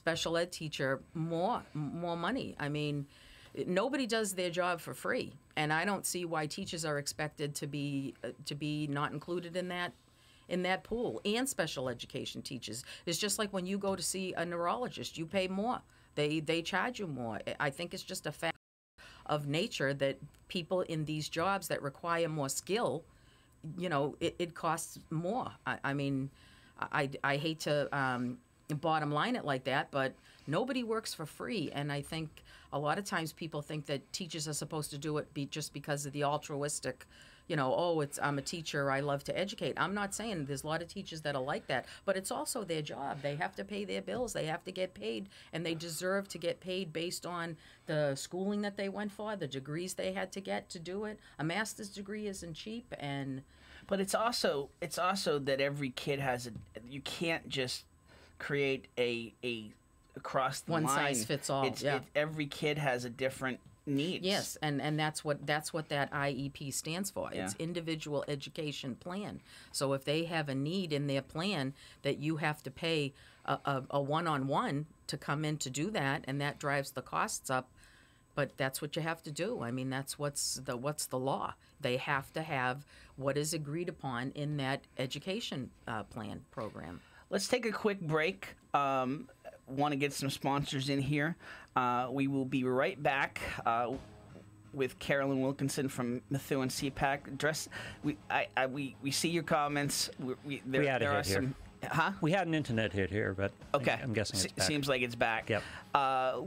special ed teacher more money. I mean, nobody does their job for free, and I don't see why teachers are expected to be not included in that pool. And special education teachers, it's just like when you go to see a neurologist, you pay more. They charge you more. I think it's just a fact of nature that people in these jobs that require more skill, it costs more. I mean, I hate to bottom line it like that, but nobody works for free. And I think a lot of times people think that teachers are supposed to do it just because of the altruistic, I'm a teacher, I love to educate. I'm not saying there's a lot of teachers that are like that, but it's also their job. They have to pay their bills, they have to get paid, and they deserve to get paid based on the schooling that they went for, the degrees they had to get to do it. A master's degree isn't cheap, but it's also that every kid has you can't just create a across the line. One size fits all. Every kid has a different needs. Yes, and that's what that IEP stands for. Yeah. It's individual education plan. So if they have a need in their plan that you have to pay a one-on-one to come in to do that, and that drives the costs up, but that's what you have to do. I mean, that's what's the law. They have to have what is agreed upon in that education plan program. Let's take a quick break. Want to get some sponsors in here. We will be right back with Carolyn Wilkinson from Methuen SEPAC. We see your comments. There are some. Huh? We had an internet hit here, but okay. I'm guessing it's back. Seems like it's back. Yep.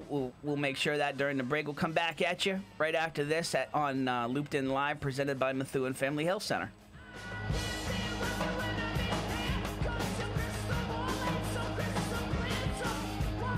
We'll make sure that during the break. We'll come back at you right after this on Looped In Live, presented by Methuen Family Health Center.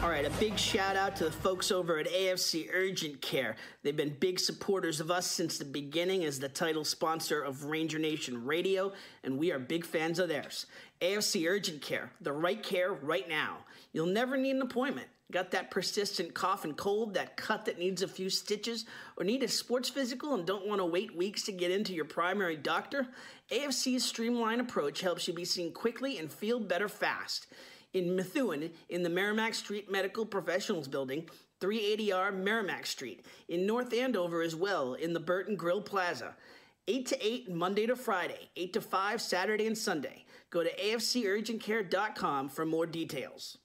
All right, a big shout out to the folks over at AFC Urgent Care. They've been big supporters of us since the beginning as the title sponsor of Ranger Nation Radio, and we are big fans of theirs. AFC Urgent Care, the right care right now. You'll never need an appointment. Got that persistent cough and cold, that cut that needs a few stitches, or need a sports physical and don't want to wait weeks to get into your primary doctor? AFC's streamlined approach helps you be seen quickly and feel better fast. In Methuen, in the Merrimack Street Medical Professionals Building, 380R Merrimack Street. In North Andover as well, in the Burton Grill Plaza. 8 to 8 Monday to Friday, 8 to 5 Saturday and Sunday. Go to afcurgentcare.com for more details.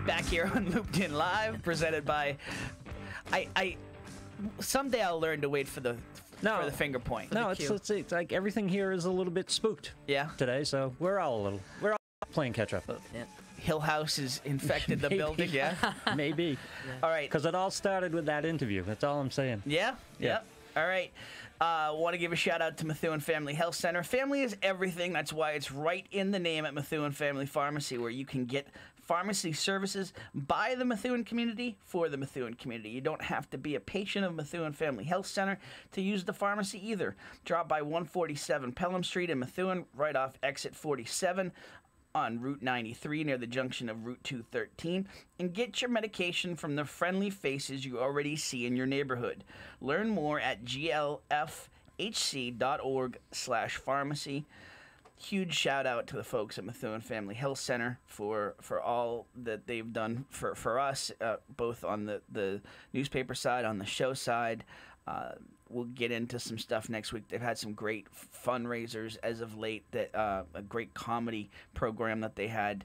Back here on Looped In Live, presented by. Someday I'll learn to wait for the finger point. No, it's like everything here is a little bit spooked. Yeah. Today, so we're all playing catch up. Yeah. Hill House has infected the building. Yeah. Maybe. Yeah. All right. Because it all started with that interview. That's all I'm saying. Yeah. Yep. All right. Want to give a shout out to Methuen Family Health Center. Family is everything. That's why it's right in the name at Methuen Family Pharmacy, where you can get pharmacy services by the Methuen community for the Methuen community. You don't have to be a patient of Methuen Family Health Center to use the pharmacy either. Drop by 147 Pelham Street in Methuen, right off exit 47 on Route 93 near the junction of Route 213, and get your medication from the friendly faces you already see in your neighborhood. Learn more at glfhc.org/pharmacy. Huge shout out to the folks at Methuen Family Health Center for all that they've done for us, both on the newspaper side, on the show side. We'll get into some stuff next week. They've had some great fundraisers as of late. That a great comedy program that they had,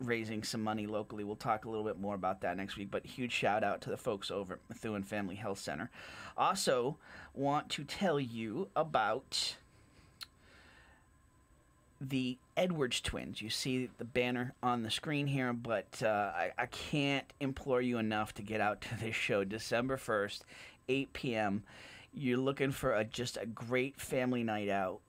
raising some money locally. We'll talk a little bit more about that next week. But huge shout out to the folks over at Methuen Family Health Center. Also, want to tell you about the Edwards twins. You see the banner on the screen here, but I can't implore you enough to get out to this show December 1st, 8 p.m. You're looking for just a great family night out.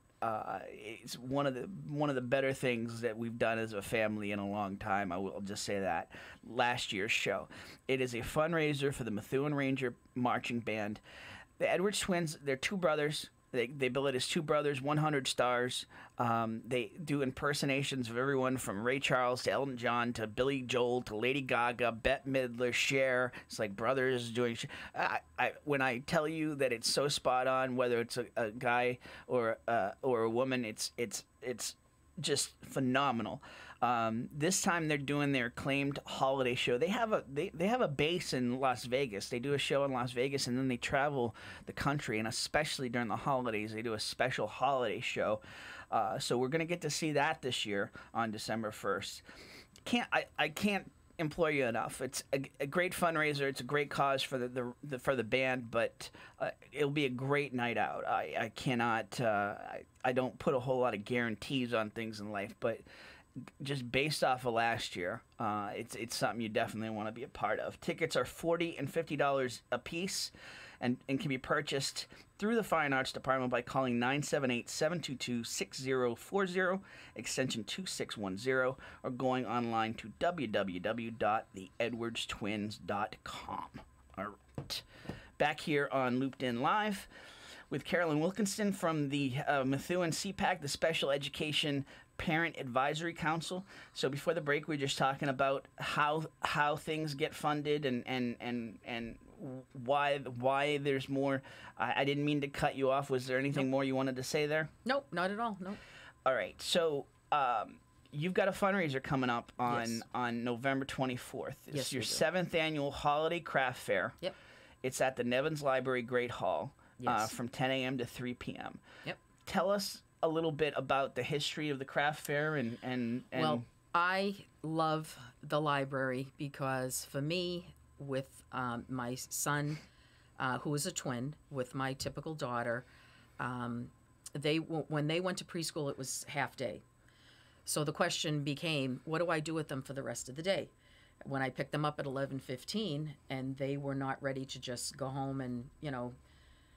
It's one of the better things that we've done as a family in a long time. I will just say that. Last year's show. It is a fundraiser for the Methuen Ranger Marching Band. The Edwards twins, they're two brothers. They bill it as Two Brothers, 100 stars. They do impersonations of everyone from Ray Charles to Elton John to Billy Joel to Lady Gaga, Bette Midler, Cher. It's like brothers doing. When I tell you that it's so spot on, whether it's a guy or a woman, it's just phenomenal. This time they're doing their acclaimed holiday show. They have a base in Las Vegas. They do a show in Las Vegas, and then they travel the country, and especially during the holidays, they do a special holiday show. So we're gonna get to see that this year on December 1st. I can't implore you enough. It's a great fundraiser. It's a great cause for the band, but it'll be a great night out. I cannot. I don't put a whole lot of guarantees on things in life, but just based off of last year, it's something you definitely want to be a part of. Tickets are $40 and $50 a piece, and can be purchased through the Fine Arts Department by calling 978-722-6040, extension 2610, or going online to www.theedwardstwins.com. All right. Back here on Looped In Live with Carolyn Wilkinson from the Methuen SEPAC, the Special Education Parent Advisory Council. So before the break, we were just talking about how things get funded and why there's more. I didn't mean to cut you off. Was there anything more you wanted to say there? Nope, not at all. Nope. All right. So you've got a fundraiser coming up on November 24th. It's Yes, your we do. 7th annual holiday craft fair. Yep. It's at the Nevins Library Great Hall Yes. from 10 a.m. to 3 p.m. Yep. Tell us a little bit about the history of the craft fair and Well, I love the library because for me, with my son, who is a twin, with my typical daughter, when they went to preschool, it was half day. So the question became, what do I do with them for the rest of the day? When I picked them up at 11:15, and they were not ready to just go home and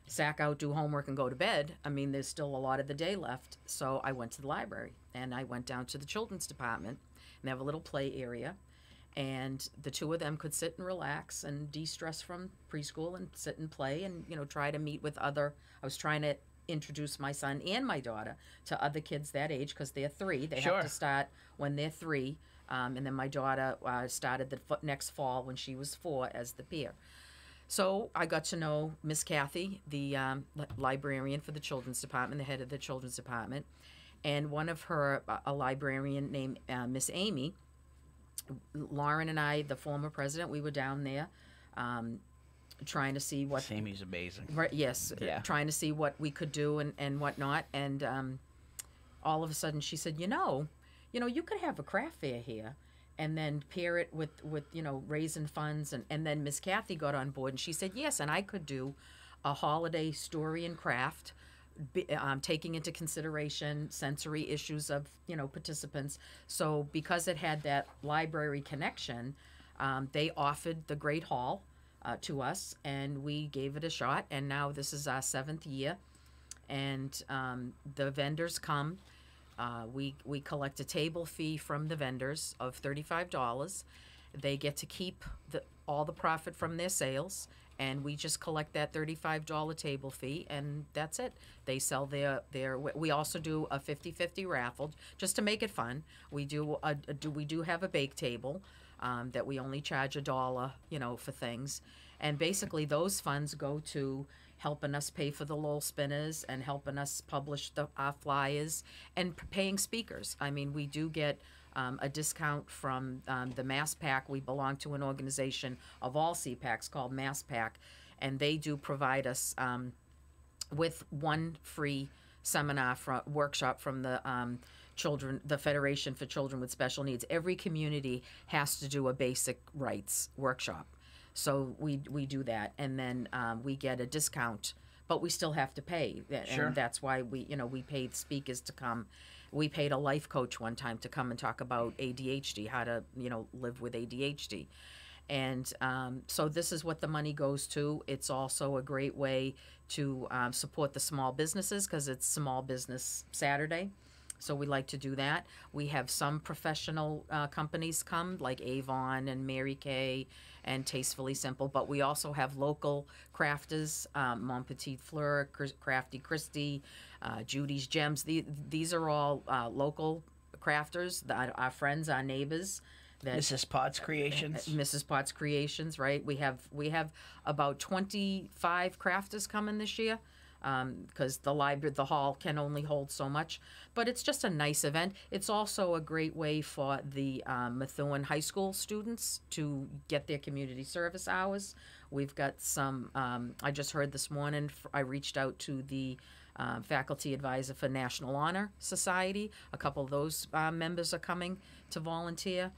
sack out, do homework, and go to bed. I mean, there's still a lot of the day left. So I went to the library, and I went down to the children's department, and they have a little play area. And the two of them could sit and relax and de-stress from preschool and sit and play and, try to meet with I was trying to introduce my son and my daughter to other kids that age because they're 3. They Sure. have to start when they're 3. And then my daughter started the next fall when she was 4 as the peer. So I got to know Miss Kathy, the librarian for the children's department, the head of the children's department, and one of her, a librarian named Miss Amy. Lauren and I, the former president, we were down there trying to see what... Amy's amazing. Right, yes, Yeah. trying to see what we could do and whatnot. And all of a sudden she said, you could have a craft fair here and then pair it with raising funds. And then Miss Kathy got on board and she said, yes, and I could do a holiday story and craft, taking into consideration sensory issues of, participants. So because it had that library connection, they offered the Great Hall to us, and we gave it a shot. And now this is our 7th year, and the vendors come. We collect a table fee from the vendors of $35. They get to keep all the profit from their sales, and we just collect that $35 table fee, and that's it. They sell their. We also do a 50-50 raffle just to make it fun. We do have a bake table that we only charge $1, for things, and basically those funds go to helping us pay for the Lowell Spinners and helping us publish our flyers and paying speakers. I mean, we do get a discount from the MassPAC. We belong to an organization of all CPACs called MassPAC, and they do provide us with one free seminar workshop from the the Federation for Children with Special Needs. Every community has to do a basic rights workshop. So we do that, and then we get a discount, but we still have to pay. Sure. And that's why we paid speakers to come. We paid a life coach one time to come and talk about ADHD, how to live with ADHD. And so this is what the money goes to. It's also a great way to support the small businesses because it's Small Business Saturday. So we like to do that. We have some professional companies come, like Avon and Mary Kay and Tastefully Simple, but we also have local crafters, Mon Petit Fleur, Crafty Christie, Judy's Gems. These are all local crafters, our friends, our neighbors. Mrs. Potts Creations. Mrs. Potts Creations, right? We have about 25 crafters coming this year, because the hall can only hold so much. But it's just a nice event. It's also a great way for the Methuen High School students to get their community service hours. We've got some. I just heard this morning. I reached out to the faculty advisor for National Honor Society. A couple of those members are coming to volunteer.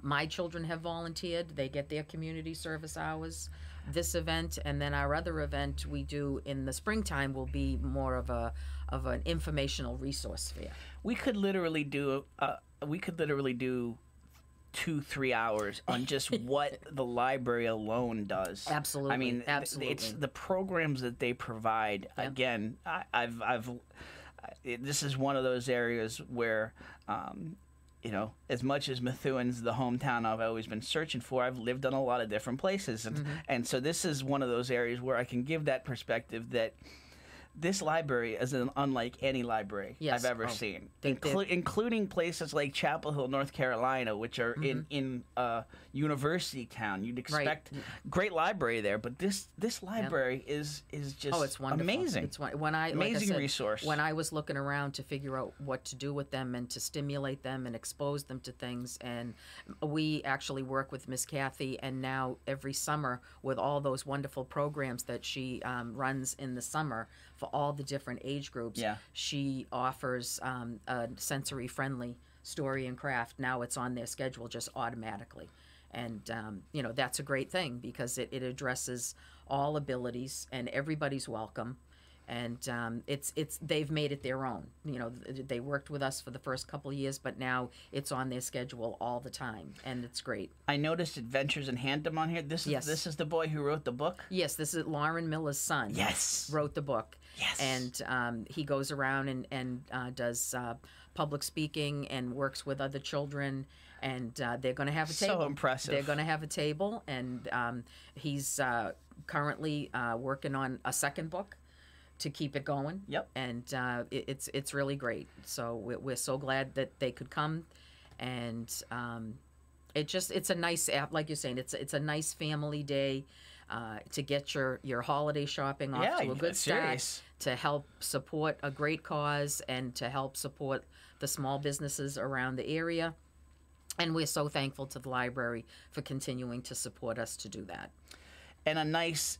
My children have volunteered. They get their community service hours. This event, and then our other event we do in the springtime will be more of an informational resource fair. We could literally do 2-3 hours on just what the library alone does. Absolutely. I mean, absolutely. it's the programs that they provide. Yep. Again, this is one of those areas where, as much as Methuen's the hometown I've always been searching for, I've lived in a lot of different places. And so this is one of those areas where I can give that perspective that this library is unlike any library I've ever seen, including places like Chapel Hill, North Carolina, which are in university town. You'd expect great library there, but this library is just it's wonderful. Amazing. It's amazing resource. When I was looking around to figure out what to do with them and to stimulate them and expose them to things, and we actually work with Miss Kathy, and now every summer with all those wonderful programs that she runs in the summer for all the different age groups. She offers a sensory-friendly story and craft. Now it's on their schedule just automatically. And, that's a great thing because it addresses all abilities and everybody's welcome. And they've made it their own. They worked with us for the first couple of years, but now it's on their schedule all the time, and it's great. I noticed Adventures in Handom on here. This is the boy who wrote the book? Yes, this is Lauren Miller's son. Yes. Wrote the book. Yes. And he goes around and does public speaking and works with other children, and they're going to have a table. So impressive. They're going to have a table, and he's currently working on a second book to keep it going. Yep. And it's really great. So we're so glad that they could come, and it's a nice, like you're saying, it's a nice family day to get your holiday shopping off to a good start, to help support a great cause and to help support the small businesses around the area. And we're so thankful to the library for continuing to support us to do that. And a nice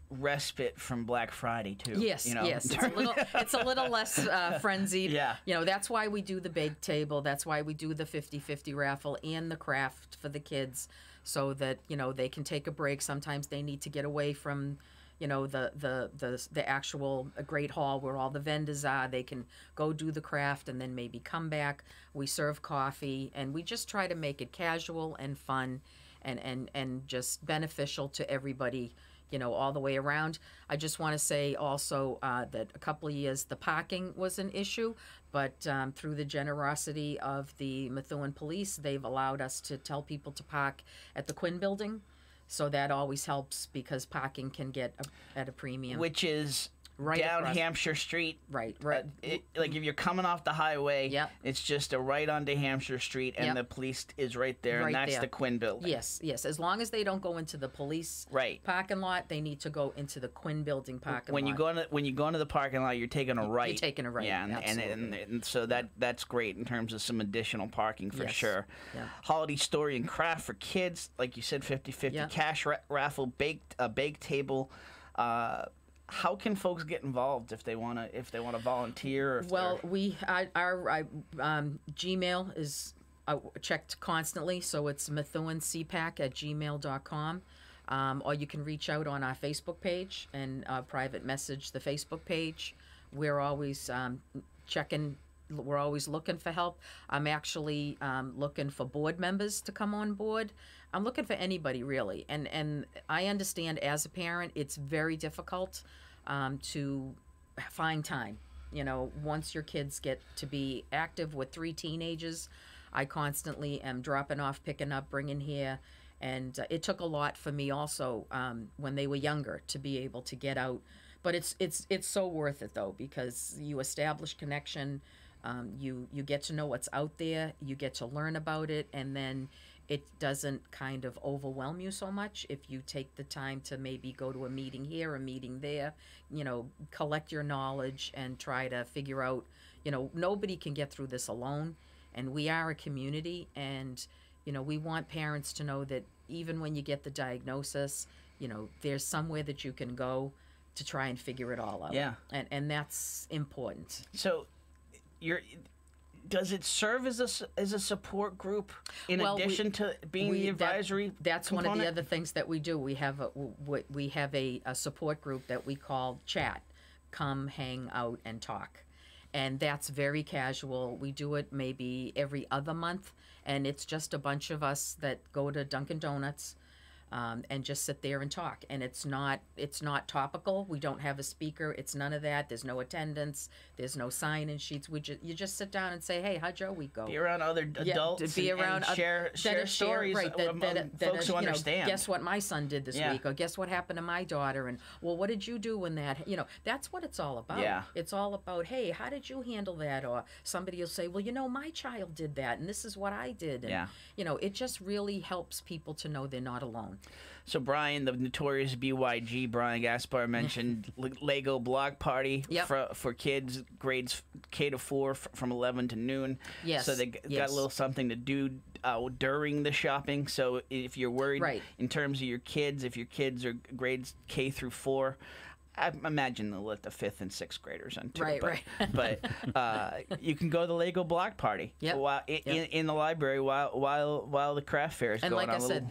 respite from Black Friday too. Yes, yes. It's a little less frenzied. Yeah. That's why we do the bake table. That's why we do the 50-50 raffle and the craft for the kids, so that they can take a break. Sometimes they need to get away from the actual Great Hall where all the vendors are. They can go do the craft and then maybe come back. We serve coffee, and we just try to make it casual and fun. And just beneficial to everybody, all the way around. I just want to say also that a couple of years the parking was an issue, but through the generosity of the Methuen Police, they've allowed us to tell people to park at the Quinn Building. So that always helps because parking can get at a premium. Which is right down Hampshire Street. Right. Like if you're coming off the highway, it's just a right onto Hampshire Street, and the police is right there, and that's the Quinn Building. Yes. As long as they don't go into the police parking lot, they need to go into the Quinn Building parking lot. When you go into the parking lot, you're taking a right. You're taking a right. Yeah, and so that's great in terms of some additional parking for sure. Yeah. Holiday story and craft for kids, like you said, 50-50 cash raffle, bake table. How can folks get involved if they want to volunteer? Our Gmail is checked constantly, so it's MEthuenSEPAC@gmail.com. Or you can reach out on our Facebook page and private message the Facebook page. We're always checking. We're always looking for help. I'm actually looking for board members to come on board. I'm looking for anybody really, and I understand as a parent it's very difficult to find time. once your kids get to be active with 3 teenagers, I constantly am dropping off, picking up, bringing here. And it took a lot for me also when they were younger to be able to get out. But it's so worth it, though, because you establish connection. You get to know what's out there. You get to learn about it. And then it doesn't kind of overwhelm you so much if you take the time to maybe go to a meeting here, a meeting there, collect your knowledge and try to figure out, nobody can get through this alone. And we are a community, and, we want parents to know that even when you get the diagnosis, there's somewhere that you can go to try and figure it all out. Yeah. And that's important. So does it serve as a support group in addition to being the advisory that's component? One of the other things that we do. We have a support group that we call Chat. Come hang out and talk. And that's very casual. We do it maybe every other month, and it's just a bunch of us that go to Dunkin' Donuts and just sit there and talk. And it's not topical. We don't have a speaker. It's none of that. There's no attendance. There's no sign-in sheets. You just sit down and say, hey, how'd your week go? Be around other adults and share stories among folks who understand. Guess what my son did this week, or guess what happened to my daughter, and well, what did you do when that? That's what it's all about. Yeah. It's all about, hey, how did you handle that? Or somebody will say, well, my child did that, and this is what I did. And, it just really helps people to know they're not alone. So Brian, the notorious BYG, Brian Gaspar mentioned Lego block party for kids grades K to 4 from 11 to noon. Yes. So they got a little something to do during the shopping. So if you're worried in terms of your kids, if your kids are grades K through 4, I imagine they'll let the 5th and 6th graders in too. Right. But you can go to the Lego block party in the library while the craft fair is going on. And like I said,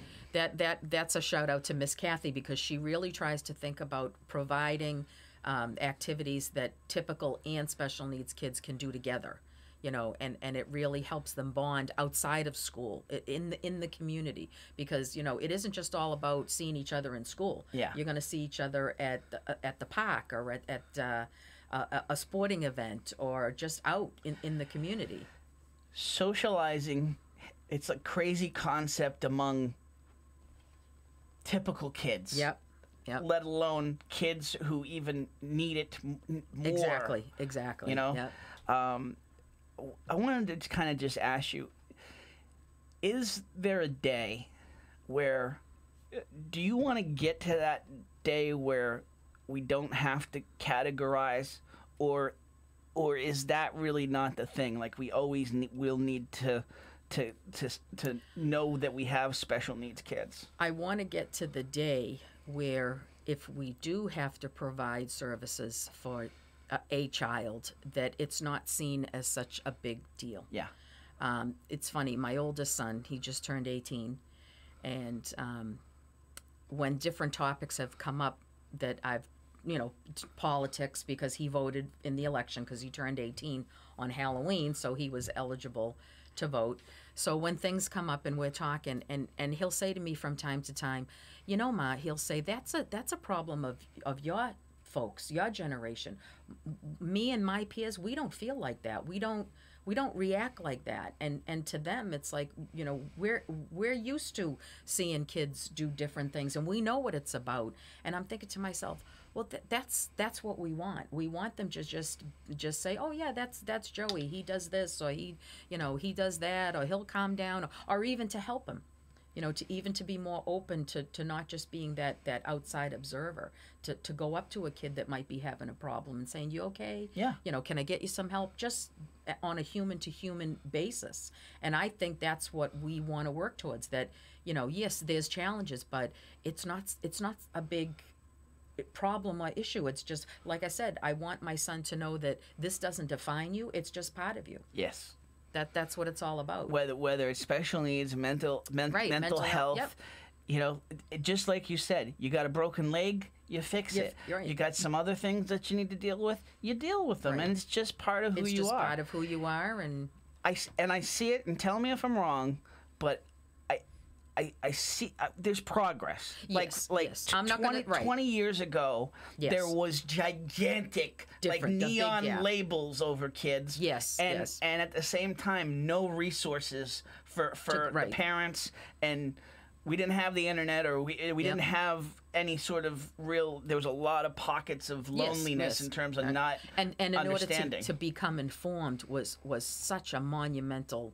that's a shout out to Miss Kathy, because she really tries to think about providing activities that typical and special needs kids can do together. And it really helps them bond outside of school, in the community, because it isn't just all about seeing each other in school. Yeah. You're going to see each other at the park, or at a sporting event, or just out in the community. Socializing, it's a crazy concept among typical kids. Yep. Let alone kids who even need it more. Exactly. Yep. I wanted to kind of just ask you, is there a day where, do you want to get to that day where we don't have to categorize, or is that really not the thing? Like, we always will need to know that we have special needs kids. I want to get to the day where, if we do have to provide services for a child, that it's not seen as such a big deal. Yeah. It's funny, my oldest son, he just turned 18, and when different topics have come up that I've, politics, because he voted in the election because he turned 18 on Halloween, so he was eligible to vote. So when things come up and we're talking, and he'll say to me from time to time, Ma, he'll say, that's a problem of your folks, your generation. Me and my peers, we don't feel like that. We don't react like that. And to them, it's like, we're used to seeing kids do different things, and we know what it's about. And I'm thinking to myself, well, that's what we want. We want them to just say, oh yeah, that's Joey. He does this, or he does that, or he'll calm down, or even to help him. To be more open to not just being that outside observer, to go up to a kid that might be having a problem and saying, you okay? Yeah. Can I get you some help? Just on a human to human basis. And I think that's what we want to work towards, that, yes, there's challenges, but it's not a big problem or issue. It's just, like I said, I want my son to know that this doesn't define you. It's just part of you. Yes. That's what it's all about. Whether it's special needs, mental health, yep. Just like you said, you got a broken leg, you fix it. Right. You got some other things that you need to deal with, you deal with them, and it's just part of who you are. It's just part of who you are, and I see it, and tell me if I'm wrong, but I see there's progress. Yes, like yes. I'm not 20, gonna, right. 20 years ago, Yes. there was gigantic Different, the big neon gap. labels over kids. Yes, and yes. and at the same time, no resources for right. the parents, and we didn't have the internet, or we didn't have any sort of real. There was a lot of pockets of loneliness in terms of not and in order understanding. to become informed was such a monumental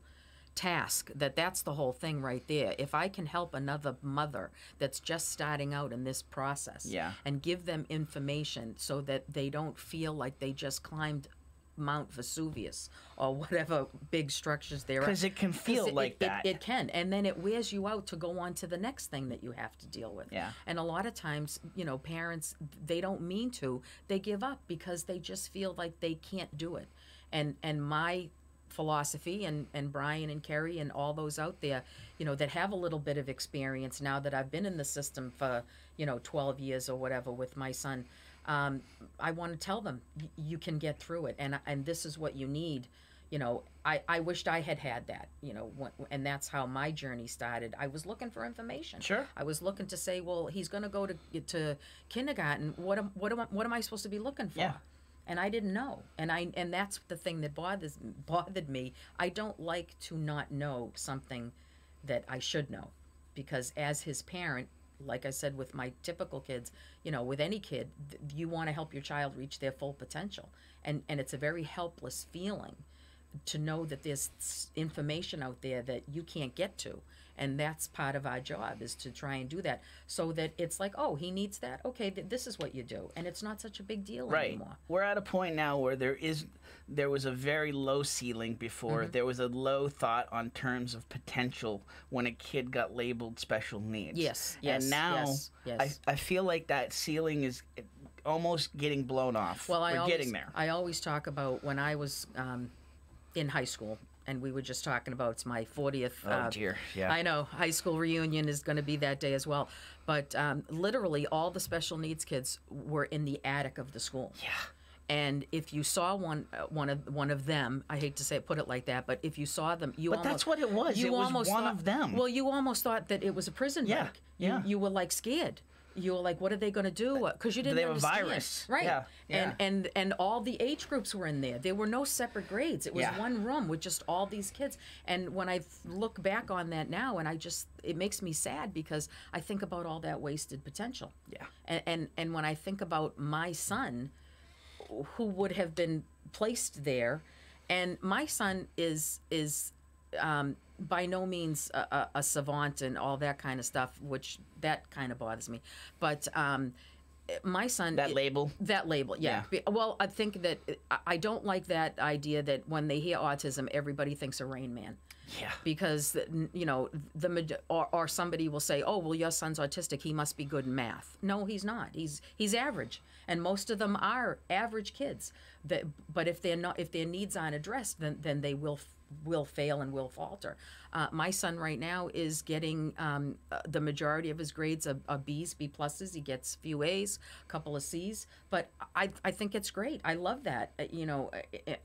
task that's the whole thing right there. If I can help another mother that's just starting out in this process, and give them information so that they don't feel like they just climbed Mount Vesuvius or whatever big structures there are. Because it can feel like that. It can. And then it wears you out to go on to the next thing that you have to deal with. Yeah. And a lot of times, parents, they don't mean to. They give up because they just feel like they can't do it. And my philosophy, and Brian and Kerry and all those out there, that have a little bit of experience now that I've been in the system for, 12 years or whatever with my son, I want to tell them, you can get through it, and this is what you need. I wished I had that, and that's how my journey started. I was looking for information. Sure. I was looking to say, well, he's going to go to kindergarten. What am I supposed to be looking for? Yeah. And I didn't know, and that's the thing that bothered me. I don't like to not know something that I should know, because as his parent, like I said, with my typical kids, with any kid, you want to help your child reach their full potential, and it's a very helpless feeling to know that there's information out there that you can't get to. And that's part of our job, is to try and do that, so that it's like, oh, he needs that. Okay, this is what you do, and it's not such a big deal anymore. We're at a point now where there was a very low ceiling before. There was a low thought on terms of potential when a kid got labeled special needs. Yes. And now yes. I feel like that ceiling is almost getting blown off. Well, we're getting there. I always talk about when I was in high school. And we were just talking about, it's my 40th. Oh, dear. Yeah. I know. High school reunion is going to be that day as well. But literally, all the special needs kids were in the attic of the school. Yeah. And if you saw one of them, I hate to put it like that, but if you saw them, But that's what it was. It was one of them. Well, you almost thought that it was a prison break. Yeah. You were like scared. You were like, what are they going to do? Because you didn't they have understand. a virus. Right. Yeah. And all the age groups were in there. There were no separate grades. It was one room with just all these kids. And when I look back on that now, and it makes me sad, because I think about all that wasted potential. Yeah. And when I think about my son, who would have been placed there, and my son is by no means a savant and all that kind of stuff, which that kind of bothers me. But my son... That label, yeah. Well, I think that I don't like that idea that when they hear autism, everybody thinks of Rain Man. Yeah. Because, or somebody will say, oh, well, your son's autistic, he must be good in math. No, he's not. He's average. And most of them are average kids. But if their needs aren't addressed, then they will fail and will falter. My son right now is getting the majority of his grades are B's, B pluses. He gets a few A's, a couple of C's. But I think it's great. I love that.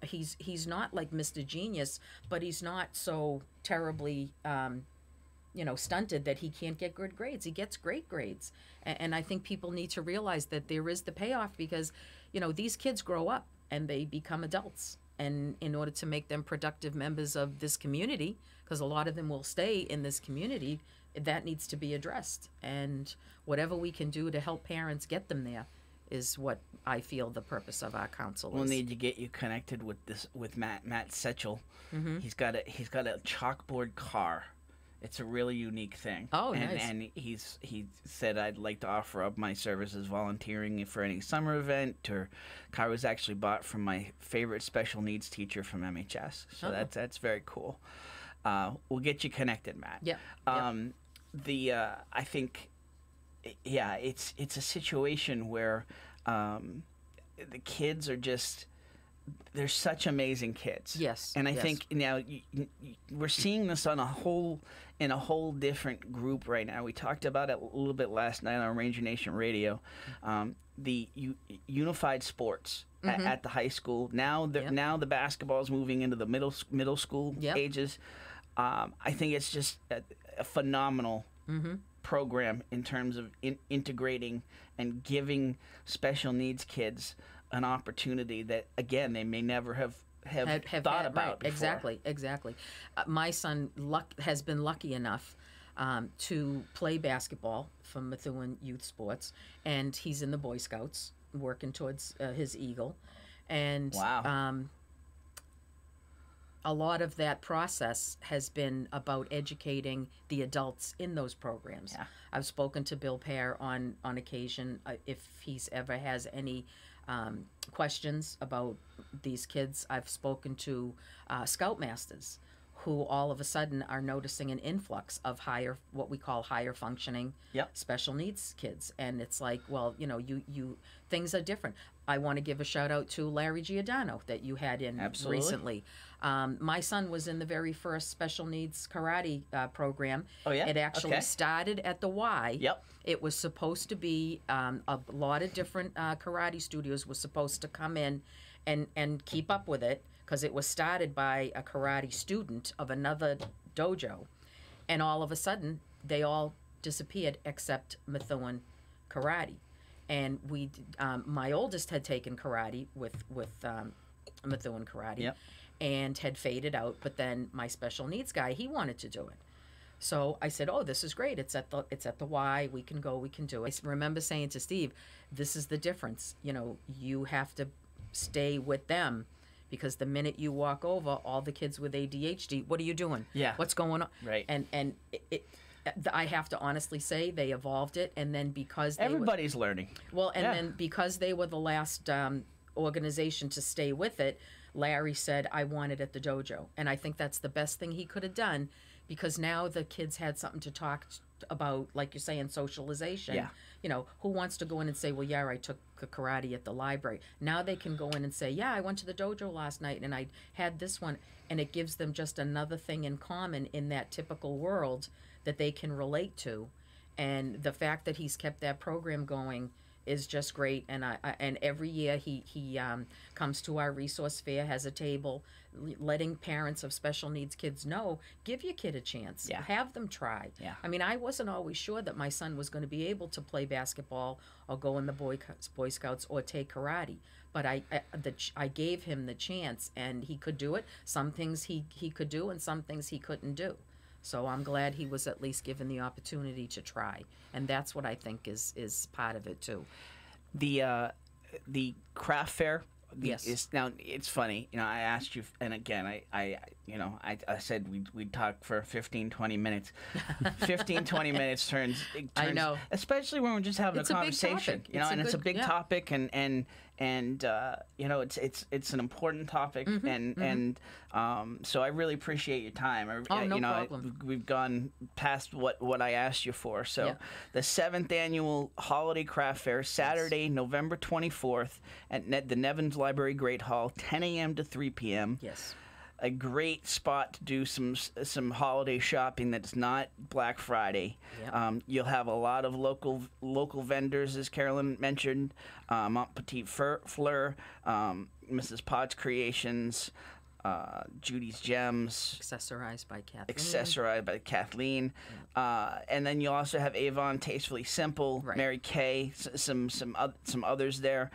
He's not like Mr. Genius, but he's not so terribly stunted that he can't get good grades. He gets great grades. And I think people need to realize that there is the payoff, because these kids grow up and they become adults. And in order to make them productive members of this community, because a lot of them will stay in this community, that needs to be addressed. And whatever we can do to help parents get them there is what I feel the purpose of our council is. We'll need to get you connected with Matt Setchell. Mm-hmm. He's got a chalkboard car. It's a really unique thing. Oh, nice. And he said, I'd like to offer up my services volunteering for any summer event. Or car was actually bought from my favorite special needs teacher from MHS. So that's very cool. We'll get you connected, Matt. Yeah. I think, it's a situation where the kids are just... They're such amazing kids. Yes. And I think now we're seeing this in a whole different group right now. We talked about it a little bit last night on Ranger Nation Radio. The unified sports at the high school. Now the basketball is moving into the middle school ages. I think it's just a phenomenal program in terms of integrating and giving special needs kids an opportunity that, again, they may never have thought about before. Exactly. My son has been lucky enough to play basketball for Methuen Youth Sports, and he's in the Boy Scouts working towards his Eagle. And Wow. A lot of that process has been about educating the adults in those programs. Yeah. I've spoken to Bill Pear on occasion if he's ever has any questions about these kids. I've spoken to Scoutmasters who all of a sudden are noticing an influx of what we call higher functioning special needs kids. And it's like, well, you things are different. I want to give a shout out to Larry Giordano that you had in recently. My son was in the very first special needs karate program. Oh, yeah? It actually started at the Y. Yep. It was supposed to be a lot of different karate studios were supposed to come in and keep up with it, because it was started by a karate student of another dojo, and all of a sudden they all disappeared except Methuen karate. And my oldest had taken karate with Methuen karate, and had faded out. But then my special needs guy, he wanted to do it. So I said, "Oh, this is great. It's at the Y. We can go. We can do it." I remember saying to Steve, "This is the difference. You have to stay with them." Because the minute you walk over, all the kids with ADHD, what are you doing? Yeah. What's going on? Right. And I have to honestly say they evolved it, and then because everybody's learning. Well, and then because they were the last organization to stay with it, Larry said, "I want it at the dojo," and I think that's the best thing he could have done, because now the kids had something to talk about, like you're saying, socialization. Yeah. Who wants to go in and say, "Well, yeah, I took karate at the library." Now they can go in and say, "Yeah, I went to the dojo last night and I had this one," and it gives them just another thing in common in that typical world that they can relate to. And the fact that he's kept that program going is just great. And and every year he comes to our resource fair, has a table, letting parents of special needs kids know, give your kid a chance. Yeah. Have them try. Yeah. I mean, I wasn't always sure that my son was going to be able to play basketball or go in the Boy Scouts or take karate. But I gave him the chance, and he could do it. Some things he could do, and some things he couldn't do. So I'm glad he was at least given the opportunity to try, and that's what I think is part of it too. The craft fair. Yes. Is, now it's funny. I asked you, and again, I said we'd talk for 15, 20 minutes. 15, 20 minutes turns. I know. Especially when we're just having It's a a big conversation. topic. It's a big topic, and it's an important topic, and so I really appreciate your time. No problem. We've gone past what I asked you for. So the 7th annual Holiday Craft Fair, Saturday, November 24th at the Nevins Library Great Hall, 10 a.m. to 3 p.m. Yes. A great spot to do some holiday shopping that's not Black Friday. Yep. You'll have a lot of local vendors, as Carolyn mentioned, Mont Petit Fleur, Mrs. Potts Creations, Judy's Gems. Accessorized by Kathleen. And then you'll also have Avon Tastefully Simple, Right. Mary Kay, some others there.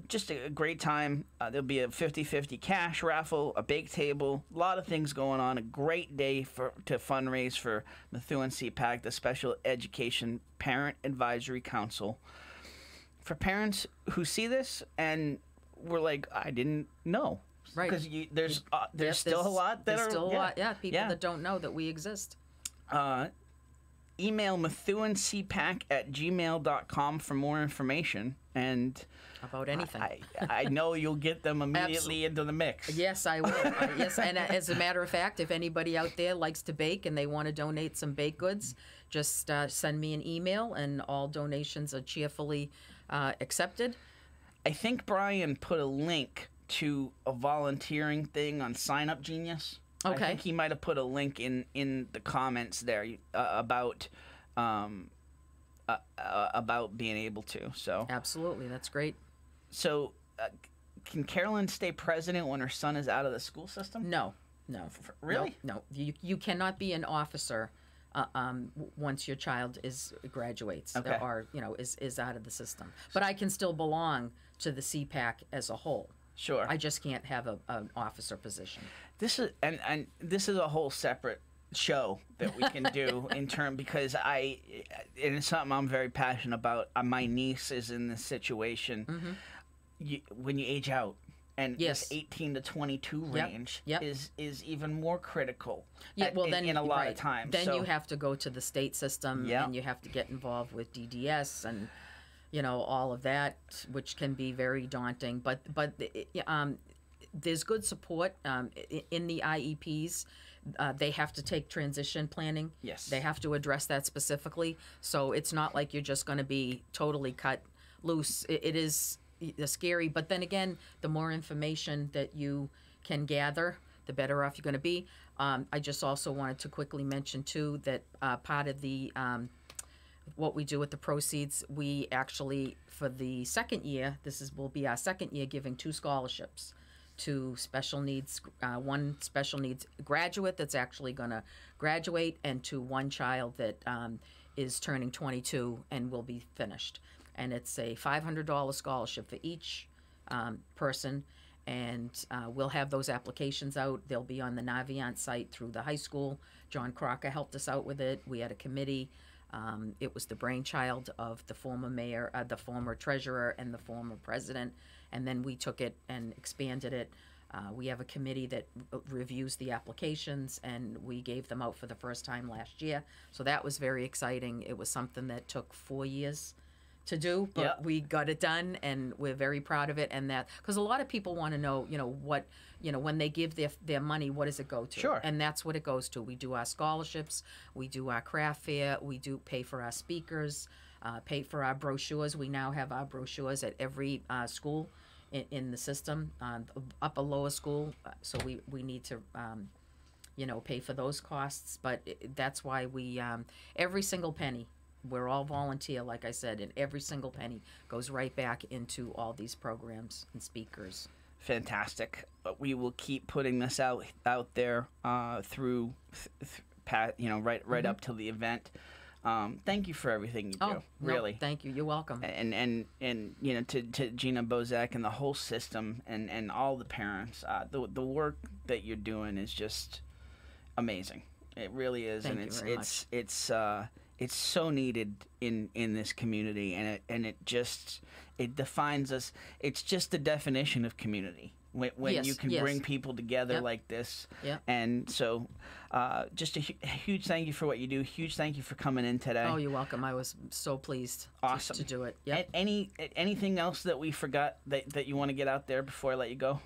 Just a great time. There'll be a 50-50 cash raffle, a bake table, a lot of things going on. A great day to fundraise for Methuen SEPAC, the Special Education Parent Advisory Council. For parents who see this and we're like, I didn't know. Right. Because there's still a lot that there's are... still a lot, people Yeah. that don't know that we exist. Email methuencpac@gmail.com for more information. And About anything. I know you'll get them immediately into the mix. Yes, I will. Yes, and as a matter of fact, if anybody out there likes to bake and they want to donate some baked goods, just send me an email, and all donations are cheerfully accepted. I think Brian put a link to a volunteering thing on Sign Up Genius. Okay. I think he might have put a link in the comments there about being able to. So Absolutely, that's great. So, can Carolyn stay president when her son is out of the school system? No. Really? No. You cannot be an officer once your child graduates Okay. or is out of the system. But I can still belong to the CPAC as a whole. Sure. I just can't have an officer position. This is and this is a whole separate show that we can do because it's something I'm very passionate about. My niece is in this situation. When you age out, and Yes. this 18 to 22 range Yep. is even more critical. Yeah, well, then in a lot right. of times. Then So- you have to go to the state system, Yeah. and you have to get involved with DDS and all of that, which can be very daunting. But there's good support in the IEPs. They have to take transition planning. Yes. They have to address that specifically. So it's not like you're just going to be totally cut loose. It is scary, but then again, the more information that you can gather, the better off you're going to be. I just also wanted to quickly mention too that part of the what we do with the proceeds, we actually for the second year, will be our second year, giving 2 scholarships to special needs, one special needs graduate that's actually going to graduate, and to one child that is turning 22 and will be finished. And it's a $500 scholarship for each person, and we'll have those applications out. They'll be on the Navient site through the high school. John Crocker helped us out with it. We had a committee. It was the brainchild of the former mayor, the former treasurer, and the former president, and then we took it and expanded it. We have a committee that reviews the applications, and we gave them out for the first time last year. So that was very exciting. It was something that took 4 years to do, but Yep. we got it done, and we're very proud of it. And that, because a lot of people want to know, what, when they give their money, what does it go to? Sure. And that's what it goes to. We do our scholarships, we do our craft fair, we do pay for our speakers, pay for our brochures. We now have our brochures at every school in the system, upper lower school. So we need to, pay for those costs. But that's why we, every single penny, we're all volunteer, like I said, and every single penny goes right back into all these programs and speakers. Fantastic. We will keep putting this out there through, right up till the event. Thank you for everything you do. Oh, really. No, thank you. You're welcome. And to Gina Bozak and the whole system and all the parents, the work that you're doing is just amazing. It really is. Thank And you very much. it's so needed in this community, and it defines us. It's just the definition of community when Yes, you can yes. bring people together Yep. like this. Yep. And so, just a huge thank you for what you do. Huge thank you for coming in today. Oh, you're welcome. I was so pleased Awesome. to do it. Yep. Anything else that we forgot that you want to get out there before I let you go?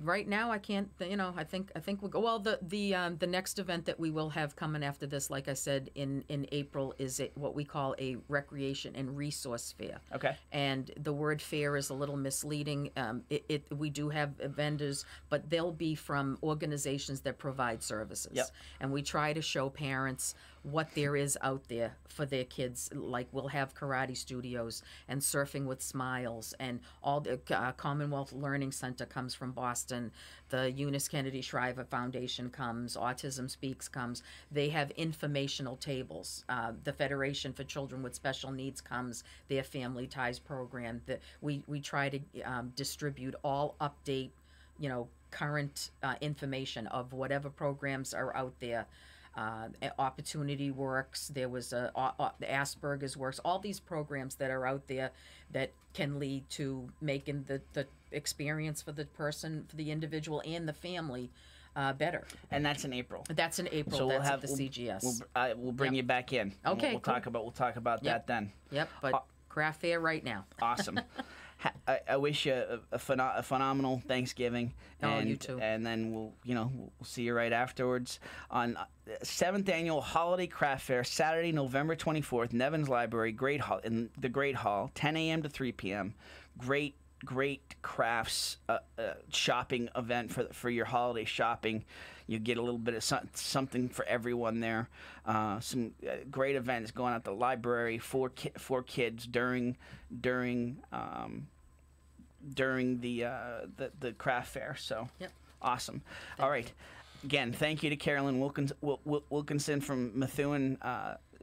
Right now I can't. I think we'll go. Well, the next event that we will have coming after this, like I said, in April, is what we call a recreation and resource fair. Okay. And the word fair is a little misleading. We do have vendors, but they'll be from organizations that provide services. Yep. And we try to show parents what there is out there for their kids. Like we'll have karate studios and Surfing with Smiles, and all the Commonwealth Learning Center comes from Boston. The Eunice Kennedy Shriver Foundation comes. Autism Speaks comes. They have informational tables. The Federation for Children with Special Needs comes. Their Family Ties program. We try to distribute all update, current information of whatever programs are out there. Opportunity Works, there was the Asperger's Works, all these programs that are out there that can lead to making the experience for the person, for the individual and the family better. And that's in April. That's in April. So That's at the CGS. We'll bring Yep. you back in. And Okay, We'll cool. talk about Yep. that then. Yep, but craft fair right now. Awesome. I wish you a phenomenal Thanksgiving. Oh, And, you too. And then we'll see you right afterwards on 7th Annual Holiday Craft Fair, Saturday, November 24th, Nevins Library, in the Great Hall, 10 a.m. to 3 p.m. Great crafts shopping event for your holiday shopping. You get a little bit of something for everyone there. Some great events going at the library for kids during the craft fair. So Yep. awesome. All right. Again, thank you to Carolyn Wilkinson from Methuen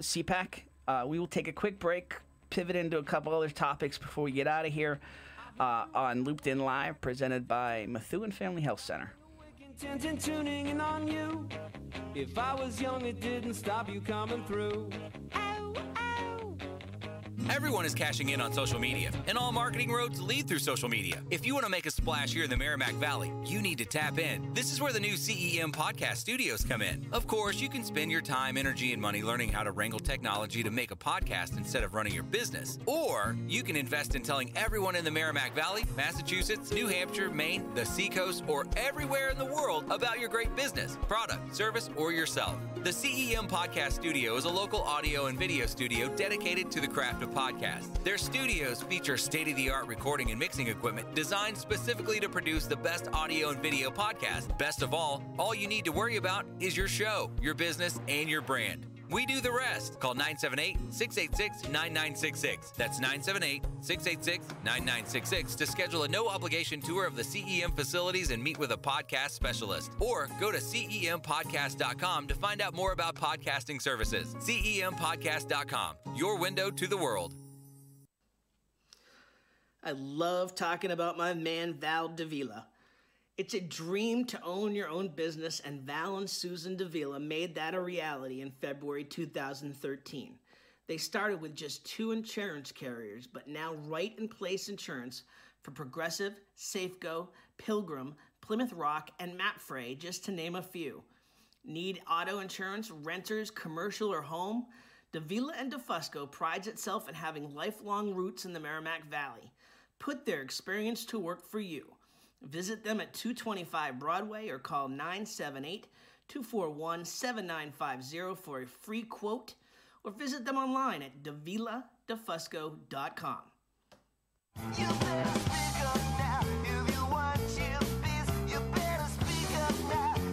SEPAC. We will take a quick break, pivot into a couple other topics before we get out of here on Looped In Live, presented by Methuen Family Health Center. Tuning in on you. If I was young, it didn't stop you coming through. Ow, ow. Everyone is cashing in on social media, and all marketing roads lead through social media. If you want to make a splash here in the Merrimack Valley, you need to tap in. This is where the new CEM podcast studios come in. Of course, you can spend your time, energy, and money learning how to wrangle technology to make a podcast instead of running your business. Or you can invest in telling everyone in the Merrimack Valley, Massachusetts, New Hampshire, Maine, the Seacoast, or everywhere in the world about your great business, product, service, or yourself. The CEM Podcast Studio is a local audio and video studio dedicated to the craft of podcasts. Their studios feature state-of-the-art recording and mixing equipment designed specifically to produce the best audio and video podcasts. Best of all you need to worry about is your show, your business, and your brand. We do the rest. Call 978-686-9966. That's 978-686-9966 to schedule a no-obligation tour of the CEM facilities and meet with a podcast specialist. Or go to CEMpodcast.com to find out more about podcasting services. CEMpodcast.com, your window to the world. I love talking about my man, Val Davila. It's a dream to own your own business, and Val and Susan Davila made that a reality in February 2013. They started with just 2 insurance carriers, but now right-in-place insurance for Progressive, Safeco, Pilgrim, Plymouth Rock, and Mapfre, just to name a few. Need auto insurance, renters, commercial, or home? Davila and DeFusco prides itself in having lifelong roots in the Merrimack Valley. Put their experience to work for you. Visit them at 225 Broadway or call 978-241-7950 for a free quote, or visit them online at daviladefusco.com.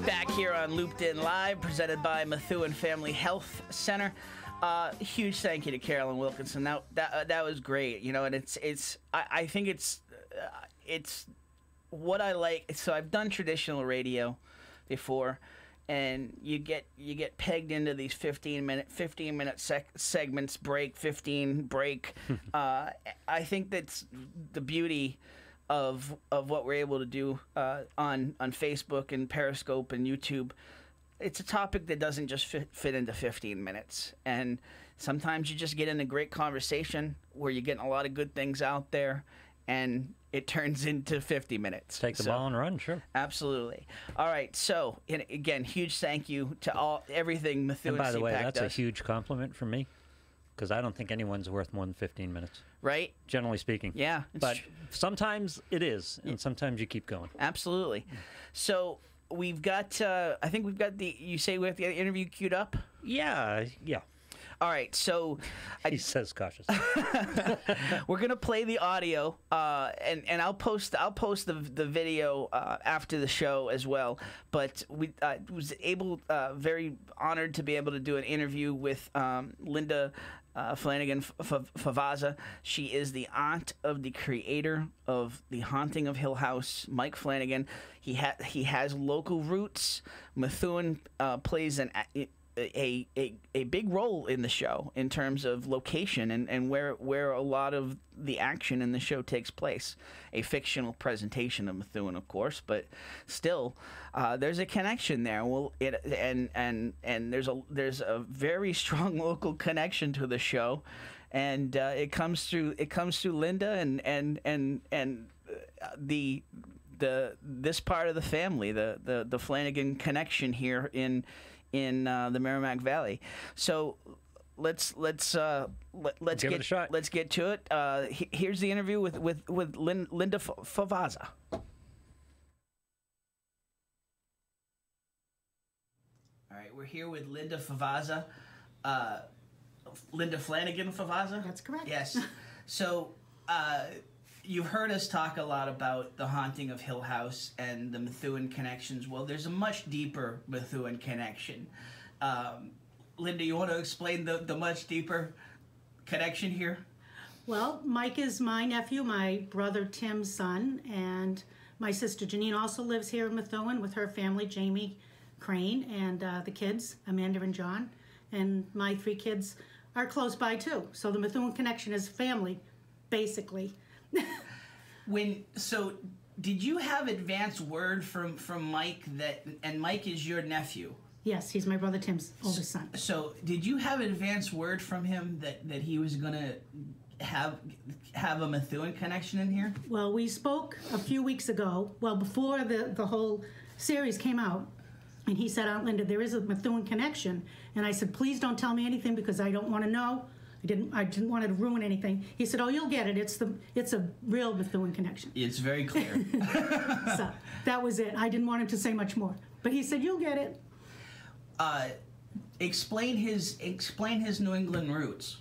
Back here on Looped In Live, presented by Methuen Family Health Center. Huge thank you to Carolyn Wilkinson. That was great, you know, and I think it's what I like. So I've done traditional radio before, and you get pegged into these 15 minute segments, break 15 break. I think that's the beauty of what we're able to do on Facebook and Periscope and YouTube. It's a topic that doesn't just fit into 15 minutes, and sometimes you just get in a great conversation where you're getting a lot of good things out there, and it turns into 50 minutes. Take the ball and run, sure. Absolutely. All right, so again, huge thank you to everything Methuen And by the way, CPAC that's does. a huge compliment from me, because I don't think anyone's worth more than 15 minutes. Right? Generally speaking. Yeah. But sometimes it is, and sometimes you keep going. Absolutely. So we've got, I think we've got you say we have the interview queued up? Yeah. All right, so He says cautiously. we're gonna play the audio, and I'll post the video after the show as well. But we was very honored to be able to do an interview with Linda Flanagan Favaza. She is the aunt of the creator of The Haunting of Hill House, Mike Flanagan. He has local roots. Methuen plays a big role in the show in terms of location and where a lot of the action in the show takes place. A fictional presentation of Methuen, of course, but still, there's a connection there. And there's a very strong local connection to the show, and it comes through Linda and this part of the family, the Flanagan connection here in the Merrimack Valley. So let's give it a shot. Let's get to it. Here's the interview with Linda Favaza. All right, we're here with Linda Favaza. Linda Flanagan Favaza? That's correct. Yes. So you've heard us talk a lot about The Haunting of Hill House and the Methuen connections. Well, there's a much deeper Methuen connection. Linda, you want to explain the much deeper connection here? Well, Mike is my nephew, my brother Tim's son, and my sister Janine also lives here in Methuen with her family, Jamie, Crane, and the kids, Amanda and John, and my 3 kids are close by too. So the Methuen connection is family, basically. Did you have advance word from Mike and Mike is your nephew? Yes, he's my brother Tim's oldest son. So did you have advance word from him that he was going to have a Methuen connection in here? Well, we spoke a few weeks ago, before the whole series came out, and he said, Aunt Linda, there is a Methuen connection. And I said, please don't tell me anything because I don't want to know. I didn't want to ruin anything. He said, oh, you'll get it. It's a real Methuen connection. It's very clear. So that was it. I didn't want him to say much more. But he said, you'll get it. Explain his New England roots.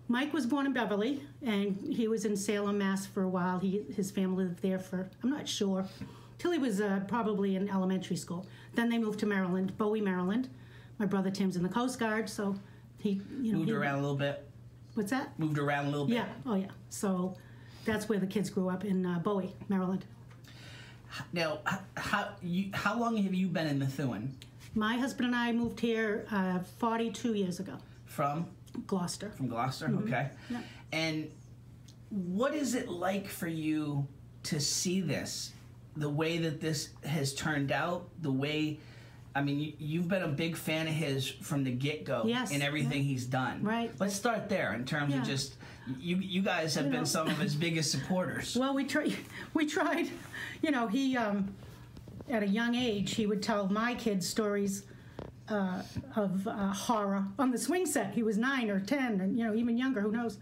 Mike was born in Beverly, and he was in Salem, Mass. For a while. His family lived there for, I'm not sure, till he was probably in elementary school. Then they moved to Maryland, Bowie, Maryland. My brother Tim's in the Coast Guard, so he moved around a little bit. What's that? Moved around a little bit. Yeah. Oh, yeah. So that's where the kids grew up, in Bowie, Maryland. Now, how long have you been in Methuen? My husband and I moved here 42 years ago. From? Gloucester. From Gloucester, Mm-hmm. Okay. Yeah. And what is it like for you to see this, the way that this has turned out, the way... I mean, you've been a big fan of his from the get-go in everything he's done. Right. Let's start there in terms of just, you guys have been some of his biggest supporters. Well, we tried, he, at a young age, he would tell my kids stories of horror on the swing set. He was 9 or 10, and, even younger, who knows?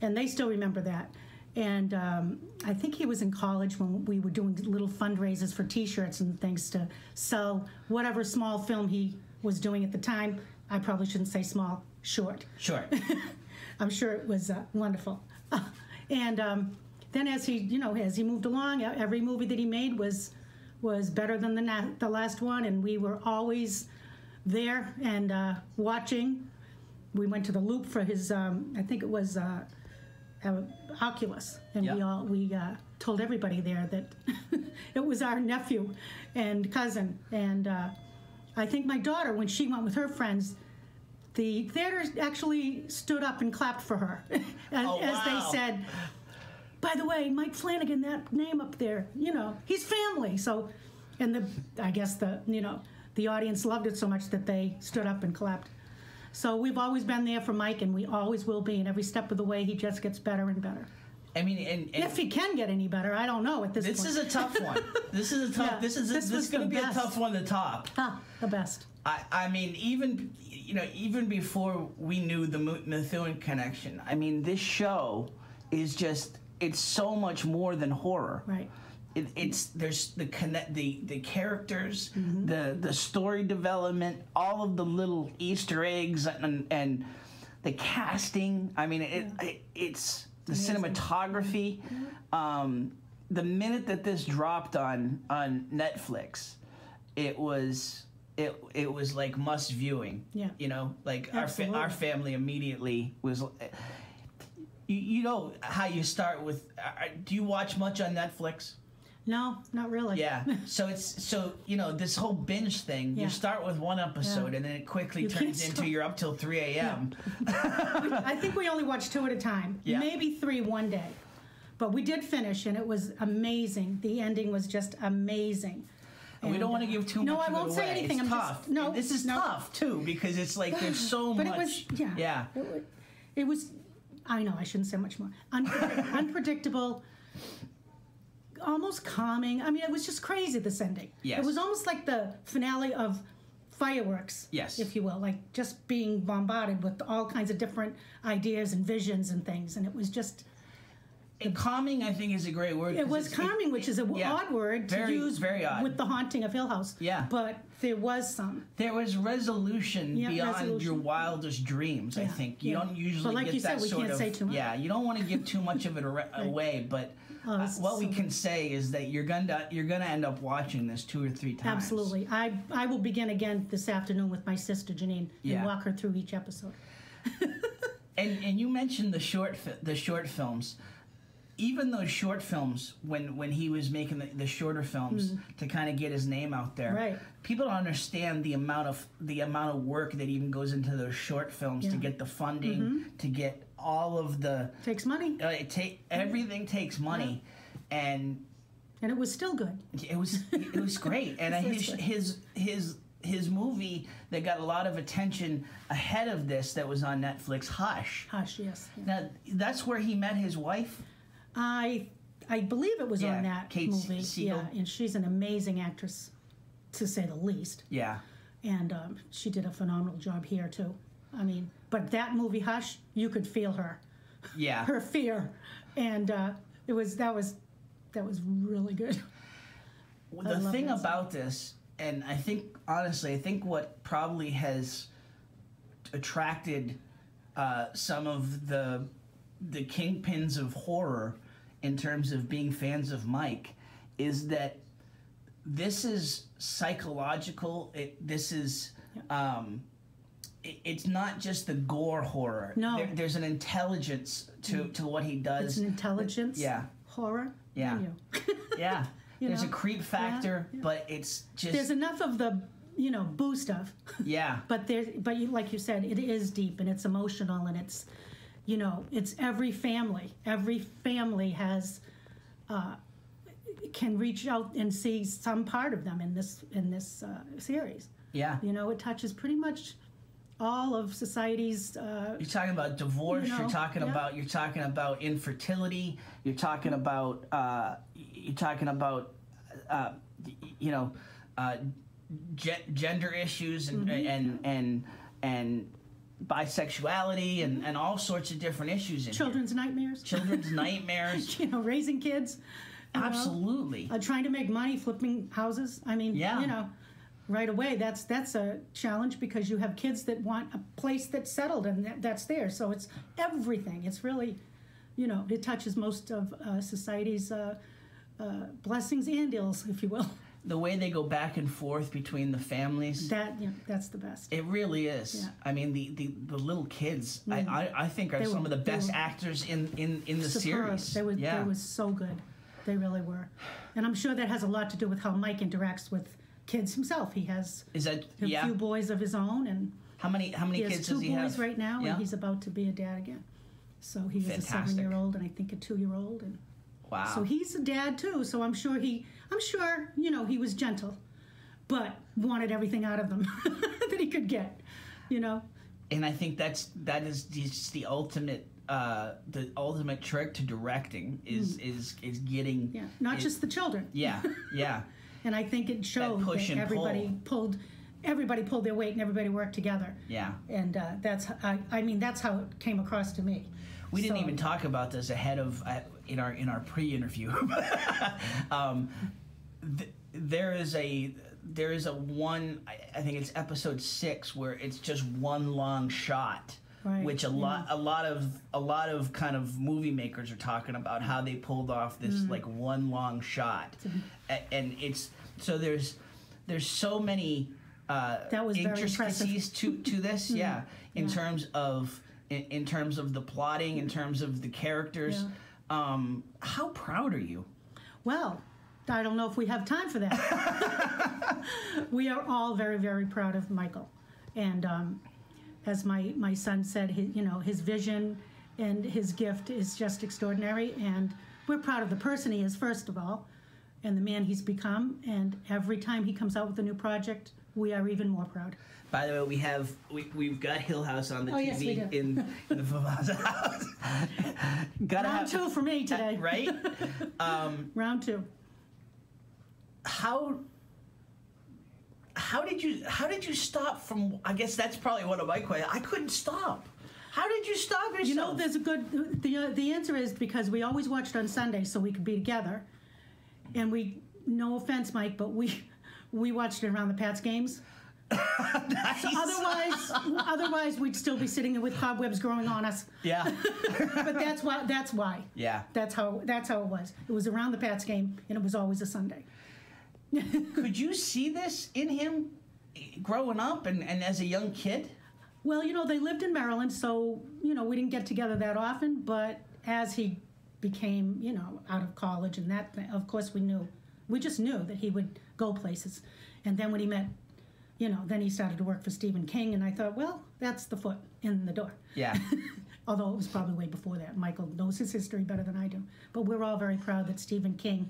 And they still remember that. And I think he was in college when we were doing little fundraisers for T-shirts and things to sell whatever small film he was doing at the time. I probably shouldn't say small, short. Sure. I'm sure it was wonderful. And then as he moved along, every movie that he made was better than the last one, and we were always there and watching. We went to the Loop for his, I think it was... Oculus, and we told everybody there that it was our nephew and cousin. And I think my daughter, when she went with her friends, the theater actually stood up and clapped for her as they said, by the way, Mike Flanagan, that name up there, he's family. So, and I guess the audience loved it so much that they stood up and clapped. So we've always been there for Mike, and we always will be. And every step of the way, he just gets better and better. I mean, and if he can get any better, I don't know at this point. This is a tough one. This is a tough. Yeah, this is going to be a tough one to top. The best. I mean, even before we knew the Methuen connection, I mean, this show is it's so much more than horror. Right. There's the characters, mm-hmm. the story development, all of the little Easter eggs and the casting. I mean, it's the cinematography. The minute that this dropped on Netflix, it was like must viewing. Yeah. Like our family immediately was. You know how you start with. Do you watch much on Netflix? No, not really. Yeah. So this whole binge thing, you start with one episode and then it quickly turns into you're up till 3 a.m. Yeah. I think we only watched 2 at a time. Yeah. Maybe 3 one day. But we did finish, and it was amazing. The ending was just amazing. And we don't want to give too much of it away. No, I won't say anything. It's tough. This is tough, too, because it's like there's so much. But it was, it was, I know, I shouldn't say much more. Unpredictable. Almost calming. I mean, it was just crazy, this ending. Yes. It was almost like the finale of Fireworks, if you will, like just being bombarded with all kinds of different ideas and visions and things, and it was just... calming, I think, is a great word. It was calming, which is an odd word to use very odd. With The Haunting of Hill House. Yeah. But there was some. There was resolution beyond your wildest dreams, I think. You don't usually get that sort of... But like you said, we can't say too much. Yeah, you don't want to give too much of it away, but... what we can say is that you're gonna end up watching this 2 or 3 times. Absolutely. I will begin again this afternoon with my sister Janine and walk her through each episode. and you mentioned the short films. even those short films, when he was making the shorter films to kind of get his name out there, Right. people don't understand the amount of work that even goes into those short films to get the funding, to get all of the Takes money. Everything takes money, and And it was still good. it was great. And his movie that got a lot of attention ahead of this that was on Netflix, Hush. Hush, yes. Yeah. Now that's where he met his wife. I believe it was Yeah, on that Kate movie. Siegel. Yeah, and she's an amazing actress, to say the least. Yeah. And she did a phenomenal job here too. I mean, but that movie Hush, you could feel her, Yeah. her fear, and that was really good. The love thing that about this, and I think honestly, I think what probably has attracted some of the kingpins of horror in terms of being fans of Mike is that this is psychological. It's not just the gore horror. No. There's an intelligence to what he does. It's an intelligence. Yeah. Horror. Yeah. Yeah. There's a know? creep factor, Yeah. but it's just There's enough of the boo stuff. yeah. But like you said, it is deep and it's emotional and it's it's every family. Every family has can reach out and see some part of them in this series. Yeah. It touches pretty much all of society's. You're talking about divorce. You're talking about infertility. You're talking about gender issues and bisexuality and all sorts of different issues in Children's nightmares. Children's nightmares. Raising kids. Absolutely. Trying to make money flipping houses. I mean, Yeah. right away that's a challenge because you have kids that want a place that's settled and that's there. So it's everything. It's really, it touches most of society's blessings and ills, if you will. The way they go back and forth between the families. That's the best. It really is. Yeah. I mean, the little kids, I think are some of the best actors in the Superb. series. They were so good. They really were. And I'm sure that has a lot to do with how Mike interacts with kids himself. He has a few boys of his own, and how many kids does he have? He has 2 boys right now, Yeah. and he's about to be a dad again. So he has a 7-year-old and I think a 2-year-old, and wow. so he's a dad too. So I'm sure he was gentle, but wanted everything out of them that he could get, And I think that is just the ultimate trick to directing is getting not just the children. Yeah. And I think it showed that everybody pulled their weight and everybody worked together. Yeah. And that's how it came across to me. We didn't even talk about this ahead of in our pre-interview. There is a one, I think it's episode 6 where it's just one long shot. Right, which a lot of kind of movie makers are talking about how they pulled off this like one long shot, and it's so there's so many that was intricacies to this, in terms of the plotting, in terms of the characters. How proud are you? Well, I don't know if we have time for that. We are all very, very proud of Michael, and. As my son said, his vision and his gift is just extraordinary, and we're proud of the person he is, first of all, and the man he's become. And every time he comes out with a new project, we are even more proud. By the way, we've got Hill House on the TV yes, we do. in the Favazza house. Round 2 for me today. Right? Round 2. How did you stop from? I guess that's probably one of my questions. I couldn't stop. How did you stop yourself? There's a good. The answer is because we always watched on Sunday so we could be together, and no offense, Mike, but we watched it around the Pats games. Nice. So otherwise we'd still be sitting there with cobwebs growing on us. Yeah. But that's why. Yeah. That's how it was. It was around the Pats game, and it was always a Sunday. Could you see this in him growing up and as a young kid? Well, they lived in Maryland, so, we didn't get together that often, but as he became, you know, out of college and that, of course we just knew that he would go places. And then when he met, you know, then he started to work for Stephen King, and I thought, well, that's the foot in the door. Yeah. Although it was probably way before that. Michael knows his history better than I do. But we're all very proud that Stephen King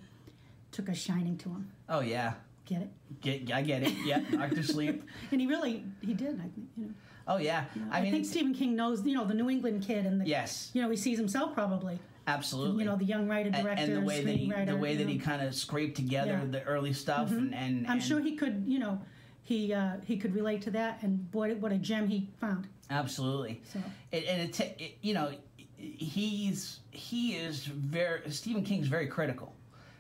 took a shining to him. Oh, yeah. Get it? I get it. Yeah, Dr. Sleep. And he did, I think, you know. Oh, yeah. You know, I mean, think Stephen King knows, you know, the New England kid and the, yes. you know, he sees himself probably. Absolutely. You know, the young writer, director, and the way screenwriter. that he kind of scraped together the early stuff, and I'm sure he could, you know, he could relate to that, and boy, what a gem he found. Absolutely. So, you know, Stephen King's very critical.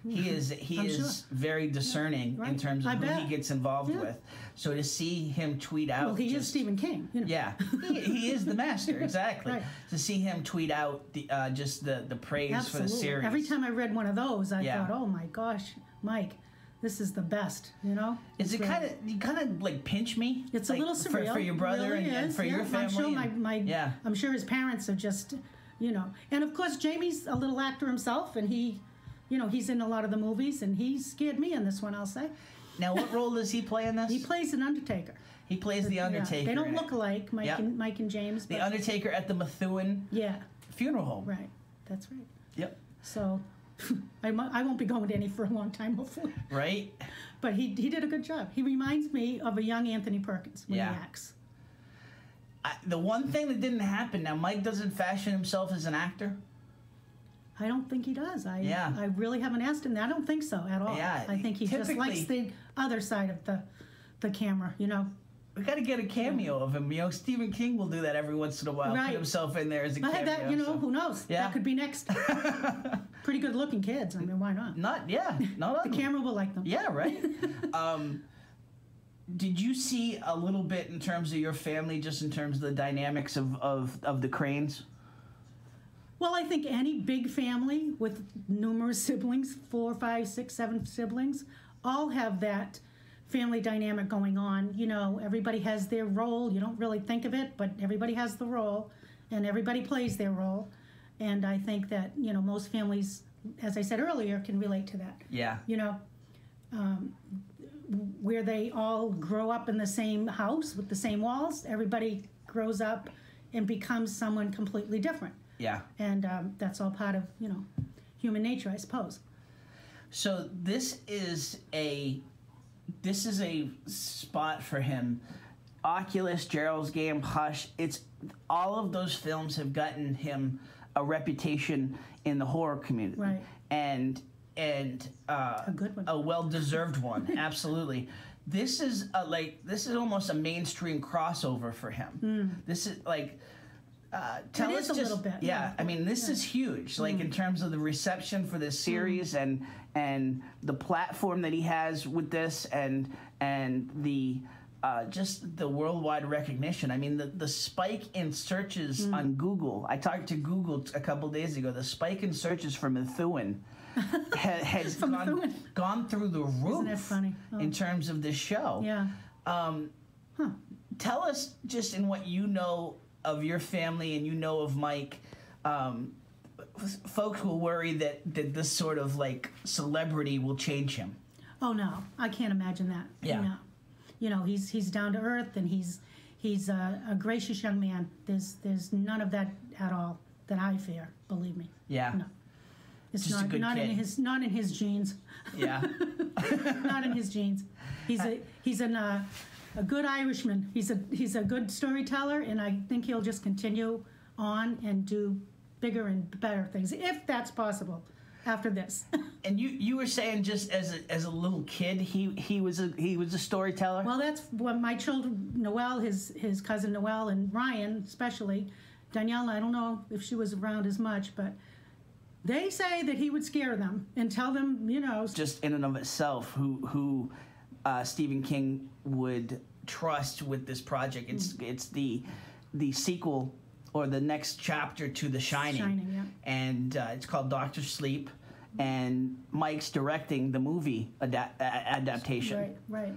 He is very discerning in terms of who he gets involved with. So to see him tweet out, well, he is Stephen King. You know. Yeah, he is the master, exactly. Right. To see him tweet out the praise for the series. Every time I read one of those, I thought, oh my gosh, Mike, this is the best. You know? Is it kind of like pinch me? It's like, a little surreal for your brother really and for your family. I'm sure his parents are just, you know, and of course Jamie's a little actor himself, and he. You know, he's in a lot of the movies, and he scared me in this one, I'll say. Now, what role does he play in this? He plays an Undertaker. He plays the Undertaker. They don't look alike, Mike and James. The Undertaker at the Methuen funeral home. Right, that's right. Yep. So, I won't be going to any for a long time, hopefully. Right. But he did a good job. He reminds me of a young Anthony Perkins when he acts. The one thing that didn't happen, now Mike doesn't fashion himself as an actor. I don't think he does. I really haven't asked him that. I don't think so at all. Yeah, I think he just likes the other side of the camera, you know. We got to get a cameo of him. You know, Stephen King will do that every once in a while. Right. Put himself in there as a cameo. That, you know, who knows? Yeah. That could be next. Pretty good looking kids. I mean, why not? Not the camera will like them. Yeah, right. Did you see a little bit in terms of your family, just in terms of the dynamics of the Cranes? Well, I think any big family with numerous siblings, 4, 5, 6, 7 siblings, all have that family dynamic going on. You know, everybody has their role. You don't really think of it, but everybody has the role, and everybody plays their role. And I think that, you know, most families, as I said earlier, can relate to that. Yeah. You know, where they all grow up in the same house with the same walls, everybody grows up and becomes someone completely different. Yeah. And that's all part of, you know, human nature, I suppose. So this is a spot for him. Oculus, Gerald's Game, Hush. It's all of those films have gotten him a reputation in the horror community. Right. And a good one. A well-deserved one. Absolutely. This is almost a mainstream crossover for him. This is like. Tell us a little bit. Yeah, I mean, this is huge. Like in terms of the reception for this series and the platform that he has with this and the just the worldwide recognition. I mean, the spike in searches on Google. I talked to Google a couple days ago. The spike in searches for Methuen has gone through the roof. Isn't that funny? In terms of this show. Yeah. Tell us just in what you know of your family and you know of Mike, folks will worry that this sort of like celebrity will change him. Oh no, I can't imagine that. Yeah. No. You know, he's down to earth and he's a gracious young man. There's none of that at all that I fear. Believe me. Yeah. No. It's just not in his genes. Yeah. Not in his genes. He's a good Irishman. He's a good storyteller, and I think he'll just continue on and do bigger and better things, if that's possible, after this. And you were saying just as a little kid, he was a storyteller. Well, that's when my children, Noelle, his cousin Noelle, and Ryan especially, Danielle. I don't know if she was around as much, but they say that he would scare them and tell them, you know, just in and of itself, who Stephen King would trust with this project. It's the sequel or the next chapter to The Shining. Yeah. And it's called Dr. Sleep, and Mike's directing the movie adaptation. Right.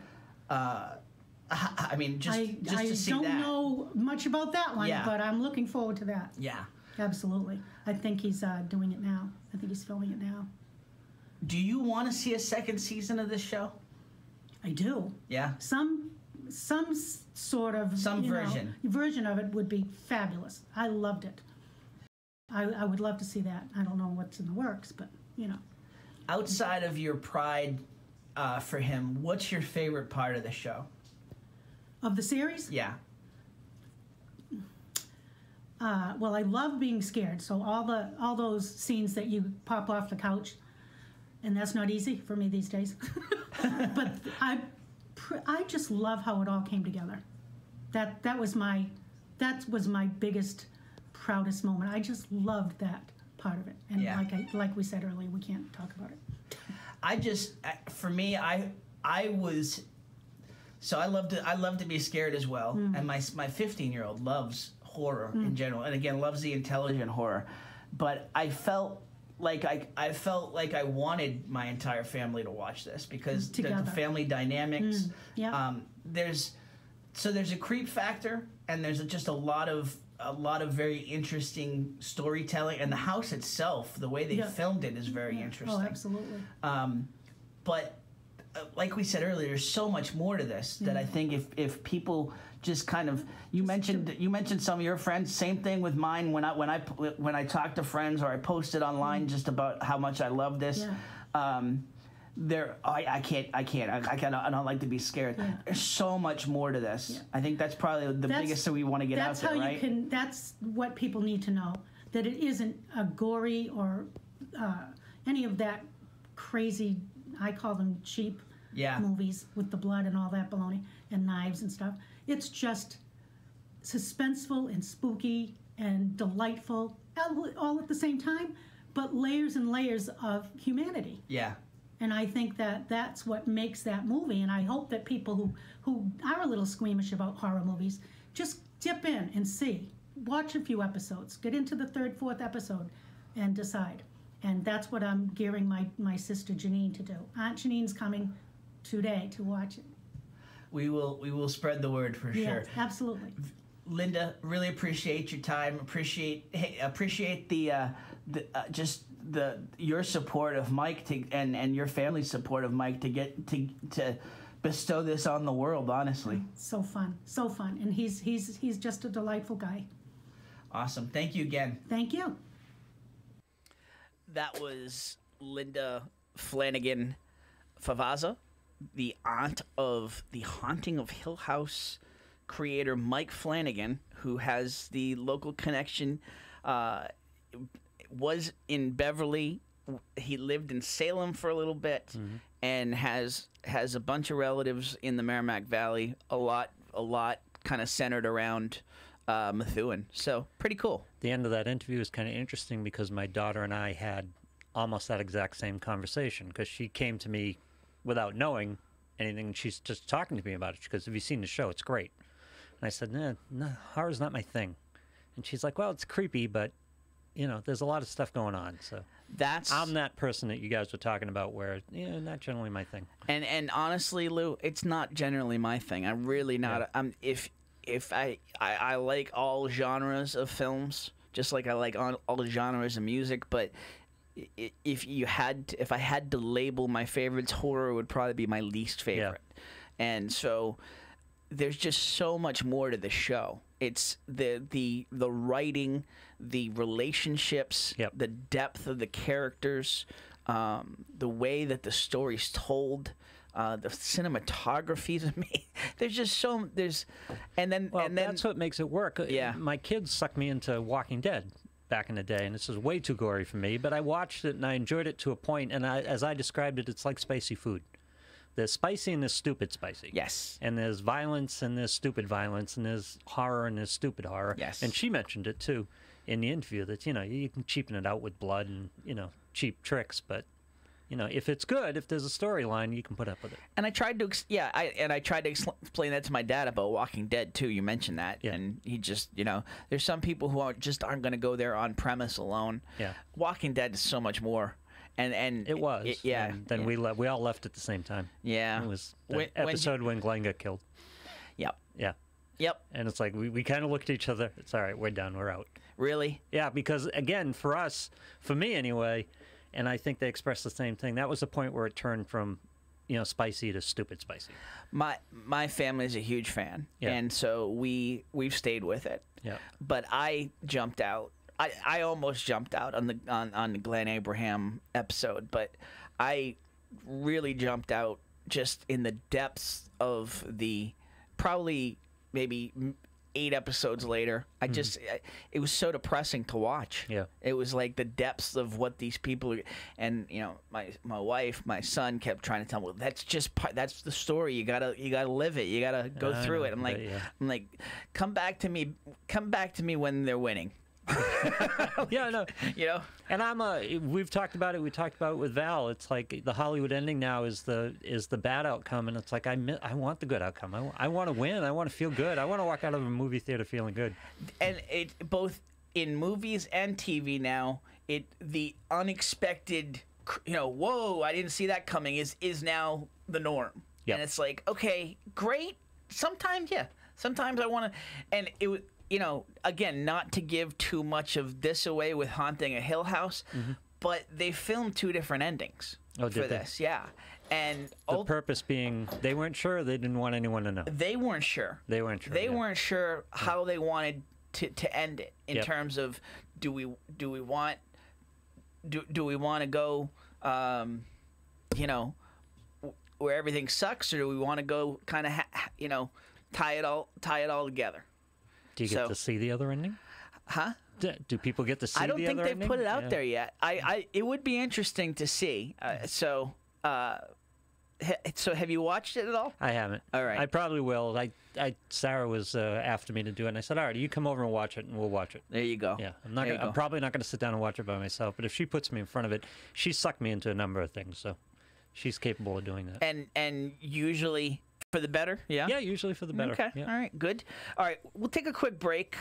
I mean, just to see that. I don't know much about that one, Yeah. but I'm looking forward to that. Yeah. Absolutely. I think he's doing it now. I think he's filming it now. Do you want to see a second season of this show? I do. Yeah. Some sort of version of it would be fabulous. I loved it. I would love to see that. I don't know what's in the works, but Outside of your pride for him, what's your favorite part of the show? Of the series? Yeah. Well, I love being scared. So all those scenes that you pop off the couch, and that's not easy for me these days. But I just love how it all came together. That was my biggest, proudest moment. I just loved that part of it. And like we said earlier, we can't talk about it. I love to be scared as well. And my 15-year-old loves horror in general, and again loves the intelligent horror. But I felt like I wanted my entire family to watch this because the family dynamics. There's a creep factor, and there's just a lot of very interesting storytelling, and the house itself, the way they filmed it, is very interesting. Oh, absolutely. But like we said earlier, there's so much more to this that I think if people just kind of you mentioned some of your friends. Same thing with mine. When I talk to friends or I post it online just about how much I love this. I don't like to be scared. There's so much more to this. I think that's probably the biggest thing we want to get out there, right? That's what people need to know, that it isn't a gory or any of that crazy, I call them cheap movies with the blood and all that baloney and knives and stuff. It's just suspenseful and spooky and delightful all at the same time, but layers and layers of humanity. Yeah. And I think that that's what makes that movie, and I hope that people who are a little squeamish about horror movies just dip in and see. Watch a few episodes. Get into the 3rd, 4th episode and decide. And that's what I'm gearing my sister Janine to do. Aunt Janine's coming today to watch it. We will spread the word for sure. Absolutely. Linda, really appreciate your time. Appreciate your support of Mike and your family's support of Mike to bestow this on the world. Honestly, so fun, and he's just a delightful guy. Awesome. Thank you again. Thank you. That was Linda Flanagan Favaza, the aunt of the Haunting of Hill House creator Mike Flanagan, who has the local connection. Was in Beverly. He lived in Salem for a little bit, and has a bunch of relatives in the Merrimack Valley. A lot kind of centered around Methuen. So pretty cool. The end of that interview is kind of interesting because my daughter and I had almost that exact same conversation, because she came to me without knowing anything. She's just talking to me about it. She goes, "Have you seen the show? It's great." And I said, no, horror's not my thing. And she's like, "Well, it's creepy, but there's a lot of stuff going on." So I'm that person that you guys were talking about where, not generally my thing. And honestly, Lou, it's not generally my thing. I'm really not. Yeah. If I like all genres of films, just like I like all genres of music, but if I had to label my favorites, horror would probably be my least favorite. Yeah. And so there's just so much more to the show. It's the writing, the relationships, the depth of the characters, the way that the story's told, the cinematography to me. There's just that's what makes it work. Yeah. My kids sucked me into Walking Dead back in the day, and this is way too gory for me, but I watched it and I enjoyed it to a point, and as I described it, it's like spicy food. There's spicy and there's stupid spicy. Yes. And there's violence and there's stupid violence, and there's horror and there's stupid horror. Yes. And she mentioned it too in the interview that, you can cheapen it out with blood and, cheap tricks, but if it's good, if there's a storyline, you can put up with it. And I tried to explain that to my dad about Walking Dead too. You mentioned that, and he just, there's some people who aren't going to go there on premise alone. Yeah. Walking Dead is so much more. And it was. And then we all left at the same time. Yeah. It was the episode when Glenn got killed. Yep. Yeah. Yep. And it's like we kind of looked at each other. It's all right. We're done. We're out. Really? Yeah, because again, for me anyway, And I think they expressed the same thing. That was the point where it turned from, spicy to stupid spicy. My family is a huge fan, and so we've stayed with it. Yeah. But I jumped out. I almost jumped out on the Glenn Abraham episode, but I really jumped out just in the depths of the probably maybe 8 episodes later. It was so depressing to watch. Yeah. It was like the depths of what these people are, and my wife, my son kept trying to tell me, well, that's the story. You gotta live it. You gotta go through it. I'm like, come back to me when they're winning. Yeah, I know. And we've talked about it. We talked about it with Val. It's like the Hollywood ending now is the bad outcome, and it's like I want the good outcome. I want to win. I want to feel good. I want to walk out of a movie theater feeling good. And it both in movies and TV now, the unexpected, whoa, I didn't see that coming is now the norm. Yep. And it's like, okay, great. Sometimes I want to, and it. Again, not to give too much of this away with Haunting a Hill House, but they filmed 2 different endings for this. Yeah. And the purpose being they weren't sure. They didn't want anyone to know. They weren't sure. They weren't sure how they wanted to end it in terms of do we want to go where everything sucks, or do we want to go kind of tie it all together? Do you get to see the other ending? Huh? Do people get to see the other ending? I don't think they've put it out there yet. It would be interesting to see. So have you watched it at all? I haven't. All right. I probably will. Sarah was after me to do it, and I said, all right, you come over and watch it, and we'll watch it. There you go. Yeah. I'm probably not going to sit down and watch it by myself, but if she puts me in front of it, she sucked me into a number of things, so she's capable of doing that. And usually for the better, yeah? Yeah, usually for the better. Okay, yeah. All right, good. All right, we'll take a quick break.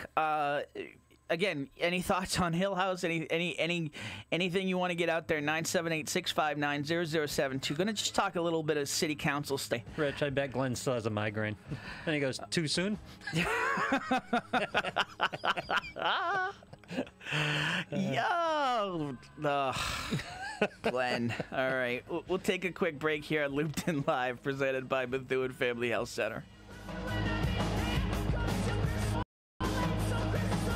Again, any thoughts on Hill House? Anything you want to get out there? 978-659-0072. Going to just talk a little bit of city council stay. Rich, I bet Glenn still has a migraine. And he goes, too soon? Yo! Glenn. All right. We'll take a quick break here on Looped In Live, presented by Methuen Family Health Center.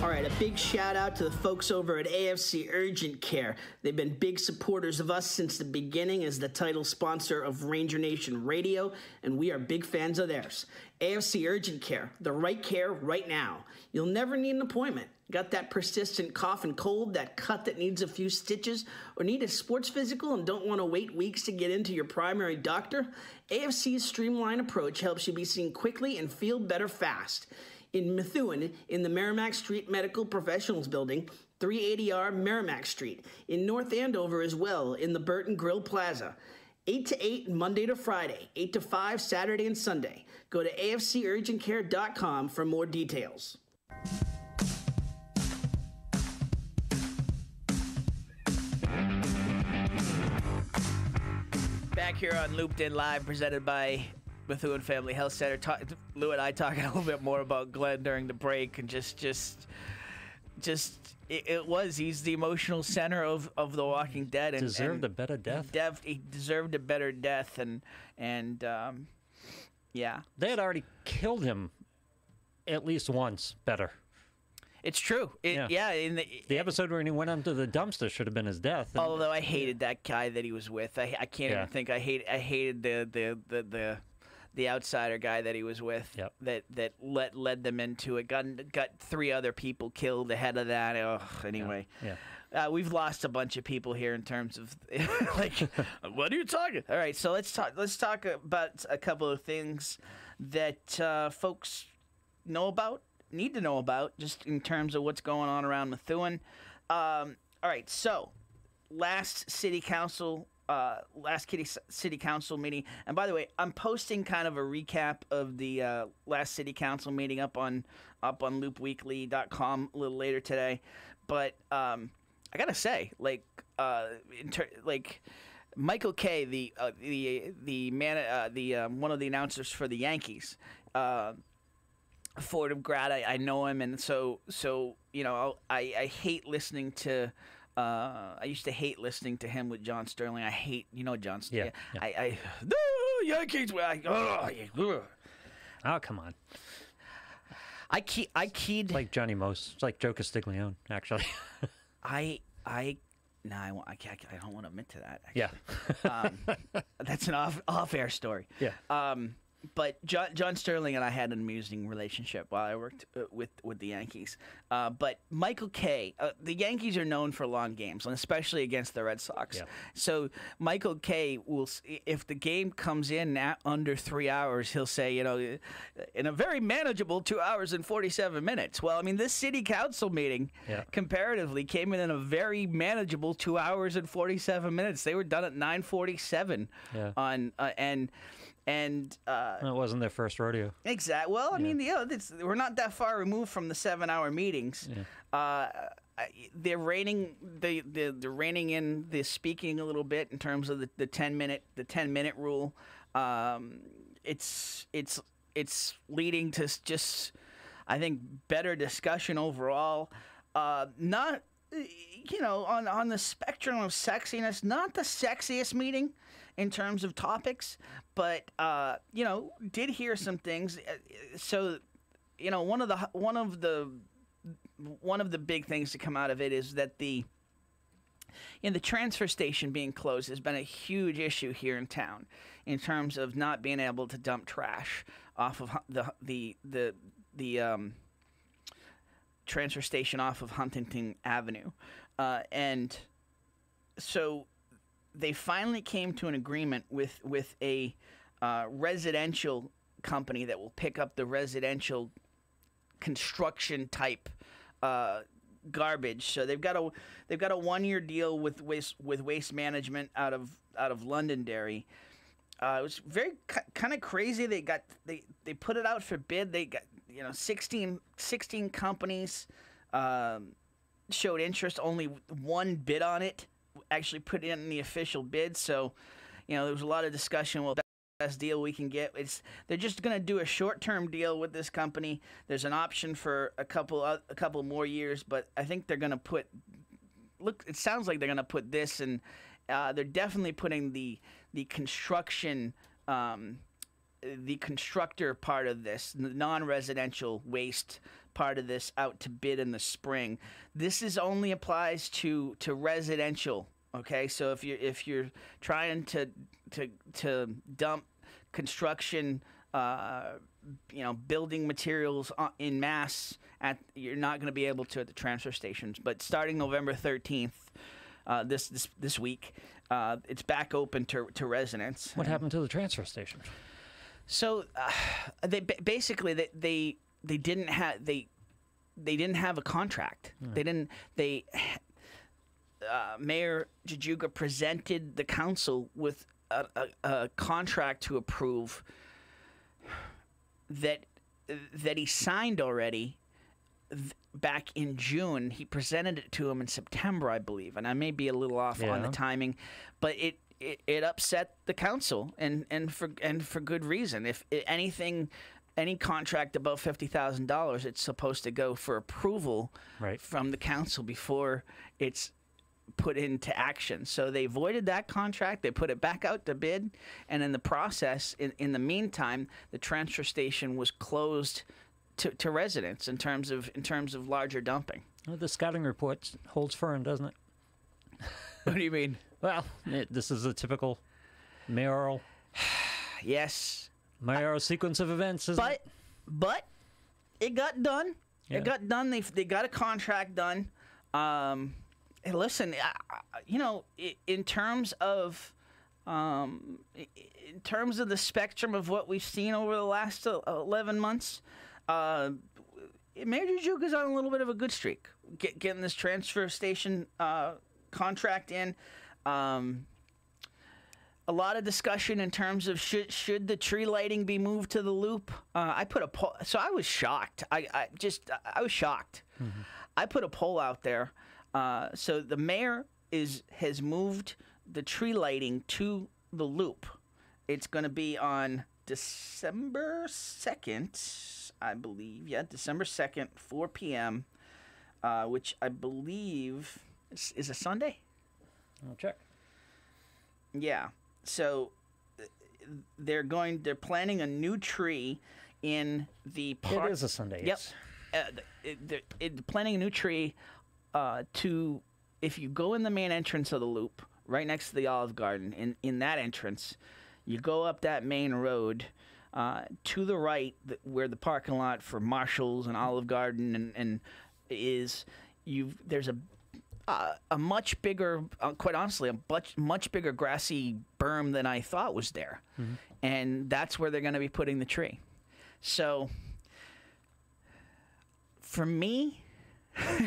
All right, a big shout out to the folks over at AFC Urgent Care. They've been big supporters of us since the beginning as the title sponsor of Ranger Nation Radio, and we are big fans of theirs. AFC Urgent Care, the right care right now. You'll never need an appointment. Got that persistent cough and cold, that cut that needs a few stitches, or need a sports physical and don't want to wait weeks to get into your primary doctor? AFC's streamlined approach helps you be seen quickly and feel better fast. In Methuen, in the Merrimack Street Medical Professionals Building, 380R Merrimack Street. In North Andover as well, in the Burton Grill Plaza. 8 to 8 Monday to Friday, 8 to 5 Saturday and Sunday. Go to afcurgentcare.com for more details. Back here on Looped In Live, presented by Methuen Family Health Center. Lou and I talking a little bit more about Glenn during the break, and he's the emotional center of The Walking Dead. And deserved a better death. He deserved a better death, and yeah. They had already killed him at least once better. It's true. In the episode where he went onto the dumpster should have been his death. Although I hated that guy that he was with. I can't even think. I hated the outsider guy that he was with. Yep. That led them into it. Got 3 other people killed ahead of that. Anyway. Yeah. We've lost a bunch of people here in terms of like, what are you talking? All right, so let's talk about a couple of things that folks need to know about, just in terms of what's going on around Methuen. All right, so last city council meeting, and by the way, I'm posting kind of a recap of the last city council meeting up on loopweekly.com a little later today, but I gotta say, Michael Kay, the one of the announcers for the Yankees, Fordham grad, I know him, and so I hate listening to I used to hate listening to him with John Sterling. I hate, John Sterling. Yeah. The Yankees. Oh, come on. I keyed. It's like Johnny Most. It's like Joe Castiglione, actually. I don't want to admit to that. Yeah. That's an off-air story. Yeah. But John Sterling and I had an amusing relationship while I worked with the Yankees. But Michael Kay, the Yankees are known for long games, and especially against the Red Sox. Yeah. So Michael Kay will, if the game comes in at under 3 hours, he'll say, in a very manageable 2 hours and 47 minutes. Well, I mean, this city council meeting comparatively came in a very manageable 2 hours and 47 minutes. They were done at 9:47 on and it wasn't their first rodeo. Exactly. Well, I mean, we're not that far removed from the 7-hour meetings. Yeah. They're reining in the speaking a little bit in terms of the 10-minute rule. It's leading to just, I think, better discussion overall. Not on the spectrum of sexiness, not the sexiest meeting in terms of topics, but did hear some things. So, one of the big things to come out of it is that the transfer station being closed has been a huge issue here in town in terms of not being able to dump trash off of the transfer station off of Huntington Avenue, and so they finally came to an agreement with a residential company that will pick up the residential construction type garbage. So they've got a 1-year deal with waste management out of Londonderry. It was very kind of crazy. They put it out for bid. They got 16 companies showed interest. Only one bid on it actually put in the official bid. So there was a lot of discussion. Well, best deal we can get. They're just going to do a short-term deal with this company. There's an option for a couple more years, but I think they're going to put. Look, it sounds like they're going to put this, and they're definitely putting the construction, the constructor part of this, the non-residential waste part of this, out to bid in the spring. This only applies to residential. Okay, so if you're trying to dump construction, building materials in mass, you're not going to be able to at the transfer stations. But starting November 13th, this week, it's back open to residents. What happened to the transfer station? So they basically didn't have a contract. Mayor Jajuga presented the council with a contract to approve that he signed already back in June. He presented it to him in September, I believe, and I may be a little off on the timing, but it upset the council, and for good reason. If any contract above $50,000, it's supposed to go for approval from the council before it's put into action. So they voided that contract. They put it back out to bid, and in the process, in the meantime, the transfer station was closed to residents in terms of larger dumping. Well, the scouting report holds firm, doesn't it? What do you mean? Well, this is a typical mayoral. Yes. Mayoral sequence of events, isn't it? But it got done. Yeah. It got done. They got a contract done. Hey, listen, in terms of the spectrum of what we've seen over the last 11 months, Mayor Jajuga's on a little bit of a good streak, getting this transfer station contract in. A lot of discussion in terms of should the tree lighting be moved to the loop. I put a poll, so I was shocked. I was shocked. Mm-hmm. I put a poll out there. So the mayor has moved the tree lighting to the loop. It's going to be on December 2nd, I believe. Yeah, December 2nd, 4 p.m., which I believe is a Sunday. I'll check. Yeah. So they're planting a new tree in the park. It is a Sunday. Yep. Yes. They're planting a new tree to, if you go in the main entrance of the loop, right next to the Olive Garden, in that entrance, you go up that main road to the right, where the parking lot for Marshall's and Olive Garden and is, there's a much bigger, quite honestly, a much bigger grassy berm than I thought was there, and that's where they're going to be putting the tree. So, for me,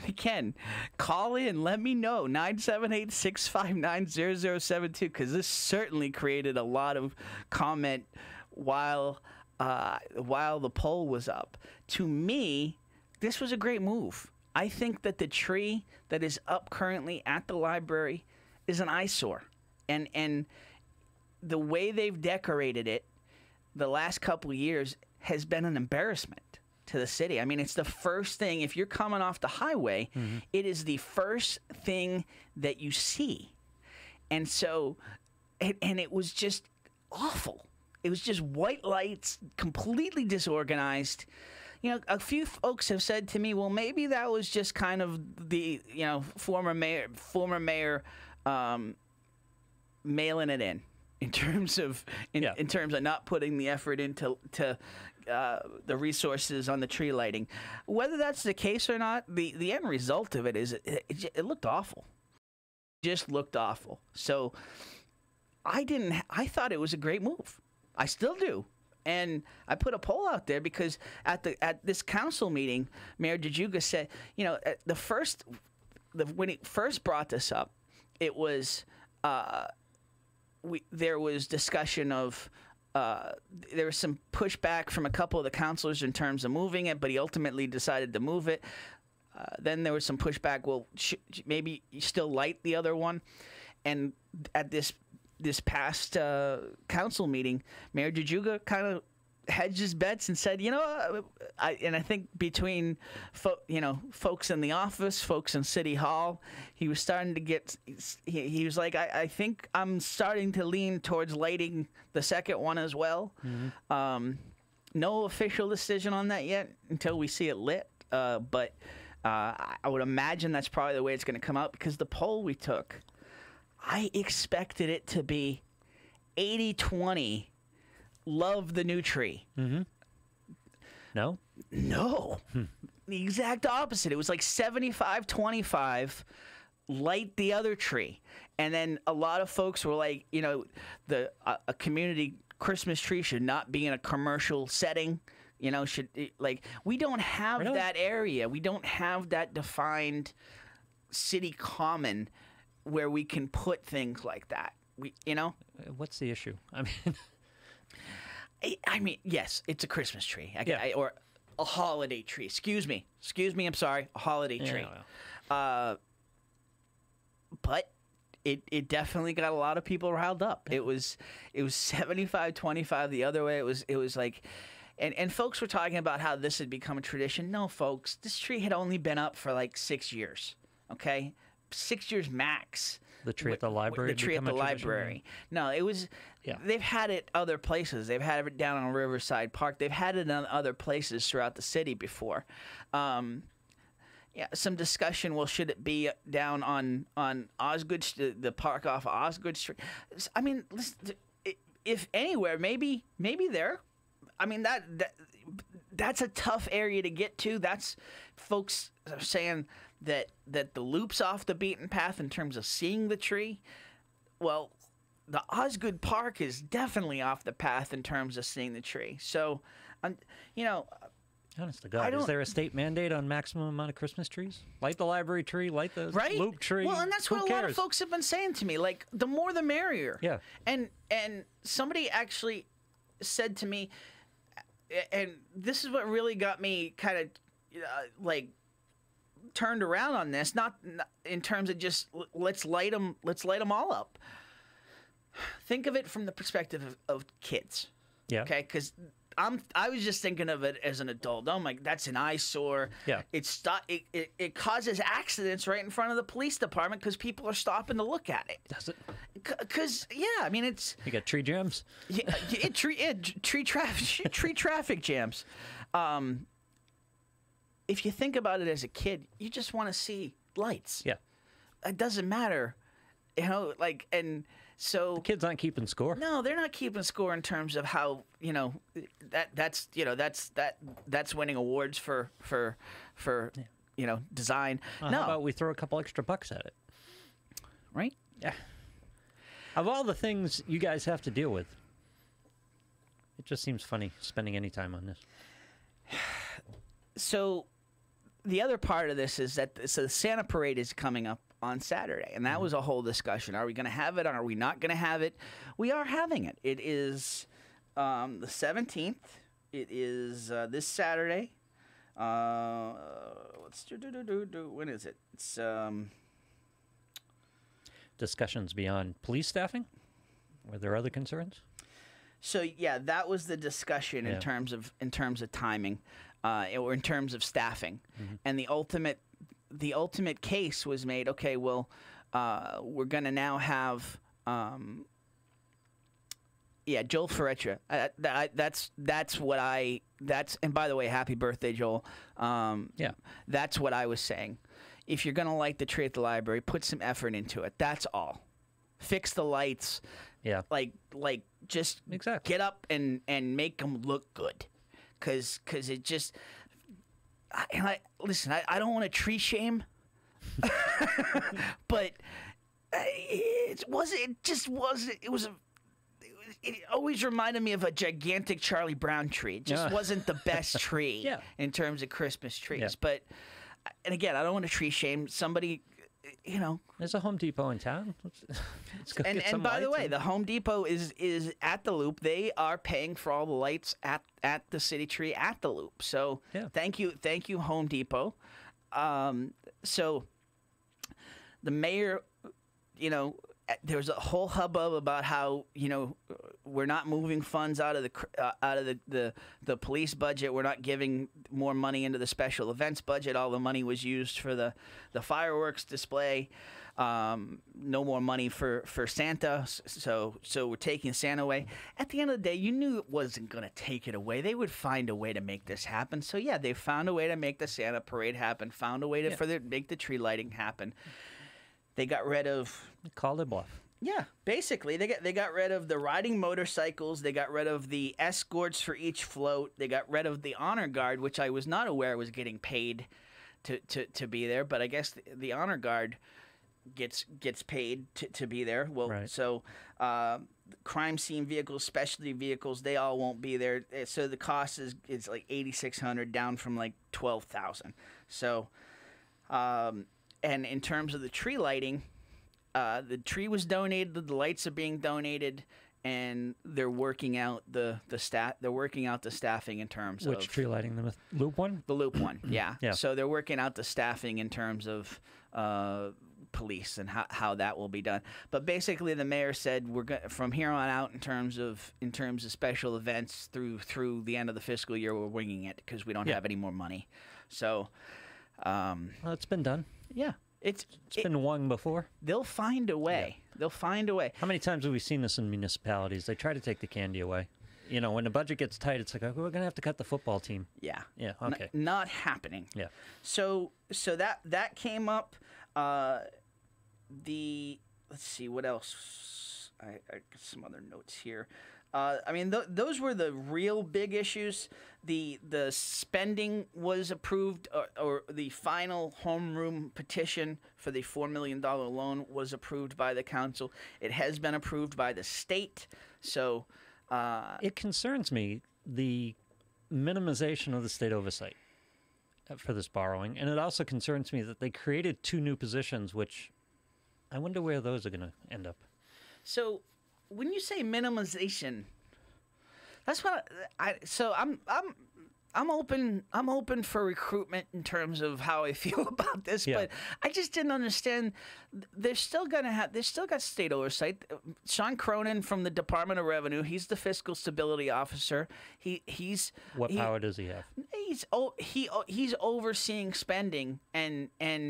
again, call in, let me know, 978-659-0072, because this certainly created a lot of comment while the poll was up. To me, this was a great move. I think that the tree that is up currently at the library is an eyesore, and the way they've decorated it the last couple of years has been an embarrassment to the city. I mean, it's the first thing, if you're coming off the highway, it is the first thing that you see. And so, and it was just awful. It was just white lights, completely disorganized. You know, a few folks have said to me, well, maybe that was just kind of the, former mayor mailing it in terms of not putting the effort into the resources on the tree lighting. Whether that's the case or not, the end result of it is it looked awful. Just looked awful. So I thought it was a great move. I still do. And I put a poll out there because at this council meeting, Mayor DeJuga said, when he first brought this up, it was there was discussion of there was some pushback from a couple of the councilors in terms of moving it, but he ultimately decided to move it. Then there was some pushback. Well, maybe you still light the other one. And at this past council meeting, Mayor DeJuga kind of hedged his bets and said, I think between folks in the office, folks in City Hall, he was starting to get. He was like, I think I'm starting to lean towards lighting the second one as well. No official decision on that yet until we see it lit, but I would imagine that's probably the way it's going to come out, because the poll we took, I expected it to be 80-20, love the new tree. No? No. The exact opposite. It was like 75-25, light the other tree. And then a lot of folks were like, a community Christmas tree should not be in a commercial setting. We don't have that area. We don't have that defined city common where we can put things like that. What's the issue? I mean, yes, it's a Christmas tree, or a holiday tree. Excuse me. I'm sorry, a holiday tree. But it definitely got a lot of people riled up. It was 75-25 the other way. It was like, and folks were talking about how this had become a tradition. No, folks, this tree had only been up for like 6 years. Okay. 6 years max. The tree at the library? The tree at the library. No, it was... Yeah. They've had it other places. They've had it down on Riverside Park. They've had it in other places throughout the city before. Some discussion, well, should it be down on Osgood, the park off Osgood Street? I mean, if anywhere, maybe there. I mean, that's a tough area to get to. That's... Folks are saying that the loop's off the beaten path in terms of seeing the tree. Well, the Osgood Park is definitely off the path in terms of seeing the tree. So, honest to God, is there a state mandate on maximum amount of Christmas trees? Light the library tree, light the loop tree. Well, and that's what a lot of folks have been saying to me. Like, the more the merrier. Yeah. And somebody actually said to me, and this is what really got me kind of turned around on this, not in terms of just let's light them all up. Think of it from the perspective of kids. Yeah. Okay, because I was just thinking of it as an adult. I'm like, that's an eyesore. Yeah. It causes accidents right in front of the police department because people are stopping to look at it. Does it? Because I mean, it's You got tree jams? tree traffic jams. If you think about it as a kid, you just want to see lights. Yeah. It doesn't matter, like, and so The kids aren't keeping score. no, they're not keeping score in terms of how that's winning awards for design. Well, no, How about we throw a couple extra bucks at it? right? Yeah. Of all the things you guys have to deal with, it just seems funny spending any time on this. So the other part of this is that the Santa Parade is coming up on Saturday, and that was a whole discussion. Are we going to have it? Are we not going to have it? We are having it. It is the 17th. It is this Saturday. Let's do. When is it? It's Discussions beyond police staffing? Were there other concerns? So yeah, that was the discussion Yeah. in terms of timing, or in terms of staffing, and the ultimate case was made. Okay, well, we're going to now have Joel Ferretra. And by the way, happy birthday, Joel. Yeah. That's what I was saying. If you're going to light the tree at the library, put some effort into it. That's all. Fix the lights. Yeah. Like just Exactly. get up and make them look good, cause it just. Listen, I don't want to tree shame, but it always reminded me of a gigantic Charlie Brown tree. It just wasn't the best tree Yeah. in terms of Christmas trees. Yeah. But, and again, I don't want to tree shame somebody. There's a Home Depot in town. Let's go get some And by the lights way, the Home Depot is at the Loop. They are paying for all the lights at the city tree at the Loop. So Yeah. thank you, Home Depot. So the mayor, there was a whole hubbub about how we're not moving funds out of the police budget. We're not giving more money into the special events budget. All the money was used for the fireworks display. No more money for Santa. So we're taking Santa away. At the end of the day, you knew it wasn't going to take it away. They would find a way to make this happen. So yeah, they found a way to make the Santa Parade happen. Found a way to make the tree lighting happen. They got rid of. Called it bluff. Yeah, basically they got rid of the riding motorcycles. They got rid of the escorts for each float. They got rid of the honor guard, which I was not aware was getting paid to be there. But I guess the honor guard gets paid to be there. Well, Right. So crime scene vehicles, specialty vehicles, they all won't be there. So the cost is like $8,600, down from like $12,000. So. And in terms of the tree lighting, the tree was donated. The lights are being donated, and they're working out the staffing in terms of Which tree lighting? The Loop one? the Loop one. Yeah. Yeah. So they're working out the staffing in terms of police and how that will be done. But basically, the mayor said from here on out in terms of special events through the end of the fiscal year, we're winging it because we don't have any more money. So. Well, it's been done. Yeah, it's been won before. They'll find a way. Yeah. They'll find a way. How many times have we seen this in municipalities? They try to take the candy away. When the budget gets tight, it's like, we're going to have to cut the football team. Yeah. Yeah, okay. Not happening. Yeah. So that came up. Let's see what else. I got some other notes here. Those were the real big issues. The spending was approved, or the final homeroom petition for the $4 million loan was approved by the council. It has been approved by the state. So it concerns me, the minimization of the state oversight for this borrowing. And it also concerns me that they created 2 new positions, which I wonder where those are going to end up. So when you say minimization, that's what I'm I'm open for recruitment in terms of how I feel about this, but I just didn't understand. They're still got state oversight. Sean Cronin from the Department of Revenue, he's the fiscal stability officer. What power does he have? He's overseeing spending and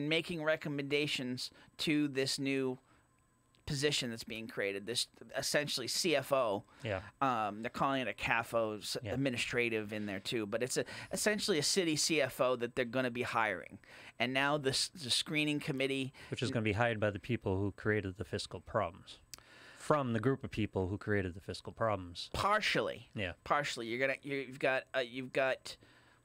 making recommendations to this new position that's being created, this essentially CFO. Yeah. They're calling it a CAFO, administrative in there too, but it's essentially a city CFO that they're going to be hiring. And now the screening committee, which is going to be hired by the people who created the fiscal problems, from the group of people who created the fiscal problems. Partially. Yeah. Partially. You've got.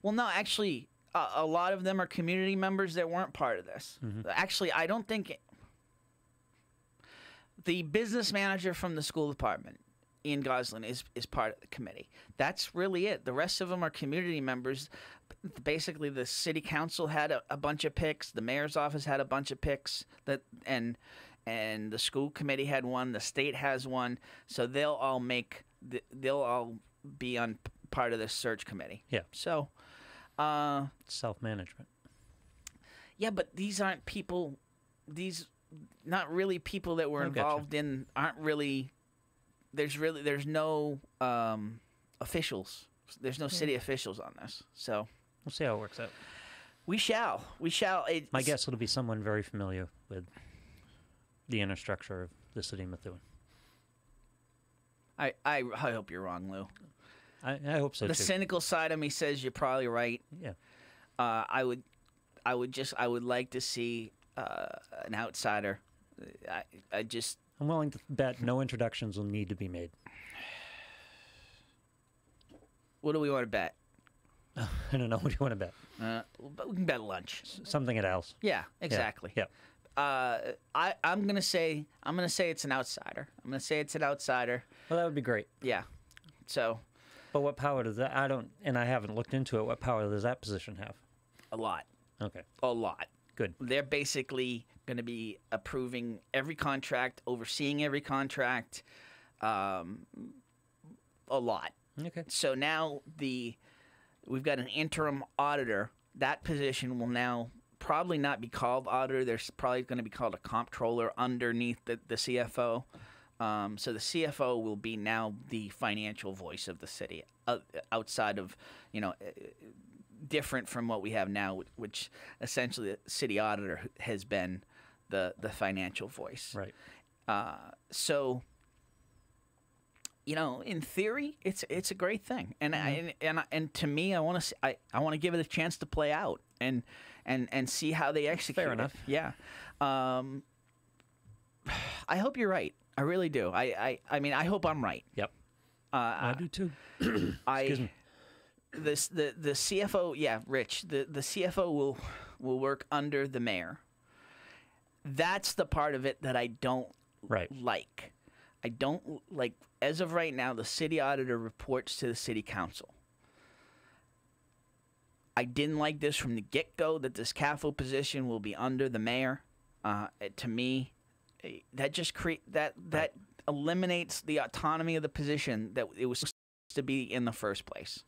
Well, no, actually, a lot of them are community members that weren't part of this. Mm-hmm. Actually, I don't think. The business manager from the school department, Ian Goslin, is part of the committee. That's really it. The rest of them are community members. Basically, the city council had a bunch of picks. The mayor's office had a bunch of picks. And the school committee had one. The state has one. So they'll all be on part of this search committee. Yeah. So, self-management. Yeah, but these aren't people. Not really people that were involved in aren't really. There's no officials. There's no city officials on this. So we'll see how it works out. We shall. My guess it'll be someone very familiar with the inner structure of the city of Methuen. I hope you're wrong, Lou. I hope so too. The cynical side of me says you're probably right. Yeah. I would like to see an outsider. I'm willing to bet no introductions will need to be made. What do we want to bet? I don't know. What do you want to bet? We can bet lunch. Something at Al's. Yeah, exactly. Yeah. I'm gonna say it's an outsider. Well, that would be great. Yeah. So. But what power does that? I haven't looked into it. What power does that position have? A lot. Okay. A lot. Good. They're basically going to be approving every contract, overseeing every contract, a lot. Okay. So now we've got an interim auditor. That position will now probably not be called auditor. There's probably going to be called a comptroller underneath the CFO. So the CFO will be now the financial voice of the city, outside of, different from what we have now, which essentially the city auditor has been the financial voice. Right. So, in theory, it's a great thing, and and to me, I want to give it a chance to play out and see how they execute. Fair enough. Yeah. I hope you're right. I really do. I mean, I hope I'm right. Yep. I do too. Excuse me. The CFO, Rich. The CFO will work under the mayor. That's the part of it that I don't like. I don't like. As of right now, the city auditor reports to the city council. I didn't like this from the get-go, that this CAFO position will be under the mayor. To me, that just that eliminates the autonomy of the position that it was supposed to be in the first place.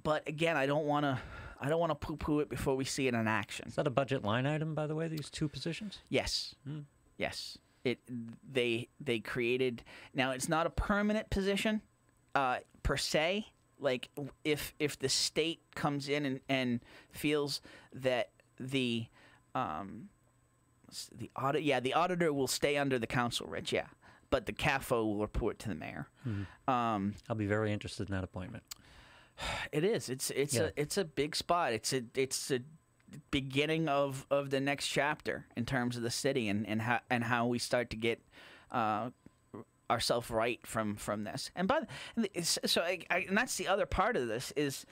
But again, I don't want to poo-poo it before we see it in action. Is that a budget line item, by the way? These two positions? Yes. Yes. They created. Now it's not a permanent position, per se. Like if the state comes in and feels that the auditor will stay under the council, Rich. Yeah, but the CAFO will report to the mayor. I'll be very interested in that appointment. It is. It's a big spot. It's a beginning of the next chapter in terms of the city and how we start to get ourselves right from this. And and that's the other part of this is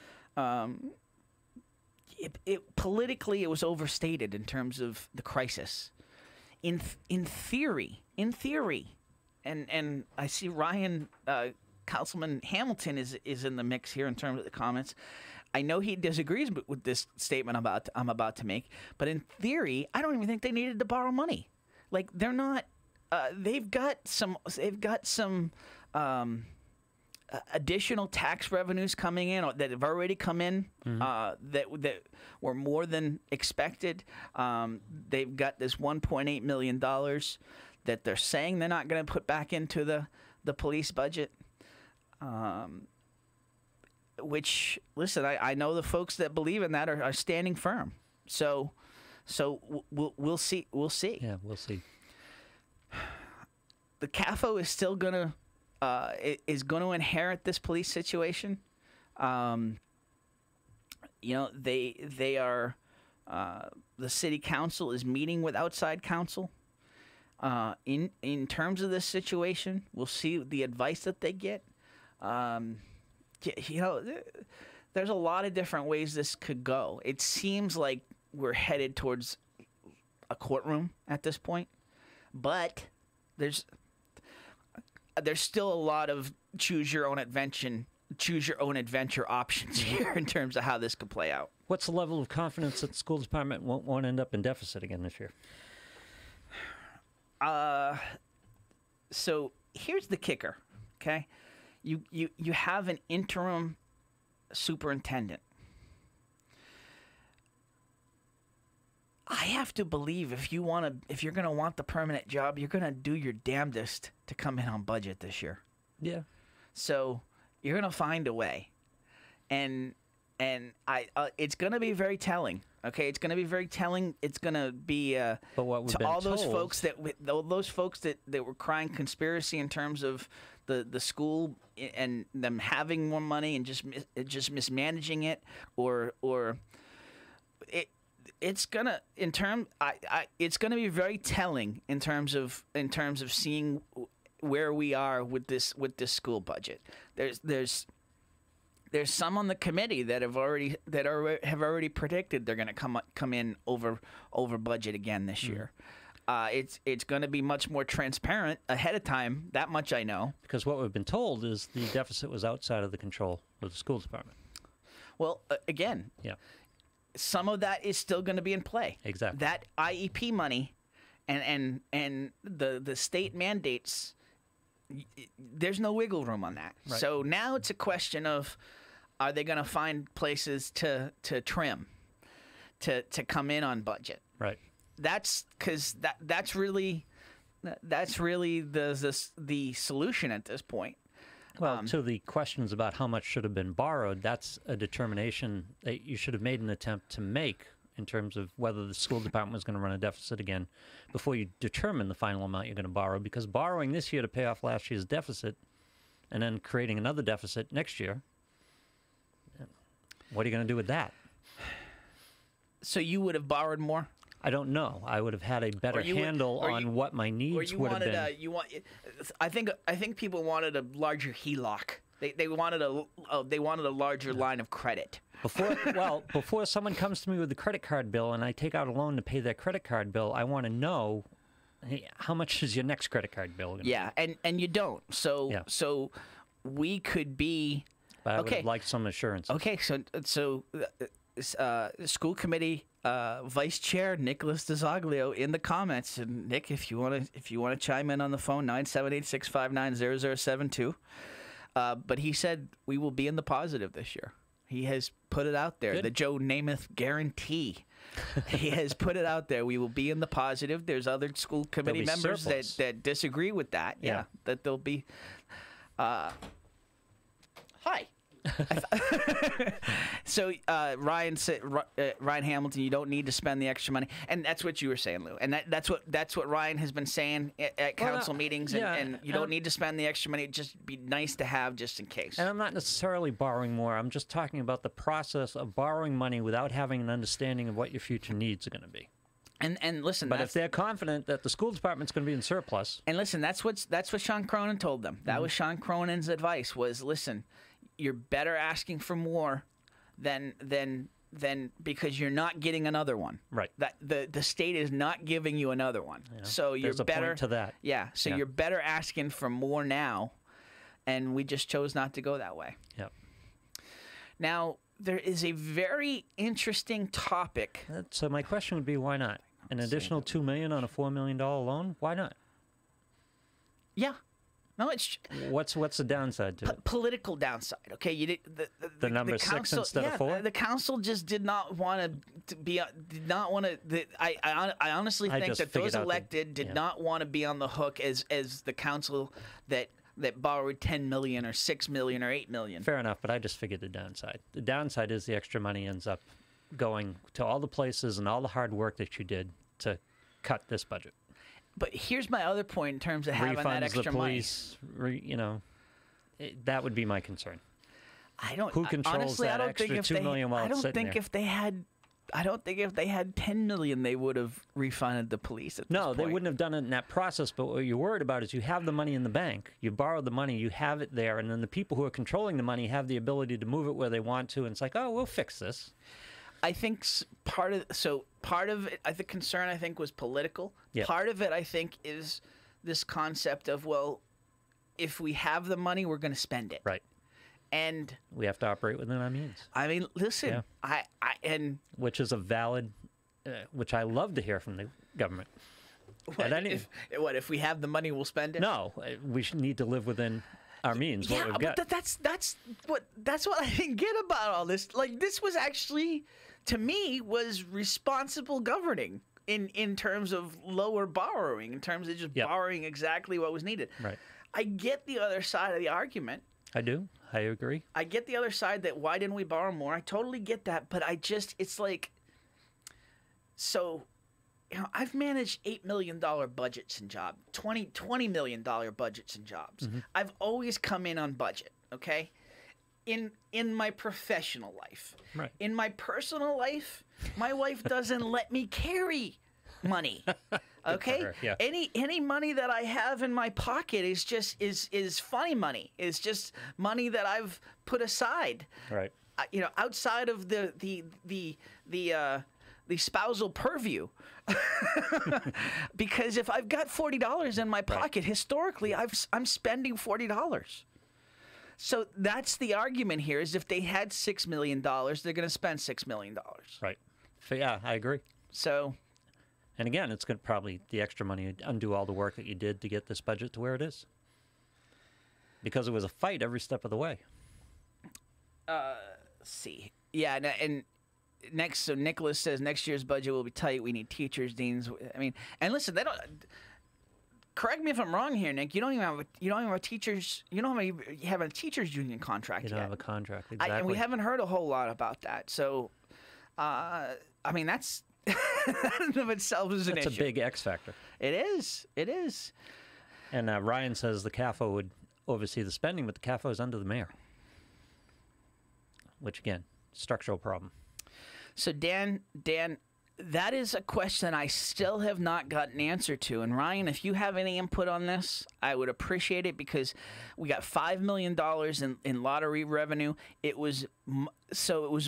politically it was overstated in terms of the crisis. In theory, and I see Ryan. Councilman Hamilton is in the mix here in terms of the comments. I know he disagrees with this statement I'm about to make, but in theory, I don't even think they needed to borrow money. Like they're not. They've got some additional tax revenues coming in that have already come in that were more than expected. They've got this $1.8 million that they're saying they're not going to put back into the police budget. Which, listen, I know the folks that believe in that are standing firm. So we'll see. We'll see. Yeah, we'll see. The CAFO is still gonna inherit this police situation. They are the city council is meeting with outside counsel. In terms of this situation, we'll see the advice that they get. There's a lot of different ways this could go. It seems like we're headed towards a courtroom at this point, but there's still a lot of choose your own adventure options here in terms of how this could play out. What's the level of confidence that the school department won't end up in deficit again this year? So here's the kicker, okay? You have an interim superintendent. I have to believe if you're going to want the permanent job, you're going to do your damnedest to come in on budget this year. Yeah. So you're going to find a way, and it's going to be very telling. Okay, it's going to be very telling. It's going to be to all those folks that were crying conspiracy in terms of the school and them having more money and just mismanaging it, or it's gonna it's gonna be very telling in terms of seeing where we are with this school budget. There's some on the committee that have already predicted they're going to come in over budget again this year. It's going to be much more transparent ahead of time. That much I know. Because what we've been told is the deficit was outside of the control of the school department. Well, again, yeah, some of that is still going to be in play. Exactly. That IEP money and the state mandates. There's no wiggle room on that. Right. So now it's a question of, are they going to find places to trim, to come in on budget? Right. That's because that's really the solution at this point. Well, to the questions about how much should have been borrowed, that's a determination that you should have made an attempt to make in terms of whether the school department was going to run a deficit again before you determine the final amount you're going to borrow, because borrowing this year to pay off last year's deficit and then creating another deficit next year, what are you going to do with that? So you would have borrowed more? I don't know. I would have had a better handle on what my needs would have been. I think people wanted a larger HELOC. They wanted a larger line of credit. Before someone comes to me with a credit card bill and I take out a loan to pay their credit card bill, I want to know, hey, how much is your next credit card bill? Yeah, and you don't. So we could be. But I would have liked some assurance. Okay, so school committee vice chair Nicholas DeZoglio in the comments, and Nick, if you want to chime in on the phone, 978-659-0072. But he said we will be in the positive this year. He has put it out there. Good. The Joe Namath guarantee. He has put it out there. We will be in the positive. There's other school committee members that disagree with that. Yeah, that they'll be. Hi. So Ryan said, Ryan Hamilton, you don't need to spend the extra money, and that's what you were saying, Lou, and that's what Ryan has been saying at council meetings, and you don't need to spend the extra money. It'd just be nice to have just in case. And I'm not necessarily borrowing more. I'm just talking about the process of borrowing money without having an understanding of what your future needs are going to be. And listen, but if they're confident that the school department's going to be in surplus, and listen, that's what Sean Cronin told them. That was Sean Cronin's advice. Was listen. You're better asking for more than because you're not getting another one. Right. That the state is not giving you another one. Yeah. So you're There's a better point to that. Yeah. So you're better asking for more now, and we just chose not to go that way. Yep. Now there is a very interesting topic. So my question would be, why not? An additional $2 million on a $4 million loan? Why not? Yeah. No, it's What's the downside to it? political downside. Okay, you did The number council, 6 instead of 4? The council just did not want to be. Did not want to. I honestly think just that figured those out elected did yeah. not want to be on the hook as the council that borrowed 10 million or 6 million or 8 million. Fair enough, but I just figured the downside. The downside is the extra money ends up going to all the places and all the hard work that you did to cut this budget. But here's my other point in terms of having that Refunds extra the police, that would be my concern. money. I don't. Who controls honestly, that I don't extra think if $2 they, million while I it's don't sitting think there? if they had. I don't think if they had 10 million, they would have refunded the police at this No, point. they wouldn't have done it in that process. But what you're worried about is you have the money in the bank. You borrowed the money, you have it there, and then the people who are controlling the money have the ability to move it where they want to. And it's like, oh, we'll fix this. I think part of it, the concern I think was political. Yep. Part of it I think is this concept of, well, if we have the money, we're going to spend it. Right. And We have to operate within our means. I mean, listen, Yeah. and Which is a valid, which I love to hear from the government. what, And if we have the money, we'll spend it. No, we need to live within our means. Yeah, what we've got. but that's what I didn't get about all this. Like, this was actually, to me, was responsible governing in terms of lower borrowing, in terms of just Yep. borrowing exactly what was needed. Right. I get the other side of the argument. I do. I agree. I get the other side that why didn't we borrow more? I totally get that, but it's like, so, I've managed $8 million budgets and jobs, $20 million budgets and jobs. Mm-hmm. I've always come in on budget, okay? In my professional life. Right. In my personal life, my wife doesn't let me carry money. Okay? her, yeah. Any money that I have in my pocket is just is funny money. It's just money that I've put aside. Right. Outside of the spousal purview. Because if I've got $40 in my pocket, historically I'm spending $40. So that's the argument here: is if they had $6 million, they're going to spend $6 million. Right. So, yeah, I agree. So, And again, it's going to probably, the extra money would undo all the work that you did to get this budget to where it is. Because it was a fight every step of the way. let's see. Yeah, and next, so Nicholas says next year's budget will be tight. We need teachers, deans. I mean, and listen, they don't. Correct me if I'm wrong here, Nick. You don't even have a teachers. You don't have a teachers union contract You don't yet. have a contract. Exactly. And we haven't heard a whole lot about that. So, I mean, that's that in and of itself is an issue. That's a big X factor. It is. It is. And Ryan says the CAFO would oversee the spending, but the CAFO is under the mayor. Which, again, structural problem. So, Dan, that is a question I still have not gotten an answer to. And Ryan, if you have any input on this, I would appreciate it, because we got $5 million in lottery revenue. It was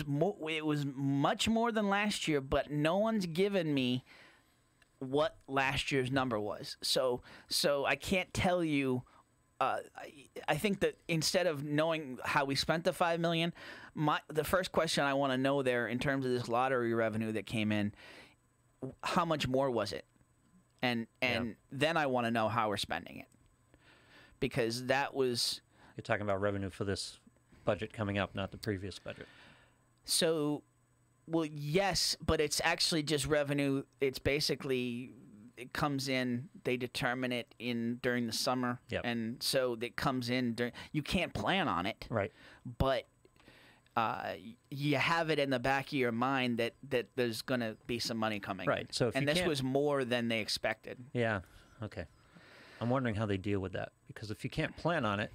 much more than last year, but no one's given me what last year's number was. So I can't tell you. I think that instead of knowing how we spent the $5 million, the first question I want to know there in terms of this lottery revenue that came in, how much more was it? And then I want to know how we're spending it, because that was. You're talking about revenue for this budget coming up, not the previous budget. So, well, yes, but it's actually just revenue. It's basically. It comes in, they determine it during the summer. Yep. And so it comes in you can't plan on it. Right. But you have it in the back of your mind that there's going to be some money coming. Right. So if and this was more than they expected. Yeah. Okay. I'm wondering how they deal with that, because if you can't plan on it,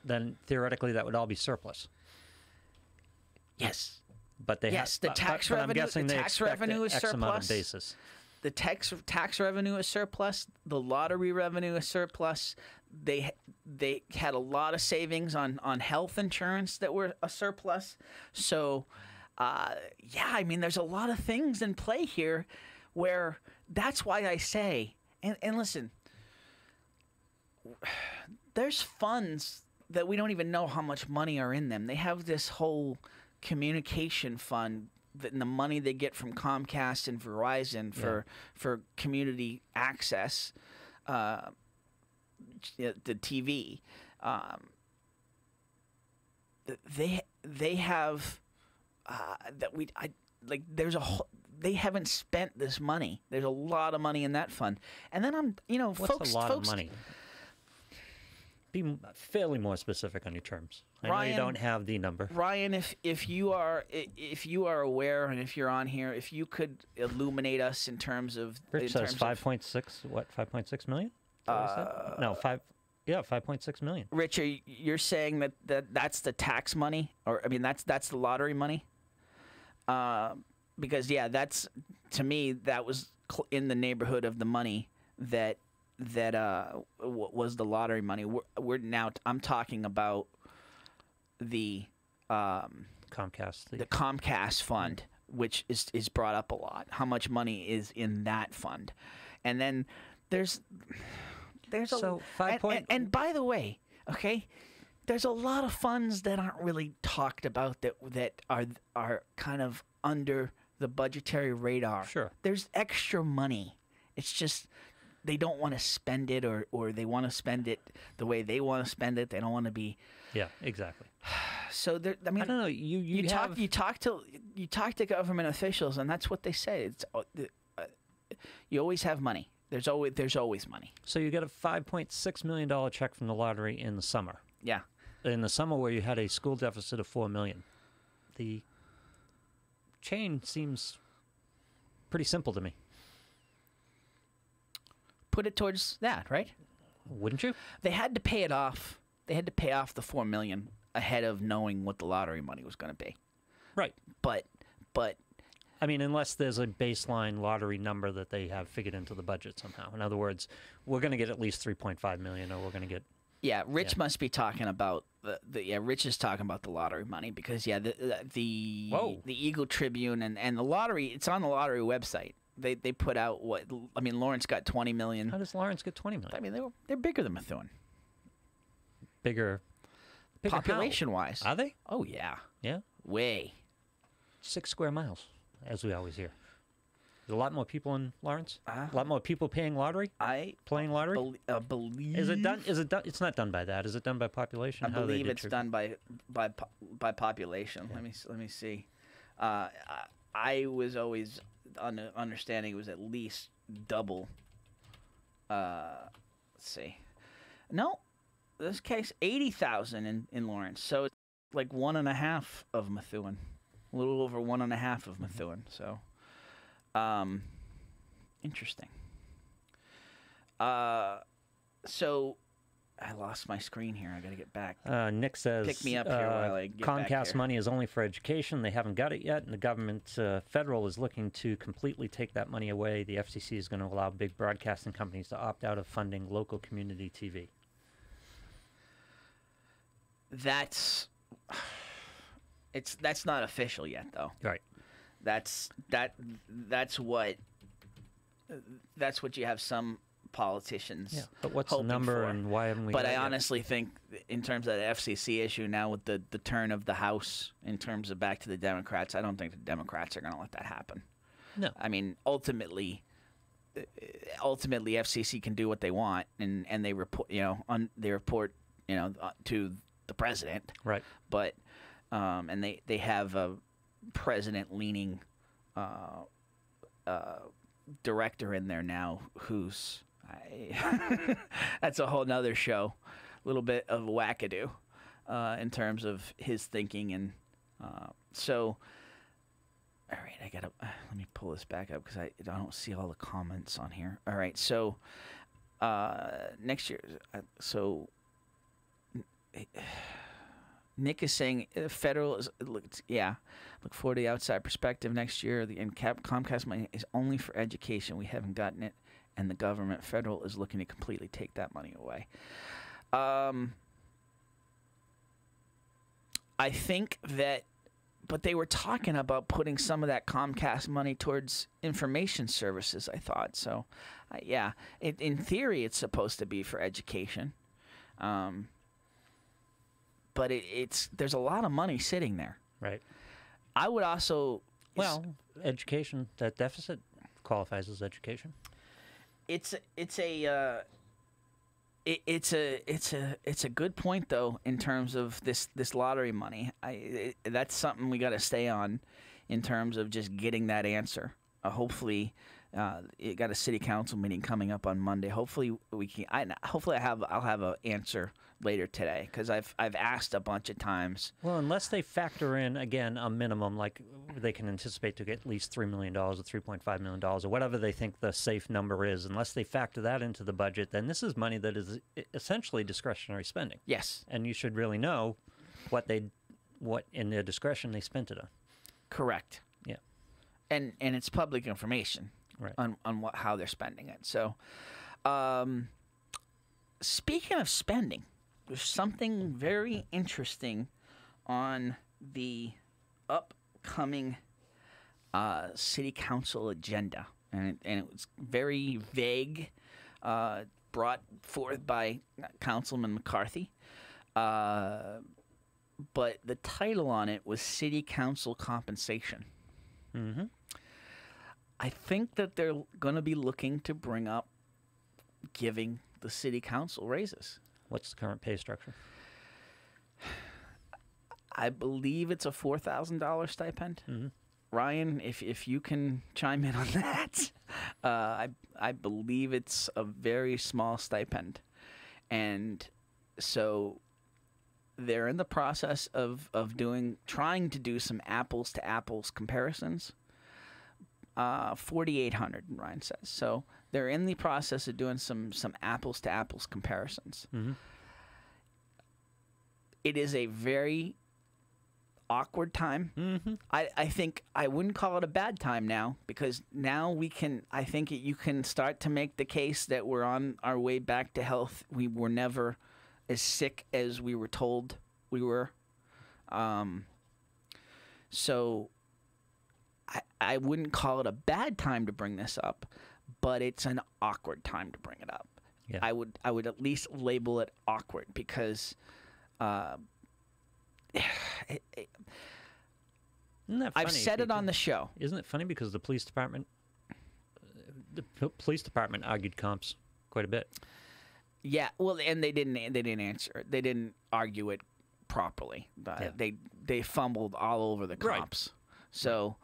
then theoretically that would all be surplus. Yes. But they the tax revenue. I'm guessing the they tax expect revenue is X surplus. amount of basis. The tax revenue is surplus. The lottery revenue is surplus. They had a lot of savings on health insurance that were a surplus. So, I mean, there's a lot of things in play here where that's why I say, and listen, there's funds that we don't even know how much money are in them. They have this whole communication fund, the money they get from Comcast and Verizon for community access. the TV, they have there's they haven't spent this money. There's a lot of money in that fund, and then What's a lot of money? Be fairly more specific on your terms. I know you don't have the number. Ryan, if you are aware, and if you're on here, if you could illuminate us in terms of Rich says 5.6. What? 5.6 million? No, 5.6 million. Rich, you're saying that's the tax money, or I mean that's the lottery money? Because that's, to me, that was in the neighborhood of the money that was the lottery money. We're now. I'm talking about the Comcast, the Comcast fund, which is brought up a lot. How much money is in that fund? And then there's and by the way, okay, there's a lot of funds that aren't really talked about that are kind of under the budgetary radar. Sure. There's extra money. It's just they don't want to spend it, or they want to spend it the way they want to spend it. They don't want to be. Yeah, exactly. So there, I mean, I don't know. You talk to government officials, and that's what they say. It's you always have money. There's always money. So you get a $5.6 million check from the lottery in the summer. Yeah. In the summer where you had a school deficit of $4 million. The chain seems pretty simple to me. Put it towards that, right? Wouldn't you? They had to pay it off. They had to pay off the $4 million ahead of knowing what the lottery money was going to be. Right. But I mean, unless there's a baseline lottery number that they have figured into the budget somehow. In other words, we're going to get at least 3.5 million, or we're going to get. Yeah, Rich must be talking about Rich is talking about the lottery money, because the Eagle Tribune and the lottery, it's on the lottery website. They put out Lawrence got 20 million. How does Lawrence get 20 million? I mean, they're bigger than Methuen. Bigger Population wise. Are they? Oh yeah. Yeah. Way. 6 square miles, as we always hear. There's a lot more people in Lawrence. A lot more people paying lottery. Playing lottery. Believe. Is it done? It's not done by that. Is it done by population? I believe it's done by population. Yeah. Let me see. I was always understanding it was at least double. Let's see. No, this case 80,000 in Lawrence. So it's like 1.5 of Methuen. A little over 1.5 of Methuen. So, interesting. So, I lost my screen here. I got to get back. Nick says, pick me up here while I get back Comcast here. money is only for education. They haven't got it yet, and the government, federal, is looking to completely take that money away. The FCC is going to allow big broadcasting companies to opt out of funding local community TV. That's not official yet, though. Right. That's what you have some politicians. Yeah. But what's the number, for. and why haven't we? But got I it yet? honestly think, in terms of the FCC issue now, with the turn of the House, in terms of back to the Democrats, I don't think the Democrats are going to let that happen. No. I mean, ultimately, FCC can do what they want, and they report, to the president. Right. But and they have a president-leaning director in there now who's that's a whole nother show. A little bit of wackadoo in terms of his thinking, and so. All right, let me pull this back up because I don't see all the comments on here. All right, so next year, so Nick is saying federal is look forward to the outside perspective next year. And Comcast money is only for education. We haven't gotten it, and the government federal is looking to completely take that money away. I think that. But they were talking about putting some of that Comcast money towards information services, I thought. So, yeah, in theory, it's supposed to be for education. But there's a lot of money sitting there. Right. I would also... education, that deficit qualifies as education. It's It's a good point though in terms of this lottery money. That's something we got to stay on in terms of just getting that answer. Hopefully, it got a city council meeting coming up on Monday. Hopefully we can. I'll have an answer later today because I've asked a bunch of times. Well, unless they factor in again a minimum, like they can anticipate to get at least $3 million or $3.5 million or whatever they think the safe number is. Unless they factor that into the budget, then this is money that is essentially discretionary spending. Yes, and you should really know what in their discretion they spent it on. Correct. Yeah, and it's public information, right, on how they're spending it. So, speaking of spending, there's something very interesting on the upcoming city council agenda, and it was very vague, brought forth by Councilman McCarthy. But the title on it was City Council Compensation. Mm-hmm. I think that they're going to be looking to bring up giving the city council raises. What's the current pay structure? I believe it's a $4,000 stipend. Mm-hmm. Ryan, if you can chime in on that, I believe it's a very small stipend, and so they're in the process of trying to do some apples to apples comparisons. 4,800, Ryan says. So they're in the process of doing some apples to apples comparisons. Mm-hmm. It is a very awkward time. Mm-hmm. I think I wouldn't call it a bad time now, because now I think you can start to make the case that we're on our way back to health. We were never as sick as we were told we were. So I wouldn't call it a bad time to bring this up, but it's an awkward time to bring it up. Yeah. I would at least label it awkward because Isn't that funny? I've said it on the show. Isn't it funny because the police department argued comps quite a bit. Yeah, well, and they didn't answer it. They didn't argue it properly. Yeah. They fumbled all over the comps. Right. So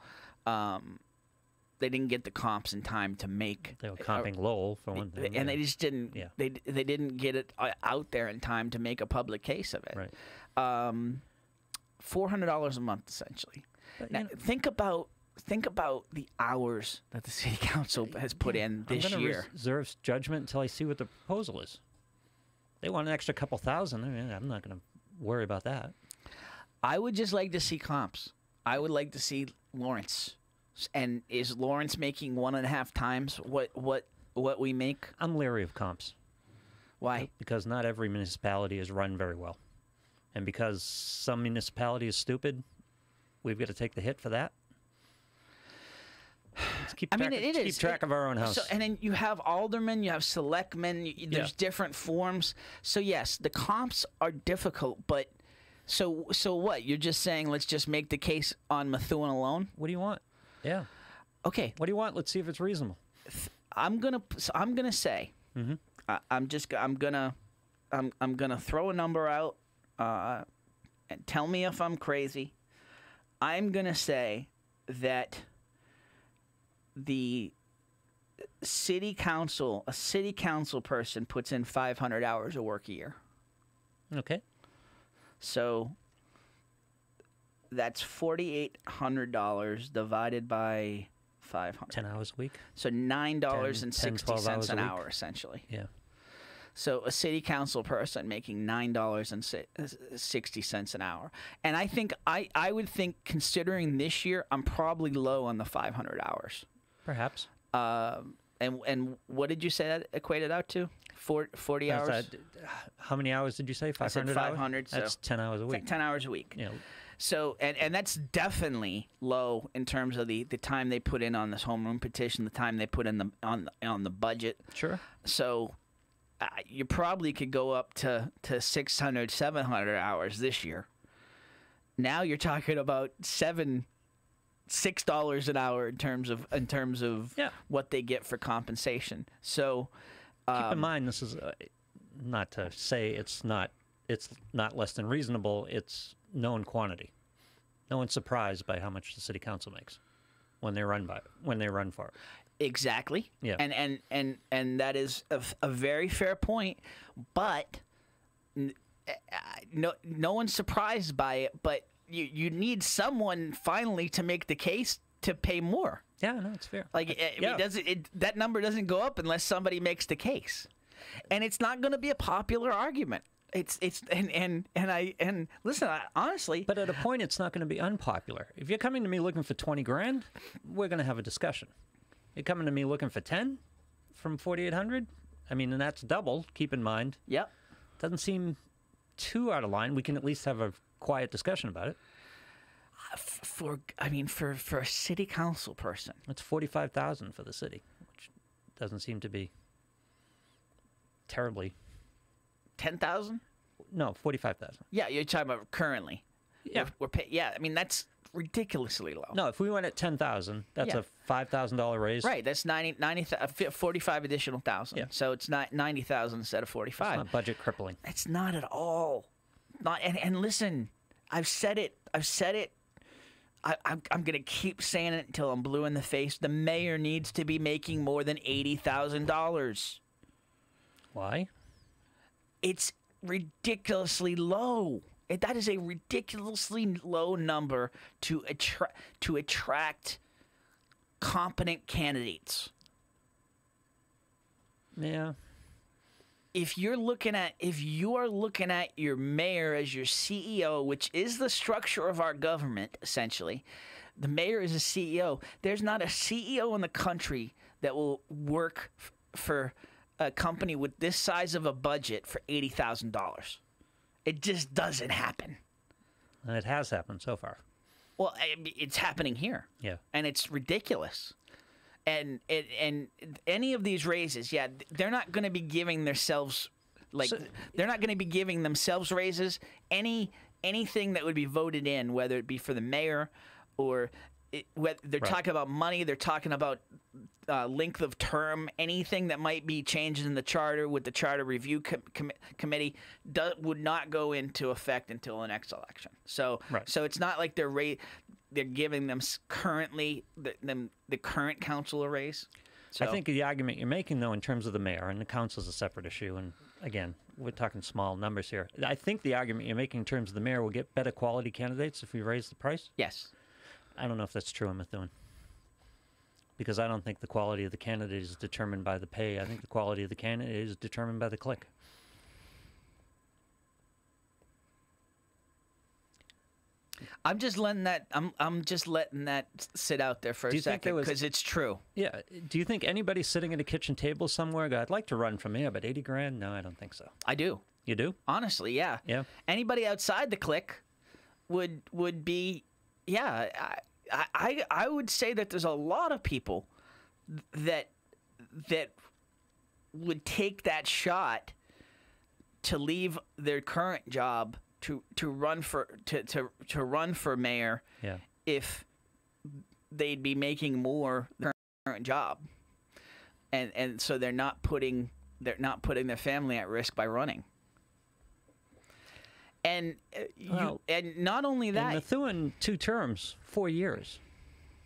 they didn't get the comps in time to make. They were comping Lowell for one thing, and they just didn't. Yeah. They didn't get it out there in time to make a public case of it. Right. $400 a month essentially. But, now, think about the hours that the city council has put in this I'm year. Reserve judgment until I see what the proposal is. They want an extra couple thousand. I mean, I'm not going to worry about that. I would just like to see comps. I would like to see Lawrence. And is Lawrence making 1.5 times what we make? I'm leery of comps. Why? Because not every municipality is run very well. And because some municipality is stupid, we've got to take the hit for that. Let's keep track of our own house. So, and then you have aldermen, you have selectmen, there's different forms. So yes, the comps are difficult, but so what? You're just saying let's just make the case on Methuen alone? What do you want? Yeah. Okay. What do you want? Let's see if it's reasonable. I'm gonna say. Mm-hmm. I'm gonna throw a number out, and tell me if I'm crazy. I'm gonna say that a city council person puts in 500 hours of work a year. Okay. So that's $4,800 divided by 500. 10 hours a week. So $9.60 an hour, essentially. Yeah. So a city council person making $9.60 an hour. And I think I would think, considering this year, I'm probably low on the 500 hours. Perhaps. And what did you say that equated out to? 40 hours? How many hours did you say? 500 I said 500. That's 10 hours a week. 10 hours a week. Yeah. So, and that's definitely low in terms of the time they put in on this homeroom petition, the time they put in on the budget. Sure. So you probably could go up to 600, 700 hours this year. Now you're talking about $6 an hour in terms of what they get for compensation. So keep in mind, this is not to say it's not less than reasonable. It's known quantity. No one's surprised by how much the city council makes when they run for it. Exactly. Yeah. And that is a very fair point, but no one's surprised by it, but you need someone finally to make the case to pay more. Yeah, no, it's fair. Like that number doesn't go up unless somebody makes the case. And it's not going to be a popular argument. And listen, honestly, but at a point, it's not going to be unpopular. If you're coming to me looking for 20 grand, we're going to have a discussion. You're coming to me looking for 10 from 4,800. I mean, and that's double. Keep in mind. Yep. Doesn't seem too out of line. We can at least have a quiet discussion about it. For a city council person, it's $45,000 for the city, which doesn't seem to be terribly. 10,000? No, 45,000. Yeah, you're talking about currently. Yeah, we're paying. Yeah, I mean that's ridiculously low. No, if we went at 10,000, that's a $5,000 raise. Right, that's 45 additional thousand. Yeah. So it's not 90,000 instead of 45. It's not budget crippling. It's not at all. Not and listen, I've said it. I'm gonna keep saying it until I'm blue in the face. The mayor needs to be making more than $80,000. Why? It's ridiculously low. That is a ridiculously low number to attract competent candidates. Yeah. If you are looking at your mayor as your CEO, which is the structure of our government, essentially, the mayor is a CEO. There's not a CEO in the country that will work for a company with this size of a budget for $80,000. It just doesn't happen. It has happened so far. Well, it's happening here. Yeah. And it's ridiculous. And any of these raises, yeah, they're not going to be giving themselves they're not going to be giving themselves raises. Anything that would be voted in, whether it be for the mayor or whether they're talking about money, they're talking about length of term, anything that might be changes in the charter with the charter review committee would not go into effect until the next election. So it's not like they're giving them currently the current council a raise. So, I think the argument you're making, though, in terms of the mayor, and the council's a separate issue, and again, we're talking small numbers here. I think the argument you're making in terms of the mayor will get better quality candidates if we raise the price. Yes. I don't know if that's true in Methuen. Because I don't think the quality of the candidate is determined by the pay. I think the quality of the candidate is determined by the click. I'm just letting that sit out there for a second because it's true. Yeah. Do you think anybody sitting at a kitchen table somewhere go, I'd like to run for mayor, but 80 grand? No, I don't think so. I do. You do? Honestly, yeah. Yeah. Anybody outside the clique would be, yeah. I would say that there's a lot of people that would take that shot to leave their current job to run for mayor if they'd be making more than their current job, and so they're not putting their family at risk by running. And and not only that, Methuen 2 terms, 4 years.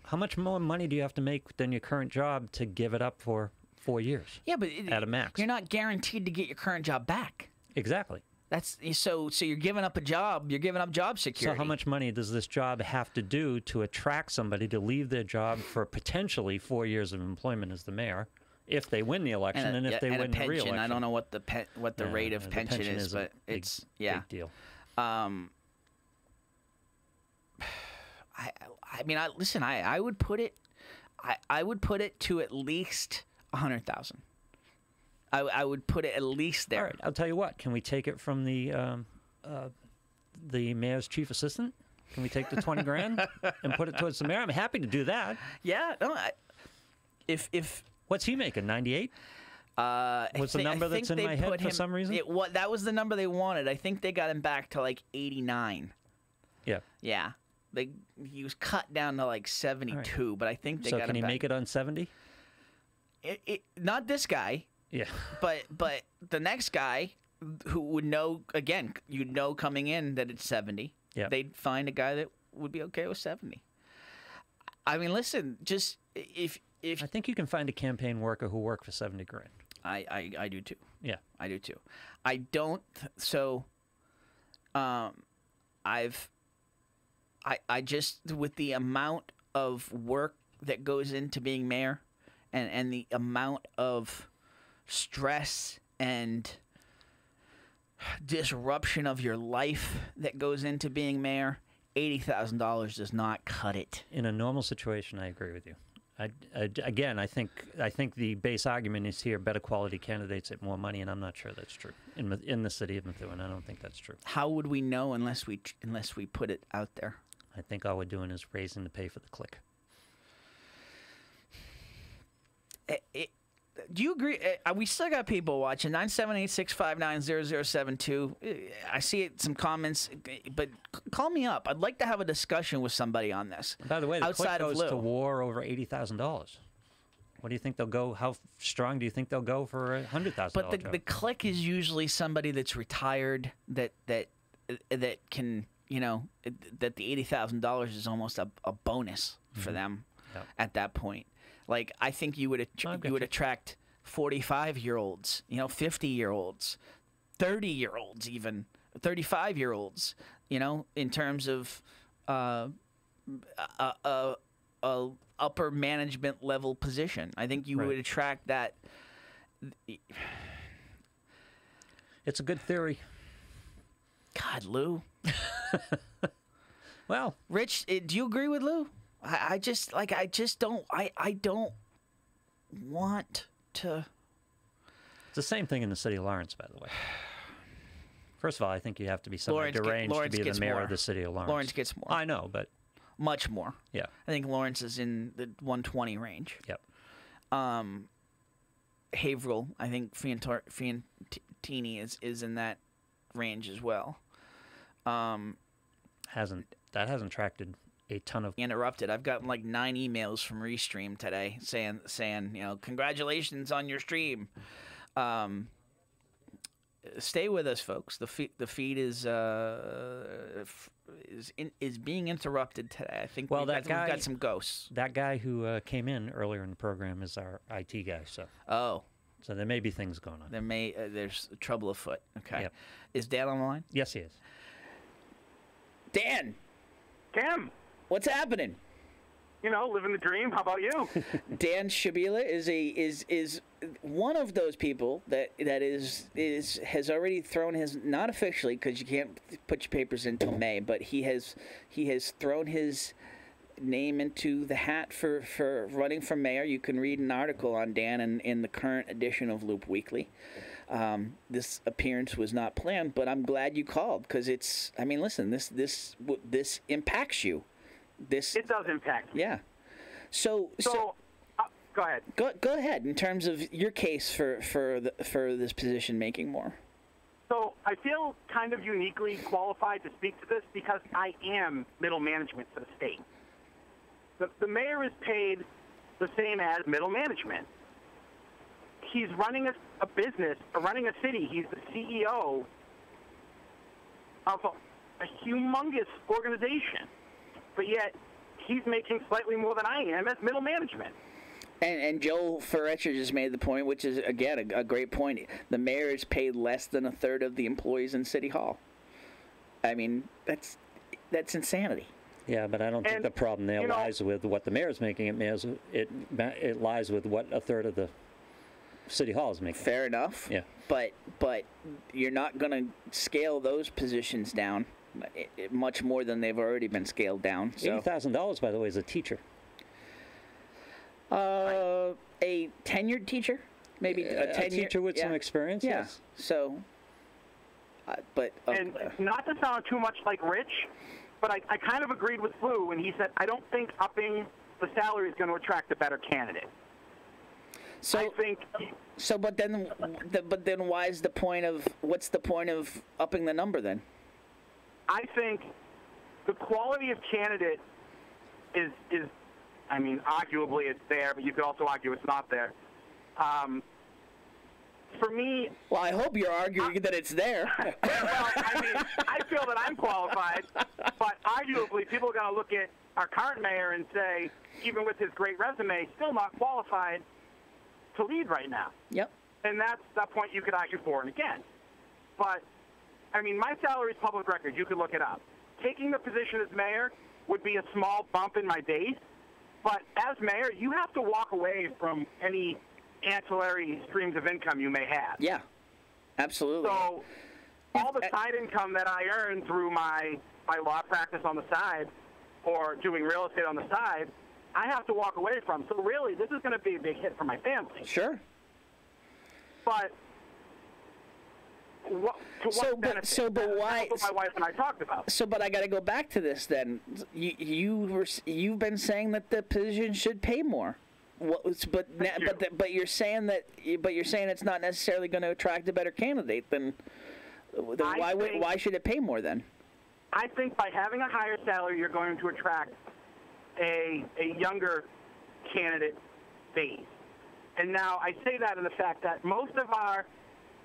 How much more money do you have to make than your current job to give it up for 4 years? Yeah, but at a max, you're not guaranteed to get your current job back. Exactly. That's so you're giving up a job. You're giving up job security. So how much money does this job have to do to attract somebody to leave their job for potentially 4 years of employment as the mayor, if they win the election and if they win the re-election? I don't know what the rate of pension is, but it's big deal. I mean, listen. I would put it. I would put it to at least 100,000. I would put it at least there. All right, I'll tell you what. Can we take it from the mayor's chief assistant? Can we take the 20 grand and put it towards the mayor? I'm happy to do that. Yeah. No. If what's he making? 98? What's the number that's in my head for some reason? That was the number they wanted. I think they got him back to like 89. Yeah. Yeah. He was cut down to like 72, right. But I think they got him back. So can he make it on 70? Not this guy. Yeah. But the next guy, who would know, again, you'd know coming in that it's 70. Yeah. They'd find a guy that would be okay with 70. I mean, listen, just if I think you can find a campaign worker who work for 70 grand. I do too. Yeah. I do too. I don't. So, I just, with the amount of work that goes into being mayor, and the amount of stress and disruption of your life that goes into being mayor, $80,000 does not cut it. In a normal situation, I agree with you. Again, I think the base argument is here: better quality candidates at more money, and I'm not sure that's true in the city of Methuen. I don't think that's true. How would we know unless we put it out there? I think all we're doing is raising the pay for the click. Do you agree? We still got people watching. 978-659-0072. I see some comments, but call me up. I'd like to have a discussion with somebody on this. And by the way, the outside click of goes Lou. to war over $80,000. What do you think they'll go? How strong do you think they'll go for a $100,000? But the click is usually somebody that's retired that can, that the $80,000 is almost a bonus for them at that point. Like, I think you would attract 45-year-olds, 50-year-olds, 30-year-olds, even 35-year-olds, in terms of a upper management level position. I think you would attract that. It's a good theory. God, Lou. Well, Rich, do you agree with Lou? I don't want to. It's the same thing in the city of Lawrence, by the way. First of all, I think you have to be somewhat deranged to be the mayor of the city of Lawrence. Lawrence gets more. I know, but much more. Yeah. I think Lawrence is in the 120 range. Yep. Haverhill, I think Fiantini is in that range as well. Hasn't attracted a ton of. Interrupted. I've gotten like 9 emails from Restream today saying congratulations on your stream. Stay with us, folks. The feed is being interrupted today. I think we've got some ghosts. That guy who came in earlier in the program is our IT guy. So there may be things going on. There's trouble afoot. Okay. Yep. Is Dan on the line? Yes, he is. Dan, Tim, what's happening? Living the dream. How about you? Dan Shabila is one of those people that has already thrown his, not officially because you can't put your papers in until May, but he has thrown his name into the hat for running for mayor. You can read an article on Dan in the current edition of Loop Weekly. This appearance was not planned, but I'm glad you called because it's. I mean, listen, this impacts you. It does impact me. Yeah. So go ahead. Go ahead in terms of your case for this position making more. So I feel kind of uniquely qualified to speak to this because I am middle management for the state. The mayor is paid the same as middle management. He's running a business, or running a city. He's the CEO of a humongous organization. But yet, he's making slightly more than I am as middle management. And Joe Ferrecha just made the point, which is, again, a great point. The mayor is paid less than a third of the employees in City Hall. I mean, that's insanity. Yeah, but I don't think the problem there lies with what the mayor's making. It lies with what a third of the City Hall is making. Fair enough. Yeah. But you're not going to scale those positions down much more than they've already been scaled down. So. $80,000, by the way, is a teacher. A tenured teacher, maybe a teacher with some experience. Yeah. Yes. So, and not to sound too much like Rich, but I kind of agreed with Lou when he said I don't think upping the salary is going to attract a better candidate. So I think. So, but then what's the point of upping the number then? I think the quality of candidate is arguably it's there, but you could also argue it's not there. for me, Well, I hope you're arguing that it's there. well, I mean, I feel that I'm qualified, but arguably people are going to look at our current mayor and say, even with his great resume, still not qualified to lead right now. Yep. And that's that point you could argue for and against. But, I mean, my salary is public record. You could look it up. Taking the position as mayor would be a small bump in my base, but as mayor, you have to walk away from any ancillary streams of income you may have. Yeah, absolutely. So all the side income that I earn through my law practice on the side or doing real estate on the side, I have to walk away from. So really, this is going to be a big hit for my family. Sure. But to what benefit? But why? That's what my wife and I talked about. So, but I got to go back to this then. You've been saying that the position should pay more. But you're saying it's not necessarily going to attract a better candidate. Then why should it pay more then? I think by having a higher salary, you're going to attract a younger candidate base. And now I say that in the fact that most of our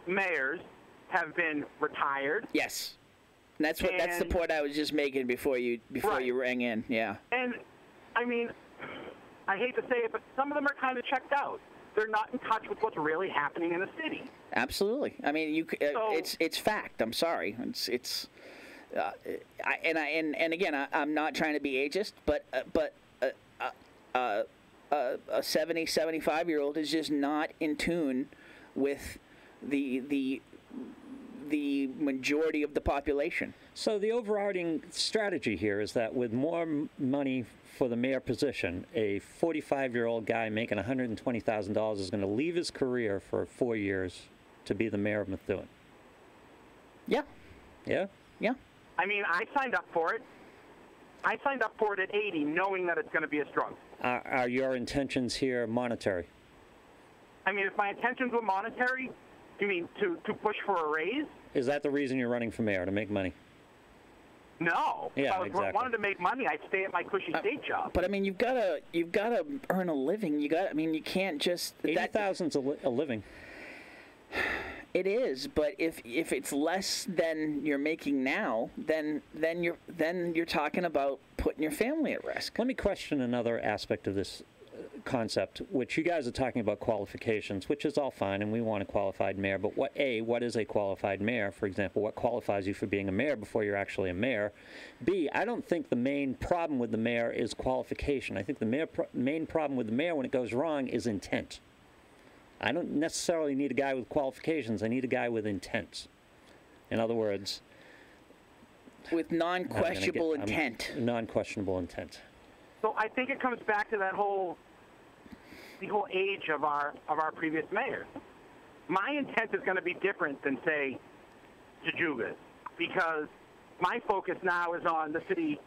mayors have been retired. Yes, and that's the point I was just making before you rang in. Yeah. And I mean, I hate to say it, but some of them are kind of checked out. They're not in touch with what's really happening in the city. Absolutely. I mean, it's fact. I'm sorry. I'm not trying to be ageist, but a 70, 75-year-old is just not in tune with the majority of the population. So the overarching strategy here is that with more money for the mayor position, a 45-year-old guy making $120,000 is going to leave his career for 4 years to be the mayor of Methuen. Yeah. Yeah? Yeah. I mean, I signed up for it. I signed up for it at 80, knowing that it's going to be a struggle. Are your intentions here monetary? I mean, if my intentions were monetary, you mean to push for a raise? Is that the reason you're running for mayor, to make money? No. Yeah, if I exactly. wanted to make money, I'd stay at my cushy state job. But I mean, you've got to earn a living. You can't just. $80,000's a living. It is, but if it's less than you're making now, then you're talking about putting your family at risk. Let me question another aspect of this concept, which you guys are talking about qualifications, which is all fine, and we want a qualified mayor. But what is a qualified mayor? For example, what qualifies you for being a mayor before you're actually a mayor? B, I don't think the main problem with the mayor is qualification. I think the main problem with the mayor when it goes wrong is intent. I don't necessarily need a guy with qualifications. I need a guy with intent. In other words, with non-questionable intent. Non-questionable intent. So I think it comes back to the whole age of our previous mayors. My intent is going to be different than, say, Jujuga's, because my focus now is on the city.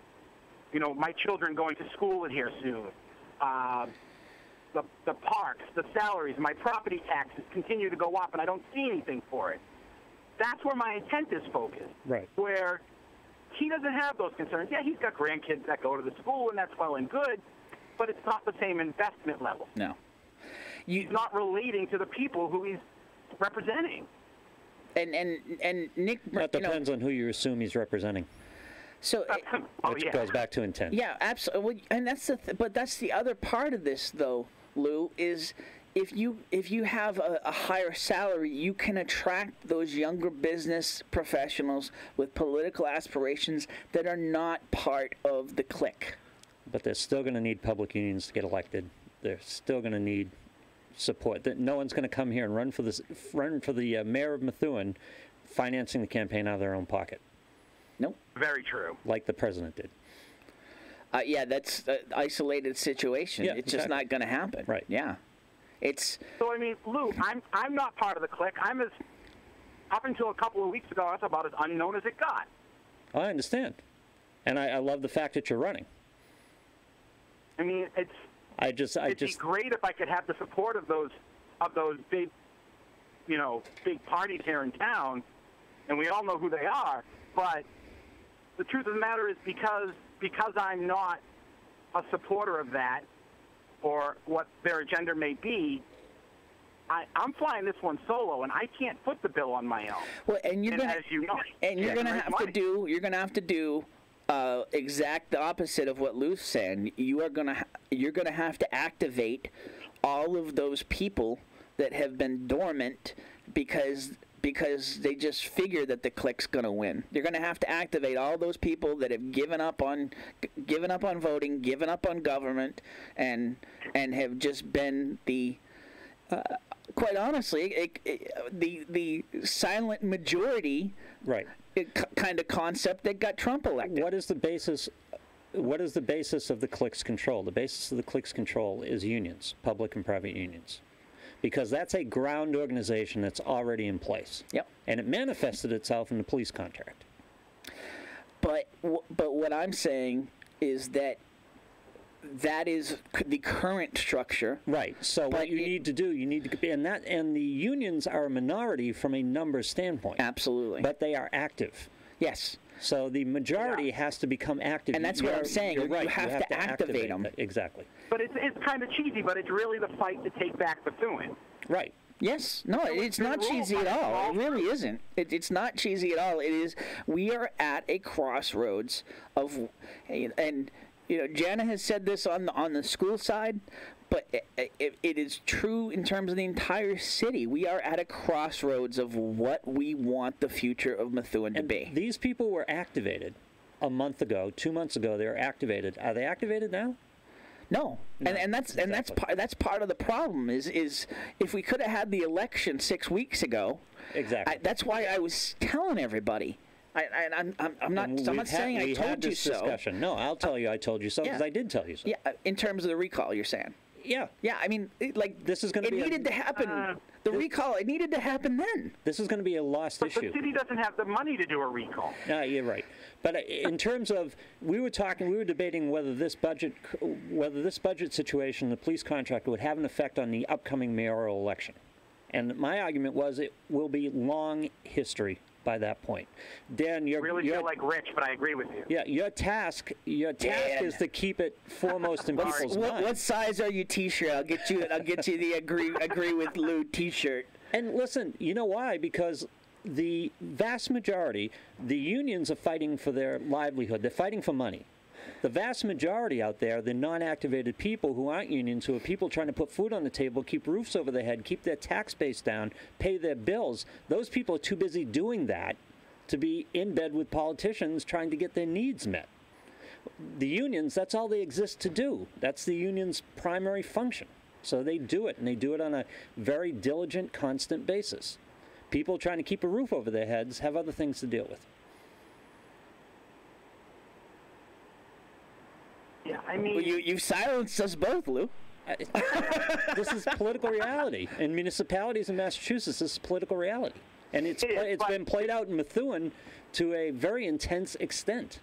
You know, my children going to school in here soon. The parks, the salaries, my property taxes continue to go up, and I don't see anything for it. That's where my intent is focused. Right. Where he doesn't have those concerns. Yeah, he's got grandkids that go to the school, and that's well and good, but it's not the same investment level. No. He's not relating to the people who he's representing. And Nick... That depends on who you assume he's representing. So which goes back to intent. Yeah, absolutely. And that's but that's the other part of this, though, Lou, is if you have a higher salary, you can attract those younger business professionals with political aspirations that are not part of the clique. But they're still going to need public unions to get elected. They're still going to need support. That no one's going to come here and run for the mayor of Methuen, financing the campaign out of their own pocket. Nope. Very true. Like the president did. Yeah, that's an isolated situation. Yeah, it's just not going to happen. Right. Yeah. So I mean, Lou, I'm not part of the clique. Up until a couple of weeks ago, that's about as unknown as it got. I understand, and I love the fact that you're running. I mean, it'd be great if I could have the support of those big, big parties here in town, and we all know who they are. But the truth of the matter is, because I'm not a supporter of that, or what their agenda may be, I'm flying this one solo, and I can't foot the bill on my own. Well, and you're gonna, as you know, and you're gonna have to do. You're gonna have to do exact opposite of what Lou's saying. You're gonna have to activate all of those people that have been dormant because they just figure that the clique's going to win. You're going to have to activate all those people that have given up on voting, given up on government, and have just been the quite honestly the silent majority, right? Kind of concept that got Trump elected. What is the basis of the clique's control? The basis of the clique's control is unions, public and private unions. Because that's a ground organization that's already in place. Yep. And it manifested itself in the police contract. But what I'm saying is that is the current structure. Right. So what you need to do, and the unions are a minority from a numbers standpoint. Absolutely. But they are active. Yes. So the majority has to become active. And that's what I'm saying. You're right. You have to activate them. Exactly. But it's kind of cheesy, but it's really the fight to take back Methuen. Right. Yes. No, it's not cheesy at all. It really isn't. It's not cheesy at all. It is. We are at a crossroads of, and Jana has said this on the school side, but it is true in terms of the entire city. We are at a crossroads of what we want the future of Methuen to be. These people were activated a month ago, 2 months ago. They were activated. Are they activated now? No. And that's part of the problem is if we could have had the election 6 weeks ago. Exactly. That's why I was telling everybody. I'm not saying I told you so. Discussion. No, I'll tell you I told you so because I did tell you so. Yeah, in terms of the recall, you're saying. Yeah. Yeah, I mean, this is going to be. It needed to happen. The recall. It needed to happen then. This is going to be a lost issue. But the city doesn't have the money to do a recall. No, you're right. But in terms of, we were debating whether this budget situation, the police contract, would have an effect on the upcoming mayoral election. And my argument was it will be long history by that point. Dan, I really feel like Rich, but I agree with you. Yeah, your task is to keep it foremost in people's minds. What size are you T-shirt? I'll get you the agree with Lou T-shirt. And listen, you know why? Because the vast majority, the unions are fighting for their livelihood. They're fighting for money. The vast majority out there, the non-activated people who aren't unions, who are people trying to put food on the table, keep roofs over their head, keep their tax base down, pay their bills, those people are too busy doing that to be in bed with politicians trying to get their needs met. The unions, that's all they exist to do. That's the union's primary function. So they do it, and they do it on a very diligent, constant basis. People trying to keep a roof over their heads have other things to deal with. Yeah, I mean, well, you've silenced us both, Lou. This is political reality. In municipalities in Massachusetts, this is political reality. And it's been played out in Methuen to a very intense extent.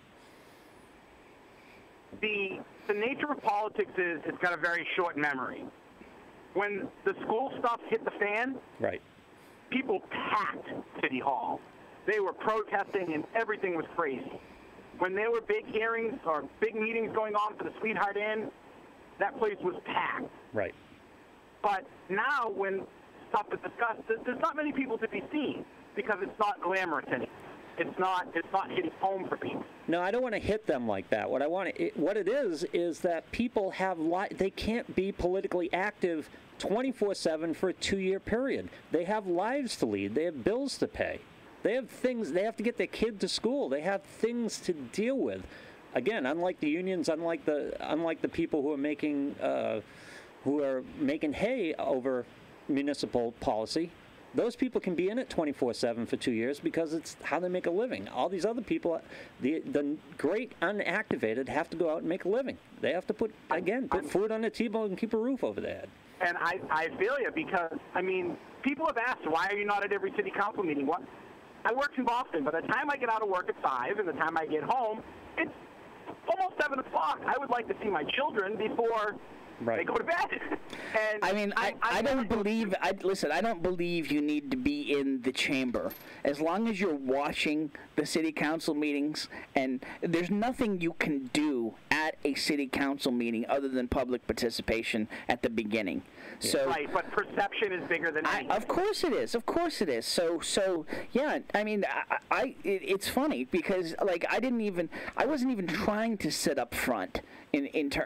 The nature of politics is it's got a very short memory. When the school stuff hit the fan, right, people packed City Hall. They were protesting and everything was crazy. When there were big hearings or big meetings going on for the Sweetheart Inn, that place was packed. Right. But now when stuff is discussed, there's not many people to be seen because it's not glamorous anymore. It's not hitting home for people. No, I don't want to hit them like that. What it is that people have they can't be politically active 24/7 for a 2-year period. They have lives to lead. They have bills to pay. They have things. They have to get their kid to school. They have things to deal with. Again, unlike the unions, unlike the people who are making hay over municipal policy, those people can be in it 24/7 for 2 years because it's how they make a living. All these other people, the great unactivated, have to go out and make a living. They have to put food on their table and keep a roof over their head. And I feel you because, I mean, people have asked, why are you not at every city council meeting? What? I work in Boston. By the time I get out of work at 5 and the time I get home, it's almost 7 o'clock. I would like to see my children before they go to bed. And I mean, I don't believe. Listen, I don't believe you need to be in the chamber as long as you're watching the city council meetings. And there's nothing you can do at a city council meeting other than public participation at the beginning. So right, but perception is bigger than anything. Of course it is. Of course it is. So yeah. I mean, it's funny because like I wasn't even trying to sit up front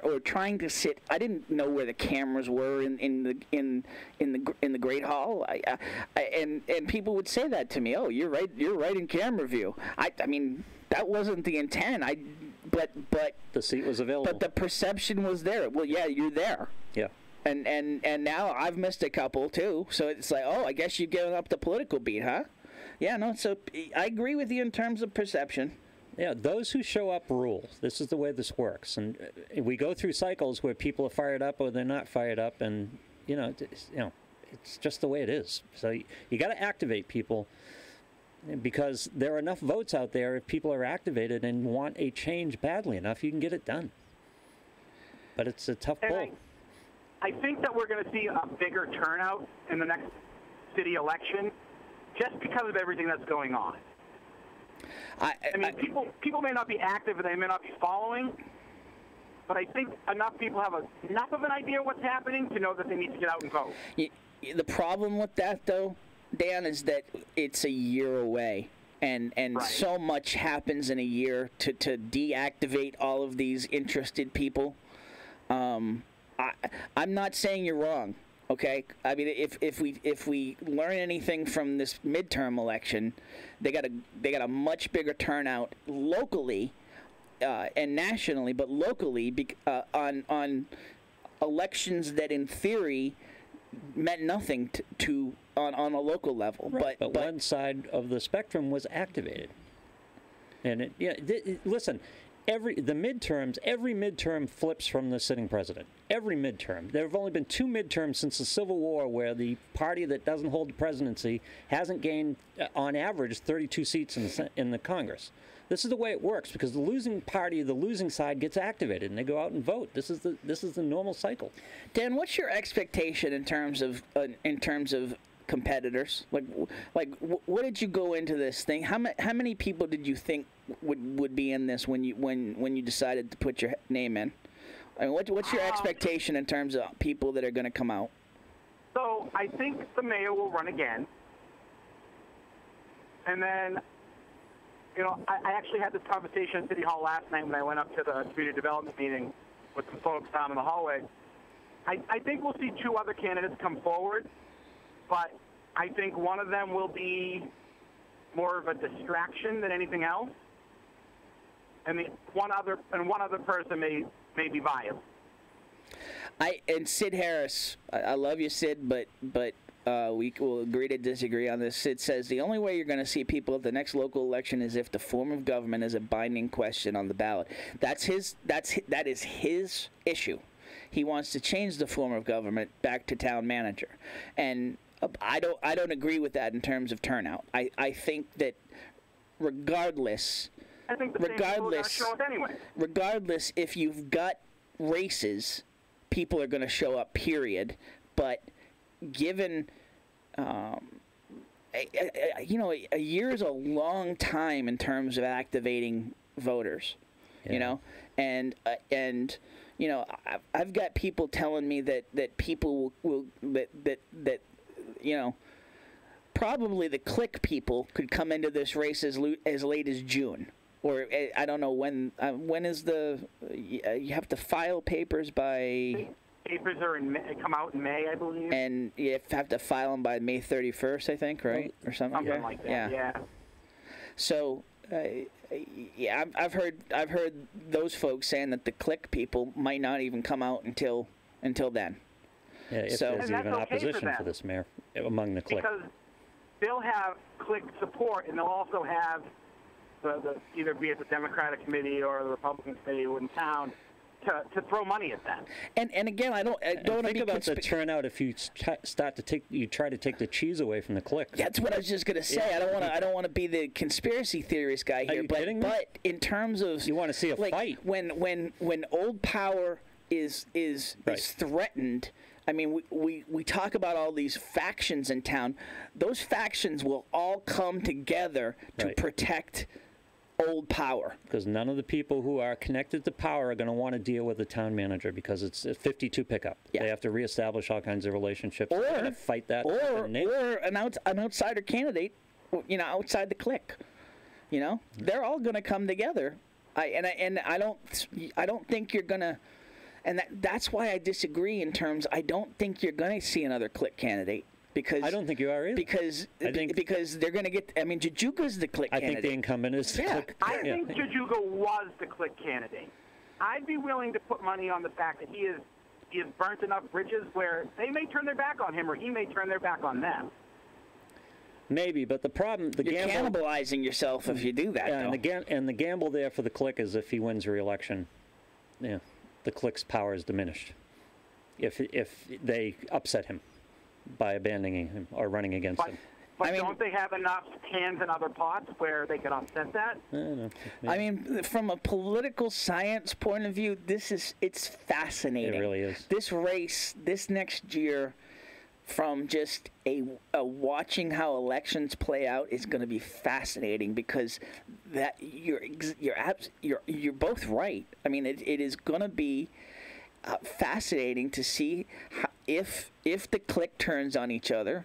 or trying to sit. I didn't know where the cameras were in the Great Hall. And people would say that to me. Oh, you're right in camera view. I mean, that wasn't the intent. But the seat was available. But the perception was there. Well, yeah, you're there. Yeah. And now I've missed a couple too, so it's like, oh, I guess you've given up the political beat, huh? Yeah, no. So I agree with you in terms of perception. Yeah, those who show up rule. This is the way this works, and we go through cycles where people are fired up or they're not fired up, and it's just the way it is. So you got to activate people. Because there are enough votes out there, if people are activated and want a change badly enough, you can get it done. But it's a tough pull. I think that we're going to see a bigger turnout in the next city election just because of everything that's going on. I mean, people may not be active and they may not be following, but I think enough people have enough of an idea of what's happening to know that they need to get out and vote. The problem with that, though, Dan, is that it's a year away, and right. So much happens in a year to deactivate all of these interested people. I'm not saying you're wrong, okay? I mean, if we learn anything from this midterm election, they got a much bigger turnout locally and nationally, but locally on elections that in theory meant nothing to on a local level. Right. But one side of the spectrum was activated, and listen. Every midterm flips from the sitting president. Every midterm. There have only been 2 midterms since the Civil War where the party that doesn't hold the presidency hasn't gained, on average, 32 seats in the Congress. This is the way it works because the losing party, the losing side, gets activated and they go out and vote. This is the normal cycle. Dan, what's your expectation in terms of competitors? Like what did you go into this thing? How many people did you think would be in this when you decided to put your name in? I mean, what's your expectation in terms of people that are going to come out? So I think the mayor will run again, and then I actually had this conversation at City Hall last night when I went up to the community development meeting with some folks down in the hallway. I think we'll see 2 other candidates come forward. But I think one of them will be more of a distraction than anything else, and one other person may be viable. And Sid Harris, I love you, Sid, but we will agree to disagree on this. Sid says the only way you're going to see people at the next local election is if the form of government is a binding question on the ballot. That is his issue. He wants to change the form of government back to town manager, and I don't agree with that in terms of turnout. I think that regardless, if you've got races, people are going to show up, period. But given, a year is a long time in terms of activating voters, yeah. And I've got people telling me that people will probably the click people could come into this race as late as June, or I don't know when. When is you have to file papers by? Papers come out in May, I believe. And you have to file them by May 31st, I think, right, or something. Something like that. Yeah. So. I've heard those folks saying that the click people might not even come out until then. Yeah, if there's even opposition for this mayor among the click. Because they'll have click support, and they'll also have the either be it the Democratic committee or the Republican committee in town to throw money at them. And again, I don't think about the turnout if you try to take the cheese away from the click. That's what I was just gonna say. Yeah. I don't want to be the conspiracy theorist guy here. Are you kidding me? But in terms of you want to see a fight when old power is threatened. I mean, we talk about all these factions in town. Those factions will all come together to protect old power. Because none of the people who are connected to power are going to want to deal with the town manager because it's a 52 pickup. Yeah. They have to reestablish all kinds of relationships. Or They're going to fight that. Or an outsider candidate, outside the clique. They're all going to come together. I don't think you're going to. And that's why I disagree in terms. I don't think you're going to see another clique candidate. Because I don't think you are either. Because they're going to get. I mean, Jajuga's the clique candidate. I think the incumbent is the clique. I think Jajuga was the clique candidate. I'd be willing to put money on the fact that he has burnt enough bridges where they may turn their back on him or he may turn their back on them. Maybe, but the problem, you're gamble, cannibalizing yourself if you do that. Yeah, and the gamble there for the clique is if he wins re-election, the clique's power is diminished. If they upset him by abandoning him or running against him. But don't they have enough hands in other pots where they could offset that? I don't know. I mean, from a political science point of view, it's fascinating. It really is. This race, this next year, from just a watching how elections play out is going to be fascinating because that you're both right. I mean, it is going to be fascinating to see how, if the clique turns on each other,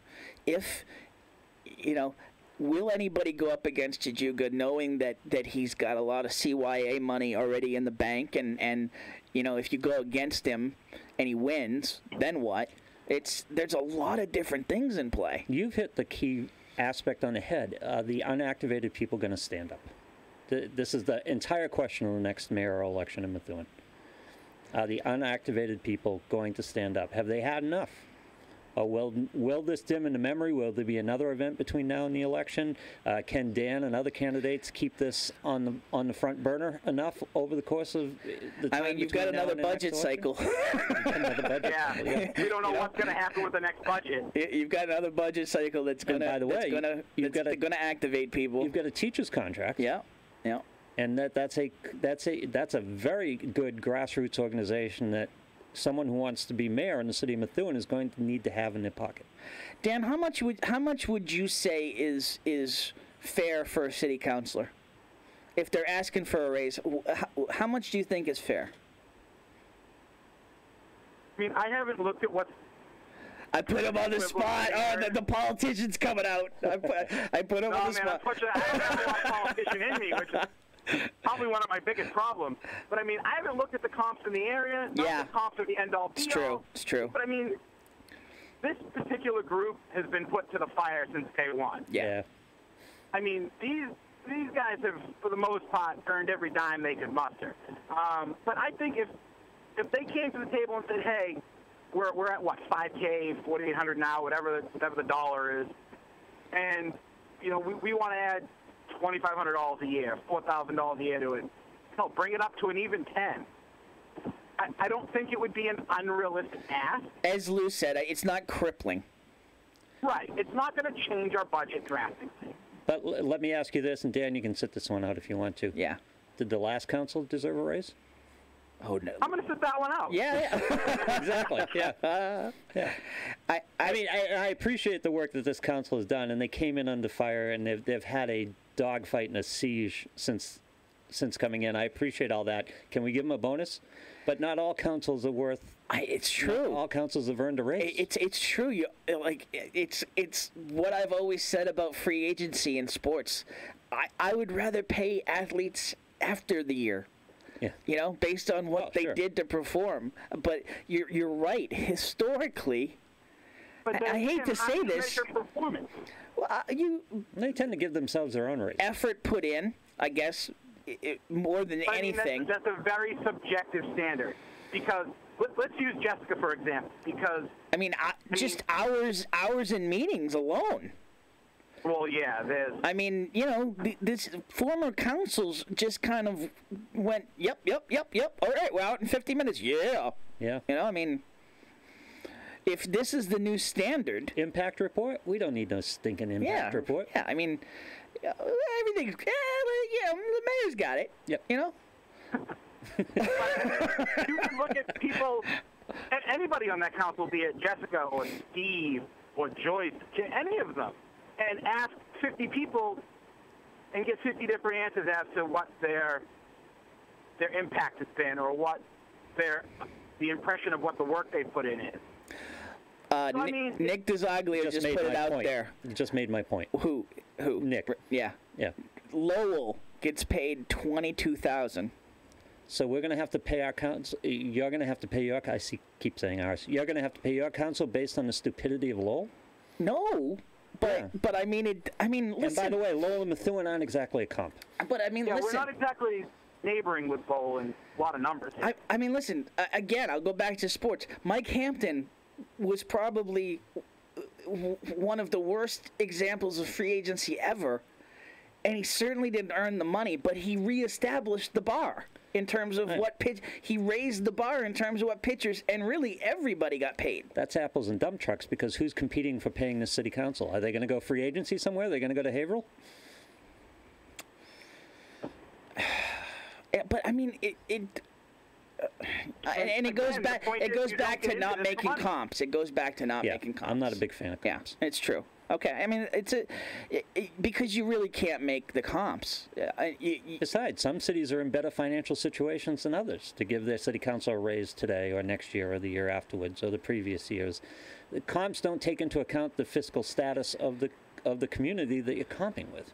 will anybody go up against Jajuga knowing that he's got a lot of CYA money already in the bank and if you go against him and he wins, then what? There's a lot of different things in play. You've hit the key aspect on the head. The unactivated people going to stand up. This is the entire question of the next mayoral election in Methuen. The unactivated people going to stand up. Have they had enough? Will this dim into memory? Will there be another event between now and the election? Can Dan and other candidates keep this on the front burner enough over the course of the time? I mean, you've got another budget cycle. Yeah, we don't know what's going to happen with the next budget. You've got another budget cycle that's going to activate people. You've got a teacher's contract. Yeah. And that's a very good grassroots organization that someone who wants to be mayor in the city of Methuen is going to need to have in their pocket. Dan, how much would you say is fair for a city councilor? If they're asking for a raise, how much do you think is fair? I mean, I haven't looked at what's. I put him on the spot. Oh, the politician's coming out. I put him on the spot. I don't have a lot of politician in me, which is probably one of my biggest problems. But I mean, I haven't looked at the comps in the area. Not the comps are the end-all be-all. It's true. But I mean, this particular group has been put to the fire since day one. Yeah. I mean, these guys have, for the most part, earned every dime they could muster. But I think if they came to the table and said, hey, we're at what, $5K, $4,800 now, whatever the dollar is, and we want to add $2,500 a year, $4,000 a year to it. No, bring it up to an even 10. I don't think it would be an unrealistic ask. As Lou said, it's not crippling. Right. It's not going to change our budget drastically. But let me ask you this, and Dan, you can sit this one out if you want to. Yeah. Did the last council deserve a raise? Oh, no. I'm going to sit that one out. Yeah. Exactly. Yeah. Yeah. I mean, I appreciate the work that this council has done, and they came in under fire, and they've had a dogfight and a siege since coming in. I appreciate all that. Can we give them a bonus? But not all councils are worth. It's true. All councils have earned a raise. It's true. It's what I've always said about free agency in sports. I would rather pay athletes after the year. Yeah. Based on what they did to perform. But you're right. Historically, I hate to say this. Well, they tend to give themselves their own raise. Effort put in, I guess, more than anything. That's a very subjective standard. Because let's use Jessica for example. Because just hours in meetings alone. Well, yeah, there's. I mean, this former councils just kind of went, yep. All right, we're out in 50 minutes. Yeah. If this is the new standard. Impact report? We don't need no stinking impact report. Yeah, I mean, everything's. The mayor's got it. Yep. You can look at people, anybody on that council, be it Jessica or Steve or Joyce, any of them, and ask 50 people, and get 50 different answers as to what their impact has been, or what the impression of what the work they put in is. Nick DeZoglio just put it out there. Just made my point. Who? Nick. Yeah. Lowell gets paid $22,000. So we're going to have to pay our council. You're going to have to pay your. Keep saying ours. You're going to have to pay your council based on the stupidity of Lowell. No, but I mean it. I mean, listen. And by the way, Lowell and Methuen aren't exactly a comp. But I mean, yeah, listen. We're not exactly neighboring with Lowell in a lot of numbers. I mean, listen. Again, I'll go back to sports. Mike Hampton was probably one of the worst examples of free agency ever, and he certainly didn't earn the money. But he reestablished the bar in terms of what pitch. He raised the bar in terms of what pitchers, and really everybody got paid. That's apples and dump trucks, because who's competing for paying the city council? Are they going to go free agency somewhere? Are they going to go to Haverhill? But I mean, and it goes back. It goes back to not making comps. It goes back to not making comps. I'm not a big fan of comps. Yeah, it's true. Okay, I mean, because you really can't make the comps. Besides, some cities are in better financial situations than others to give their city council a raise today or next year or the year afterwards or the previous years. The comps don't take into account the fiscal status of the community that you're comping with.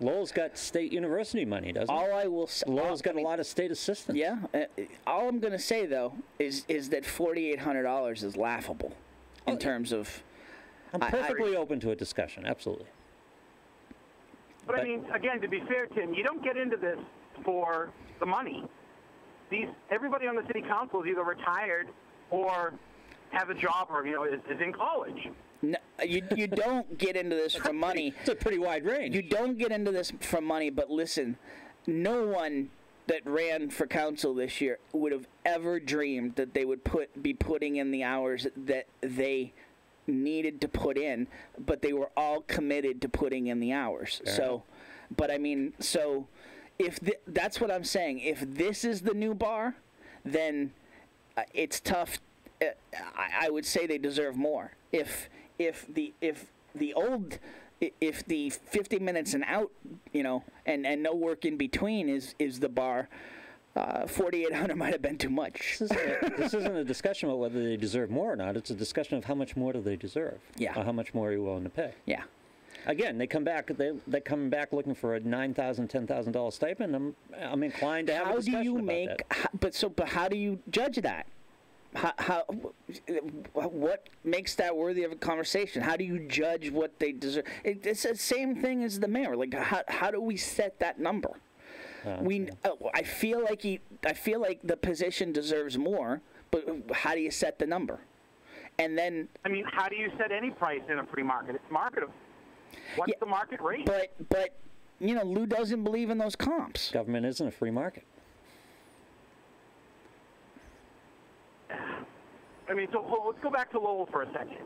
Lowell's got state university money, doesn't it? All I will say, Lowell's got a lot of state assistance. Yeah. All I'm going to say though is that $4,800 is laughable in terms of. I'm perfectly open to a discussion, absolutely. But I mean, again, to be fair, Tim, you don't get into this for the money. Everybody on the city council is either retired or has a job, or is in college. No, you don't get into this for money. It's a pretty wide range. You don't get into this for money, but listen, no one that ran for council this year would have ever dreamed that they would be putting in the hours that they needed to put in, but they were all committed to putting in the hours. Yeah. So, but I mean, so if that's what I'm saying. If this is the new bar, then it's tough. I would say they deserve more. If the 50 minutes and out, and no work in between is the bar, 4,800 might have been too much. This isn't a discussion about whether they deserve more or not. It's a discussion of how much more do they deserve. Yeah. Or how much more are you willing to pay. Yeah. Again, they come back. They come back looking for a $9,000, $10,000 stipend. I'm inclined to have a discussion about that. But how do you judge that? What makes that worthy of a conversation? How do you judge what they deserve? It's the same thing as the mayor. Like, how do we set that number? I feel like the position deserves more, but how do you set the number? And then, I mean, how do you set any price in a free market? It's marketable. What's the market rate? But Lou doesn't believe in those comps. Government isn't a free market. I mean, so let's go back to Lowell for a second.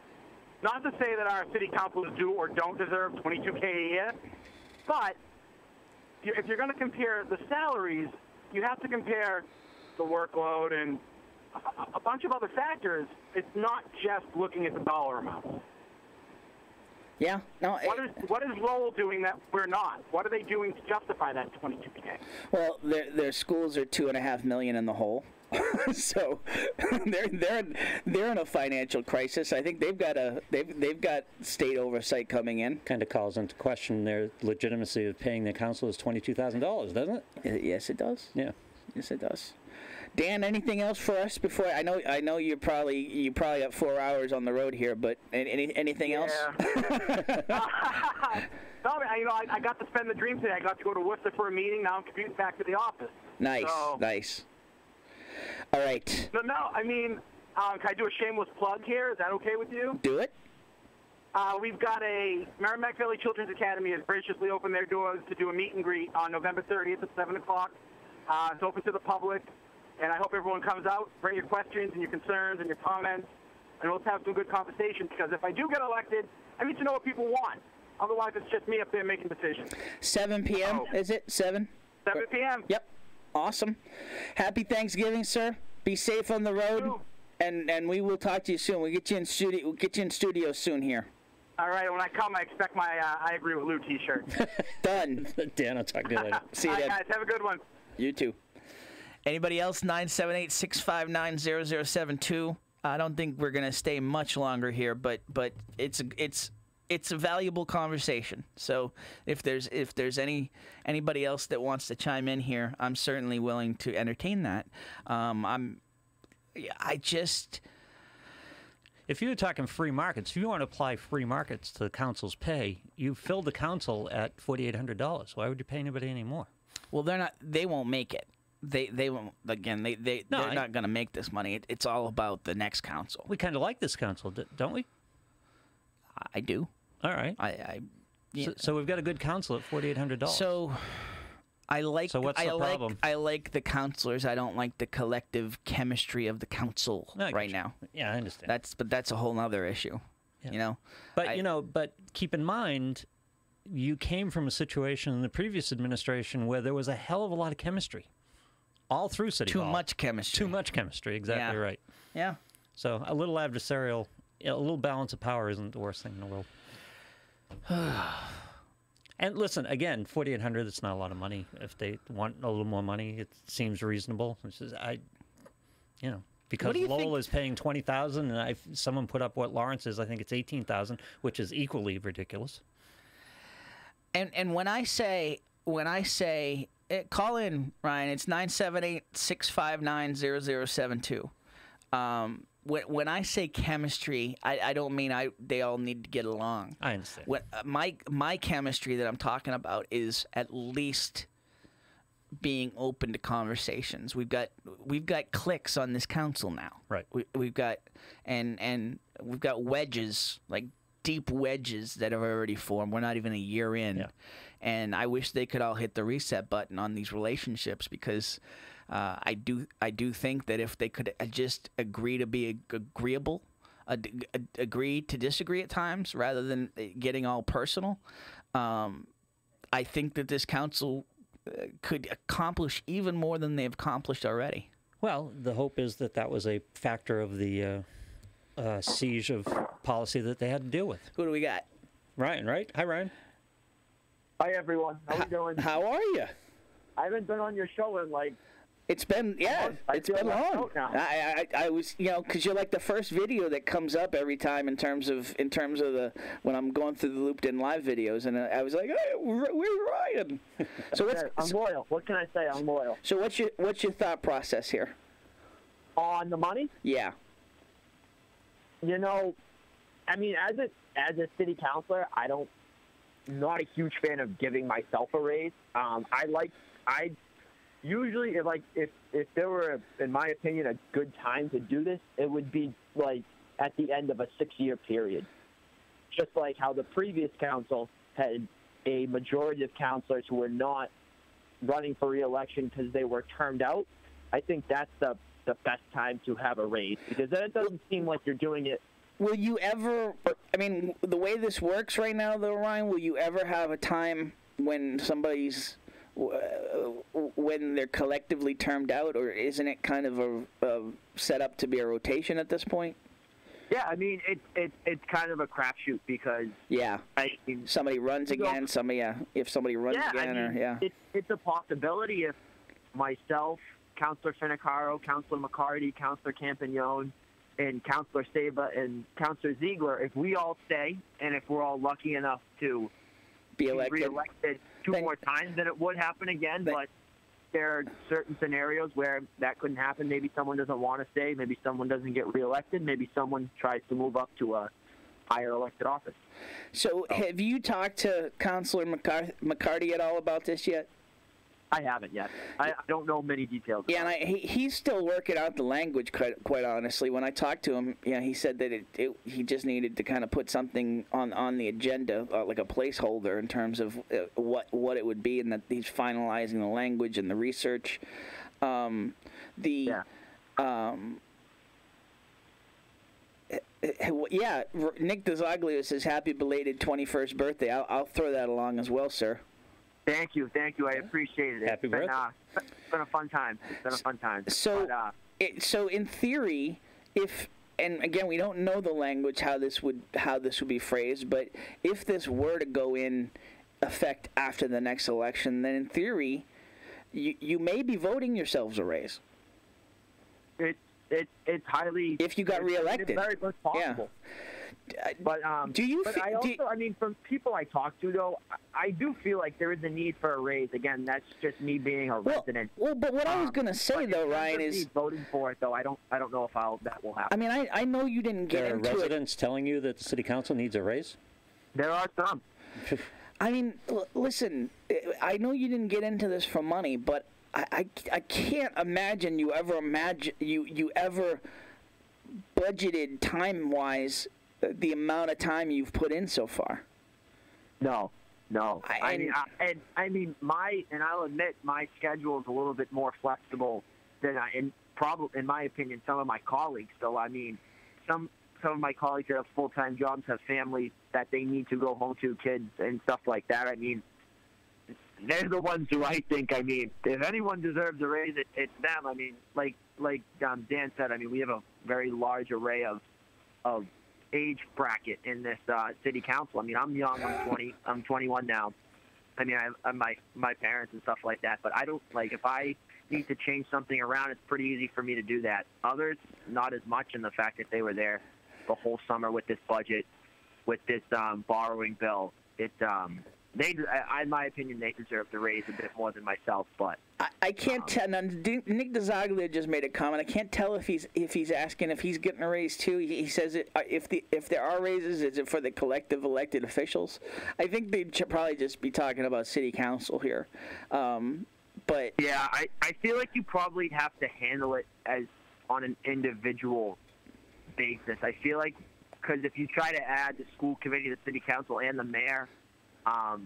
Not to say that our city councilors do or don't deserve $22K a year, but if you're going to compare the salaries, you have to compare the workload and a bunch of other factors. It's not just looking at the dollar amount. Yeah. No. What is Lowell doing that we're not? What are they doing to justify that $22K? Well, their schools are $2.5 million in the hole. So they're in a financial crisis. I think they've got state oversight coming in. Kind of calls into question their legitimacy of paying their councilors $22,000, doesn't it? Yes, it does. Yeah. Yes, it does. Dan, anything else for us before? I know you probably got 4 hours on the road here, but anything else? No, I got to spend the dream today. I got to go to Worcester for a meeting. Now I'm commuting back to the office. Nice. All right. No. I mean, can I do a shameless plug here? Is that okay with you? Do it. We've got Merrimack Valley Children's Academy has graciously opened their doors to do a meet and greet on November 30th at 7 o'clock. It's open to the public, and I hope everyone comes out, bring your questions and your concerns and your comments, and let's have some good conversation, because if I do get elected, I need to know what people want. Otherwise, it's just me up there making decisions. 7 p.m., is it? 7? 7 p.m. Yep. Awesome. Happy Thanksgiving, sir. Be safe on the road, and we will talk to you soon. We'll get you in studio soon here. All right, when I come, I expect my I agree with Lou T-shirt. Done. Dan, I'll talk to you later. See you, All right, Dan. guys, have a good one. You too. Anybody else? 978-659-0072. I don't think we're gonna stay much longer here, but it's a valuable conversation. So if there's anybody else that wants to chime in here, I'm certainly willing to entertain that. If you were talking free markets, if you want to apply free markets to the council's pay, you fill the council at $4,800. Why would you pay anybody any more? Well, they won't make it. They won't. Again, they're not going to make this money. It's all about the next council. We kind of like this council, don't we? I do. All right. So we've got a good council at $4,800. So I like. So what's the problem? I like the councilors. I don't like the collective chemistry of the council right now. Yeah, I understand. That's a whole other issue. Yeah. You know. But keep in mind, you came from a situation in the previous administration where there was a hell of a lot of chemistry, all through City Hall. Too much chemistry. Too much chemistry. Exactly right. Yeah. So a little adversarial, a little balance of power isn't the worst thing in the world. And listen, again, $4,800. It's not a lot of money. If they want a little more money, it seems reasonable. It's just, because Lowell is paying $20,000, and someone put up what Lawrence is. I think it's $18,000, which is equally ridiculous. And when I say, call in, Ryan. It's 978-659-0072. When I say chemistry, I don't mean they all need to get along. I understand. My chemistry that I'm talking about is at least being open to conversations. We've got cliques on this council now. Right. We've got and we've got wedges, like deep wedges that have already formed. We're not even a year in. Yeah. And I wish they could all hit the reset button on these relationships, because I do think that if they could just agree to be agreeable, agree to disagree at times rather than getting all personal, I think that this council could accomplish even more than they've accomplished already. Well, the hope is that was a factor of the siege of policy that they had to deal with. Who do we got? Ryan, right? Hi, Ryan. Hi, everyone. How you doing? How are you? I haven't been on your show in It's been it's been long. I was because you're like the first video that comes up every time in terms of the when I'm going through the Looped In Live videos, and I was like, hey, where's Ryan? So I'm loyal. What can I say? I'm loyal. So what's your thought process here? On the money? Yeah. I mean, as a city councilor, not a huge fan of giving myself a raise. Usually, if there were, in my opinion, a good time to do this, it would be like at the end of a 6-year period. Just like how the previous council had a majority of councilors who were not running for re-election because they were termed out. I think that's the best time to have a raise, because then it doesn't seem like you're doing it. Will you ever, I mean, the way this works right now, though, Ryan, will you ever have a time when when they're collectively termed out, or isn't it kind of a set up to be a rotation at this point? Yeah, I mean, it's kind of a crapshoot, because somebody runs again. If somebody runs again, it's a possibility if myself, Councilor Finicaro, Councilor McCarty, Councilor Campagnon, and Councilor Saba and Councilor Ziegler, if we all stay, and if we're all lucky enough to be reelected two more times, then it would happen again. But there are certain scenarios where that couldn't happen. Maybe someone doesn't want to stay. Maybe someone doesn't get reelected. Maybe someone tries to move up to a higher elected office. So have you talked to Councilor McCarty at all about this yet? I haven't yet. I don't know many details. Yeah, and he's still working out the language, quite honestly. When I talked to him, he said that he just needed to kind of put something on the agenda, like a placeholder, in terms of what it would be, and that he's finalizing the language and the research. Nick Desaglio says, happy belated 21st birthday. I'll throw that along as well, sir. Thank you. I appreciate it. Happy birthday. It's been a fun time. So in theory, if and again, we don't know the language how this would be phrased, but if this were to go in effect after the next election, then in theory, you may be voting yourselves a raise. It's highly, if you got reelected. It's very much possible. Yeah. But I mean, from people I talk to, though, I do feel like there is a need for a raise. Again, that's just me being a resident. Well, but what I was going to say, though, Ryan, is voting for it, though. I don't know if that will happen. I mean, I know you didn't get into it. There are residents telling you that the city council needs a raise? There are some. I mean, listen, I know you didn't get into this for money, but I can't imagine you ever budgeted time-wise the amount of time you've put in so far. No. I mean, I'll admit my schedule is a little bit more flexible than in my opinion, some of my colleagues. So I mean, some of my colleagues that have full-time jobs have families that they need to go home to, kids and stuff like that. I mean, they're the ones who I think. I mean, if anyone deserves a raise, it's them. I mean, like Dan said. I mean, we have a very large array of age bracket in this city council. I mean, I'm young. I'm 20. I'm 21 now. I mean, I have my parents and stuff like that. But I don't if I need to change something around, it's pretty easy for me to do that. Others, not as much. And the fact that they were there the whole summer with this budget, with this borrowing bill, in my opinion, they deserve to raise a bit more than myself. But I can't tell. Now, Nick DeZaglia just made a comment. I can't tell if he's asking if he's getting a raise too. He says if there are raises, is it for the collective elected officials? I think they'd probably just be talking about city council here. But yeah, I feel like you probably have to handle it as on an individual basis. I feel like because if you try to add the school committee, the city council, and the mayor. I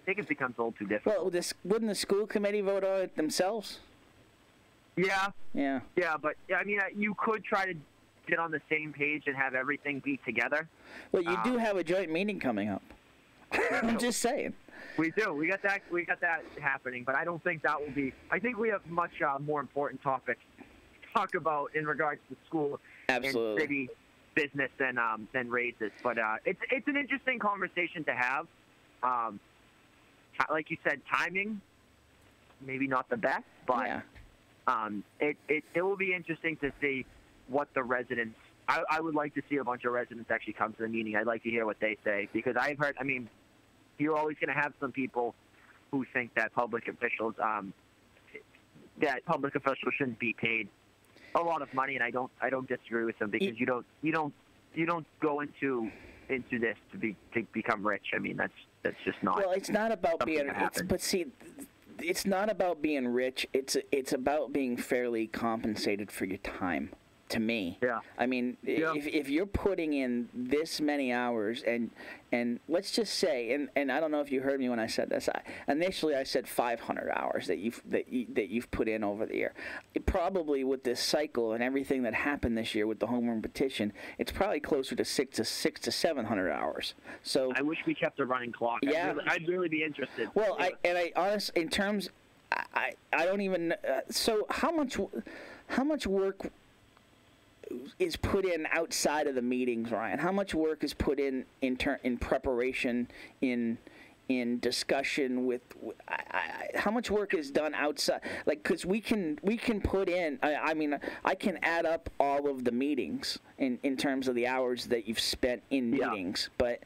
think it becomes a little too difficult. Well, wouldn't the school committee vote on it themselves? Yeah. Yeah. Yeah, but I mean, you could try to get on the same page and have everything be together. Well, you do have a joint meeting coming up. I'm just saying. We do. We got that happening, but I don't think that will be. I think we have much more important topics to talk about in regards to school and city business than raises. But it's an interesting conversation to have. Like you said, timing maybe not the best, but it will be interesting to see what the residents. I would like to see a bunch of residents actually come to the meeting. I'd like to hear what they say because I've heard. I mean, you're always going to have some people who think that public officials shouldn't be paid a lot of money, and I don't disagree with them because you don't go into this to become rich. I mean, that's just not. Well, it's not about being. It's not about being rich. It's about being fairly compensated for your time. To me, yeah. I mean, if you're putting in this many hours, and let's just say, and I don't know if you heard me when I said this. Initially, I said 500 hours that you've put in over the year. Probably with this cycle and everything that happened this year with the home run petition, it's probably closer to 600 to 700 hours. So I wish we kept a running clock. Yeah, I'd really be interested. Well, I honestly, in terms, I don't even. So how much work is put in outside of the meetings, Ryan? How much work is put in preparation, in discussion with? How much work is done outside? Like, because we can put in. I mean, I can add up all of the meetings in terms of the hours that you've spent in meetings, but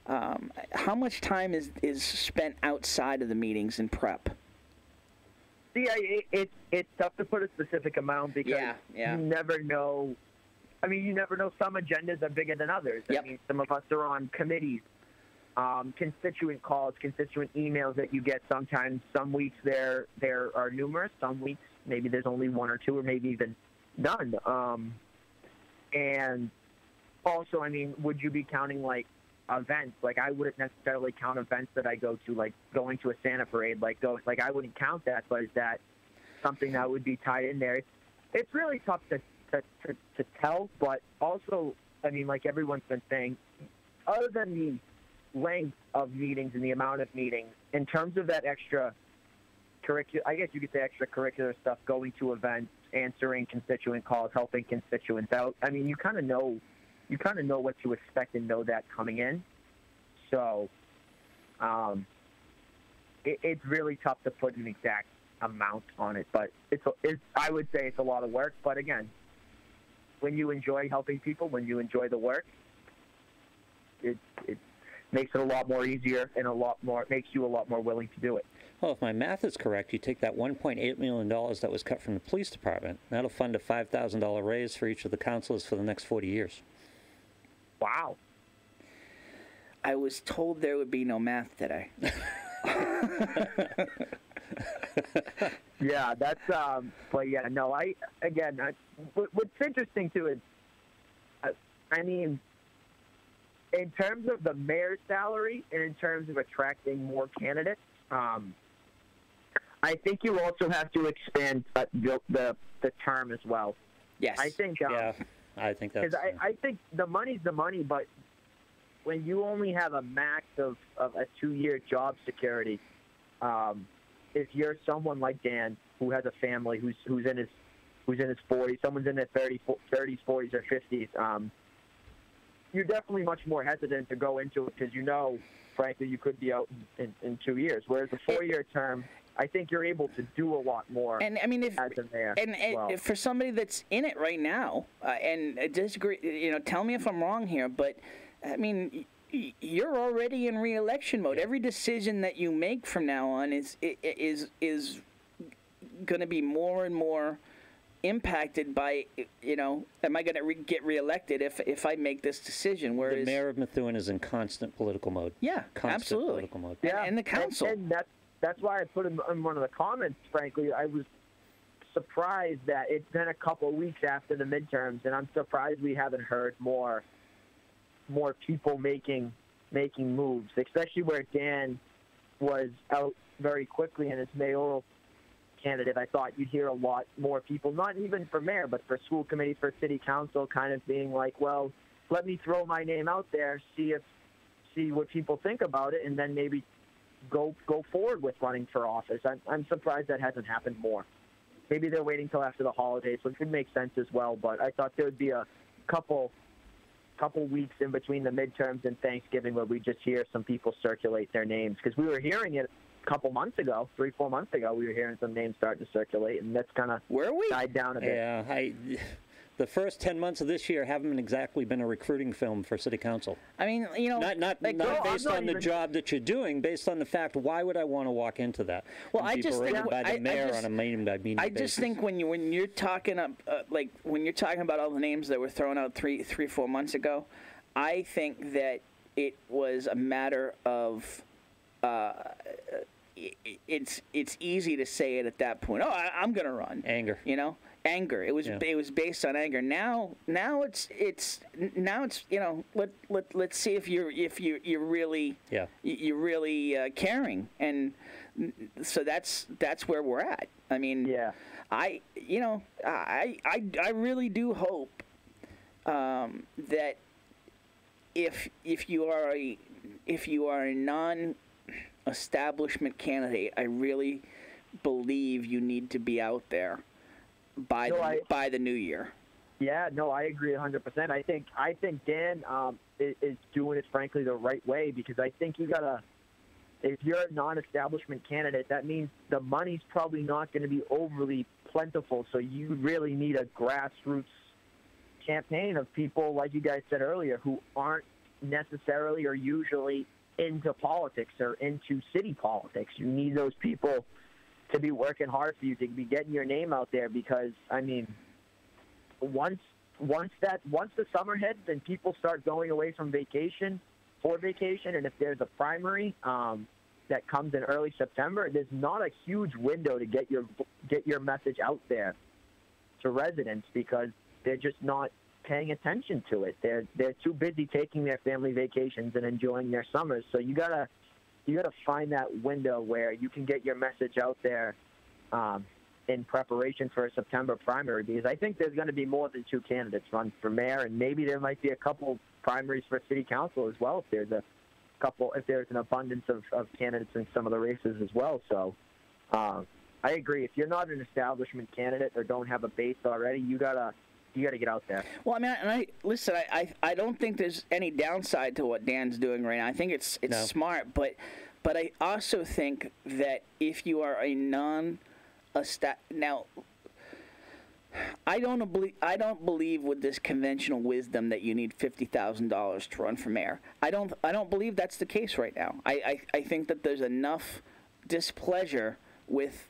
how much time is spent outside of the meetings in prep? See, it's tough to put a specific amount because you never know. I mean, you never know. Some agendas are bigger than others. Yep. I mean, some of us are on committees, constituent calls, constituent emails that you get sometimes. Some weeks there are numerous. Some weeks maybe there's only one or two or maybe even none. And also, I mean, would you be counting like events? Like I wouldn't necessarily count events that I go to, like going to a Santa parade. Like I wouldn't count that, but is that something that would be tied in there? It's really tough to tell, but also, I mean, like everyone's been saying, other than the length of meetings and the amount of meetings, in terms of that extra I guess you could say extracurricular stuff, going to events, answering constituent calls, helping constituents out. I mean, you kind of know what to expect and know that coming in. So it's really tough to put an exact amount on it, but I would say it's a lot of work. But again, when you enjoy helping people, when you enjoy the work, it makes it a lot more easier and makes you a lot more willing to do it. Well, if my math is correct, you take that $1.8 million that was cut from the police department, that'll fund a $5,000 raise for each of the councilors for the next 40 years. Wow. I was told there would be no math today. Yeah, that's, but yeah, no, what's interesting too is, I mean, in terms of the mayor's salary and in terms of attracting more candidates, I think you also have to expand the term as well. Yes. I think. I think that's. Because I think the money's the money, but when you only have a max of a 2-year job security, if you're someone like Dan who has a family who's in his 40s, someone's in their 30s, 40s, or 50s, you're definitely much more hesitant to go into it because frankly, you could be out in 2 years. Whereas the 4-year term, I think you're able to do a lot more. And I mean, if for somebody that's in it right now, and disagree, tell me if I'm wrong here, but I mean, you're already in re-election mode. Every decision that you make from now on is going to be more and more impacted by, am I going to get reelected if I make this decision? Whereas the mayor of Methuen is in constant political mode. Yeah, constant absolutely. Political mode. Yeah, and the council. And that's why I put in one of the comments. Frankly, I was surprised that it's been a couple of weeks after the midterms, and I'm surprised we haven't heard more people making moves, especially where Dan was out very quickly in his mayoral candidate. I thought you'd hear a lot more people, not even for mayor, but for school committee, for city council, kind of being like, well, let me throw my name out there, see what people think about it, and then maybe go forward with running for office. I'm surprised that hasn't happened more. Maybe they're waiting till after the holidays, which would make sense as well, but I thought there would be a couple weeks in between the midterms and Thanksgiving where we just hear some people circulate their names, because we were hearing it a couple months ago, 3-4 months ago, we were hearing some names starting to circulate, and that's kind of died down a bit. Yeah, the first 10 months of this year haven't exactly been a recruiting film for city council. I mean, not based on the job that you're doing, based on the fact, why would I want to walk into that? Well, I just think by the mayor on a meeting by meeting basis. Just think when you're talking when you're talking about all the names that were thrown out 3-4 months ago, I think that it was a matter of it's easy to say it at that point. Oh, I'm going to run. Anger. Anger. It was based on anger. Now it's let's see if you're really caring, and so that's where we're at. I mean, I really do hope that if you are a non-establishment candidate, I really believe you need to be out there by the new year. Yeah, no, I agree 100%. I think Dan is doing it, frankly, the right way, because I think if you're a non-establishment candidate, that means the money's probably not going to be overly plentiful, so you really need a grassroots campaign of people, like you guys said earlier, who aren't necessarily or usually into politics or into city politics. You need those people to be working hard for you, to be getting your name out there, because I mean, once the summer hits and people start going away from vacation, and if there's a primary that comes in early September, there's not a huge window to get your message out there to residents, because they're just not paying attention to it. They're too busy taking their family vacations and enjoying their summers. So you gotta find that window where you can get your message out there in preparation for a September primary, because I think there's going to be more than 2 candidates run for mayor, and maybe there might be a couple primaries for city council as well if there's an abundance of candidates in some of the races as well. So I agree. If you're not an establishment candidate or don't have a base already, you gotta get out there. Well, I mean, I don't think there's any downside to what Dan's doing right now. I think it's smart, but I also think that if you are a now, I don't believe with this conventional wisdom that you need $50,000 to run for mayor. I don't believe that's the case right now. I think that there's enough displeasure with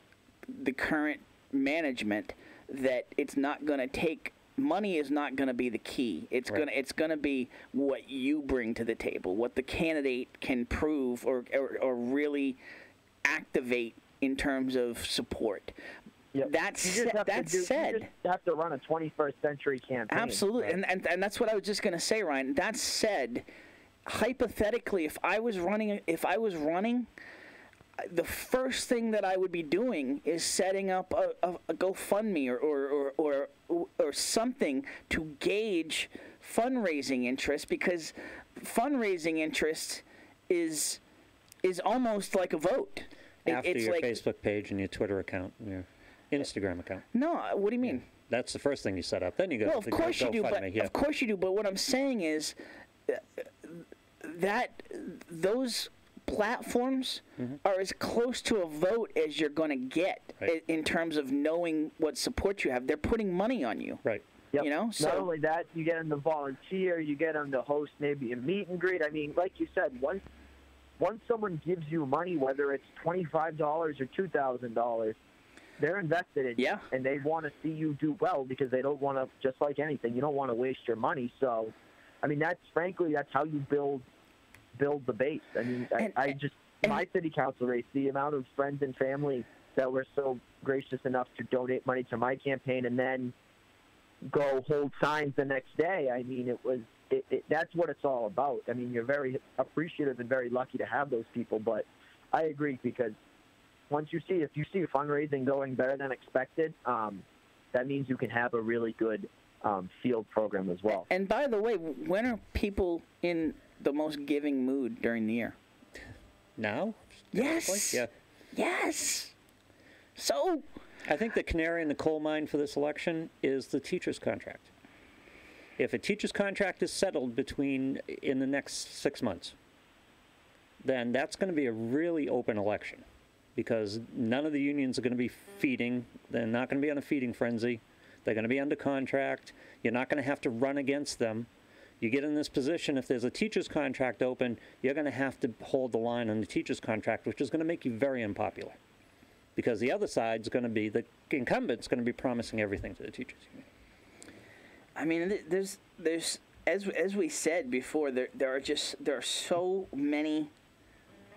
the current management that it's not going to take. Money is not going to be the key. It's going to be what you bring to the table, what the candidate can prove or really activate in terms of support. Yep. That said, you just have to run a 21st century campaign. Absolutely, right? and that's what I was just going to say, Ryan. That said, hypothetically, if I was running, the first thing that I would be doing is setting up a GoFundMe or something to gauge fundraising interest, because fundraising interest is almost like a vote. After it's your like, Facebook page and your Twitter account and your Instagram account. No, what do you mean? That's the first thing you set up. Then you go. Well, of course you do, but of course you do. But what I'm saying is that those platforms are as close to a vote as you're going to get in terms of knowing what support you have. They're putting money on you. Right. Yep. You know, not only that, you get them to volunteer, you get them to host maybe a meet and greet. I mean, like you said, once someone gives you money, whether it's $25 or $2,000, they're invested in you, and they want to see you do well, because they don't want to, just like anything, you don't want to waste your money. So, I mean, that's how you build the base. I mean, my city council race, the amount of friends and family that were so gracious enough to donate money to my campaign and then go hold signs the next day. I mean, that's what it's all about. I mean, you're very appreciative and very lucky to have those people, but I agree, because if you see fundraising going better than expected, that means you can have a really good field program as well. And by the way, when are people in the most giving mood during the year? Now? Yes. Yeah. Yes. So, I think the canary in the coal mine for this election is the teacher's contract. If a teacher's contract is settled in the next 6 months, then that's going to be a really open election, because none of the unions are going to be feeding. They're not going to be on a feeding frenzy. They're going to be under contract. You're not going to have to run against them. You get in this position, if there's a teacher's contract open, you're going to have to hold the line on the teacher's contract, which is going to make you very unpopular, because the other side's going to be, the incumbent's going to be promising everything to the teachers union. I mean, there's as we said before, there are so many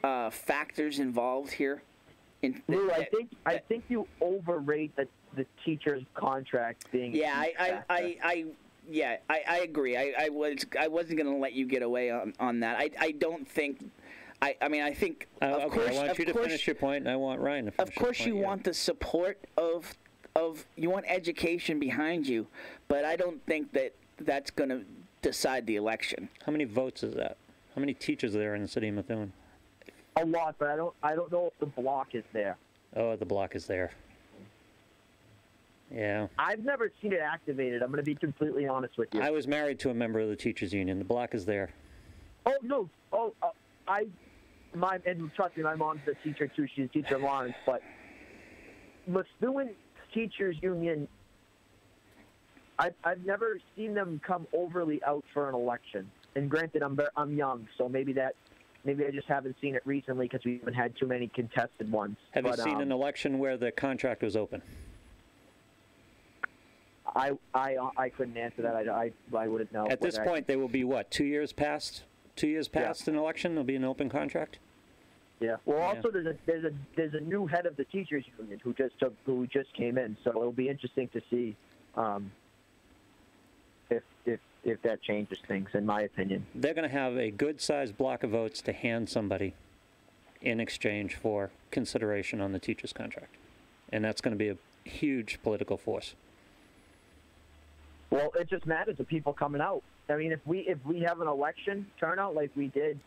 factors involved here. Lou, I think you overrate the teacher's contract being. Yeah, I agree. I wasn't going to let you get away on that. I don't think. I mean, I think. Of course, I want you to finish your point, and I want Ryan to finish. Of course, you want the support of you want education behind you, but I don't think that's going to decide the election. How many votes is that? How many teachers are there in the city of Methuen? A lot, but I don't know if the block is there. Oh, the block is there. Yeah. I've never seen it activated. I'm going to be completely honest with you. I was married to a member of the teachers union. The block is there. Oh no! And trust me, my mom's a teacher too. She's a teacher in Lawrence, but Methuen Teachers Union, I've never seen them come overly out for an election. And granted, I'm young, so maybe I just haven't seen it recently because we haven't had too many contested ones. Have you seen an election where the contract was open? I couldn't answer that. I wouldn't know. At this point, they will be what? 2 years past? 2 years past an election, there'll be an open contract. Yeah. Well, also there's a new head of the teachers union who just came in, so it'll be interesting to see if that changes things. In my opinion, they're going to have a good-sized block of votes to hand somebody in exchange for consideration on the teacher's contract, and that's going to be a huge political force. Well, it just matters to people coming out. I mean, if we have an election turnout like we did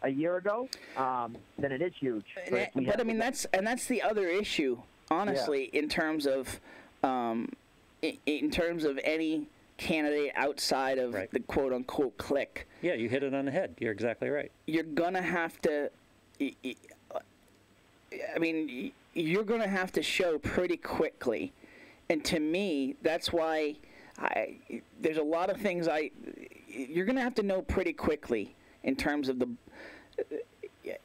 a year ago, then it is huge. But I mean, that's the other issue, honestly, in terms of any candidate outside of the quote unquote clique. Yeah, you hit it on the head. You're exactly right. You're gonna have to. I mean, you're gonna have to show pretty quickly, and to me, that's why there's a lot of things you're gonna have to know pretty quickly in terms of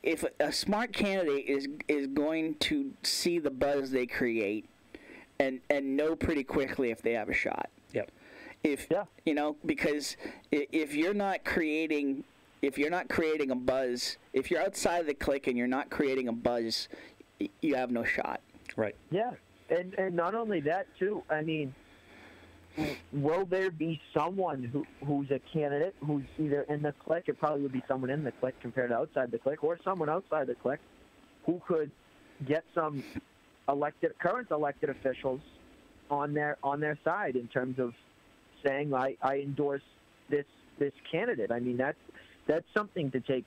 if a smart candidate is going to see the buzz they create and know pretty quickly if they have a shot. Yep. Because if you're not creating a buzz, if you're outside of the clique and you're not creating a buzz, you have no shot. Right. Yeah, and not only that too. I mean, will there be someone who's a candidate who's either in the clique? It probably would be someone in the clique compared to outside the clique, or someone outside the clique who could get some current elected officials on their side in terms of saying I endorse this candidate. I mean that's something to take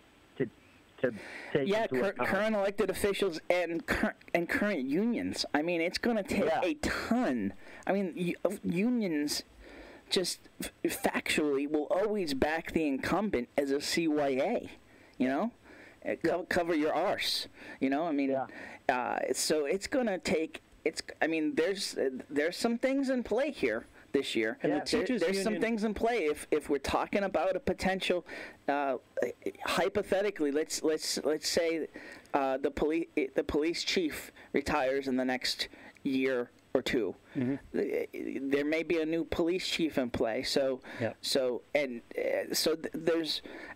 into account. Current elected officials and current unions. I mean, it's going to take a ton. I mean, unions just factually will always back the incumbent as a CYA. Cover your arse. I mean, so it's going to take. I mean, there's some things in play here this year. And there's some things in play if we're talking about a potential. Hypothetically, let's say the police chief retires in the next year or two. Mm-hmm. There may be a new police chief in play. So there's,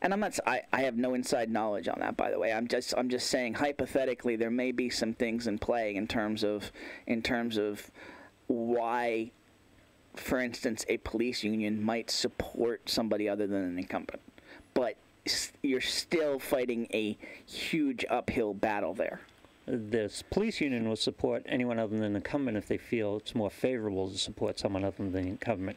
and I have no inside knowledge on that, by the way. I'm just saying hypothetically there may be some things in play in terms of why, for instance, a police union might support somebody other than an incumbent. But you're still fighting a huge uphill battle there. This police union will support anyone other than an incumbent if they feel it's more favorable to support someone other than the incumbent.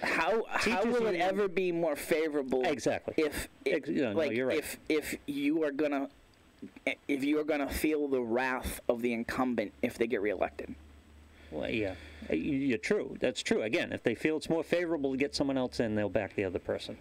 How will it ever be more favorable? Exactly. You're right. If you are gonna feel the wrath of the incumbent if they get reelected. Well, yeah, you're true. That's true. Again, if they feel it's more favorable to get someone else in, they'll back the other person.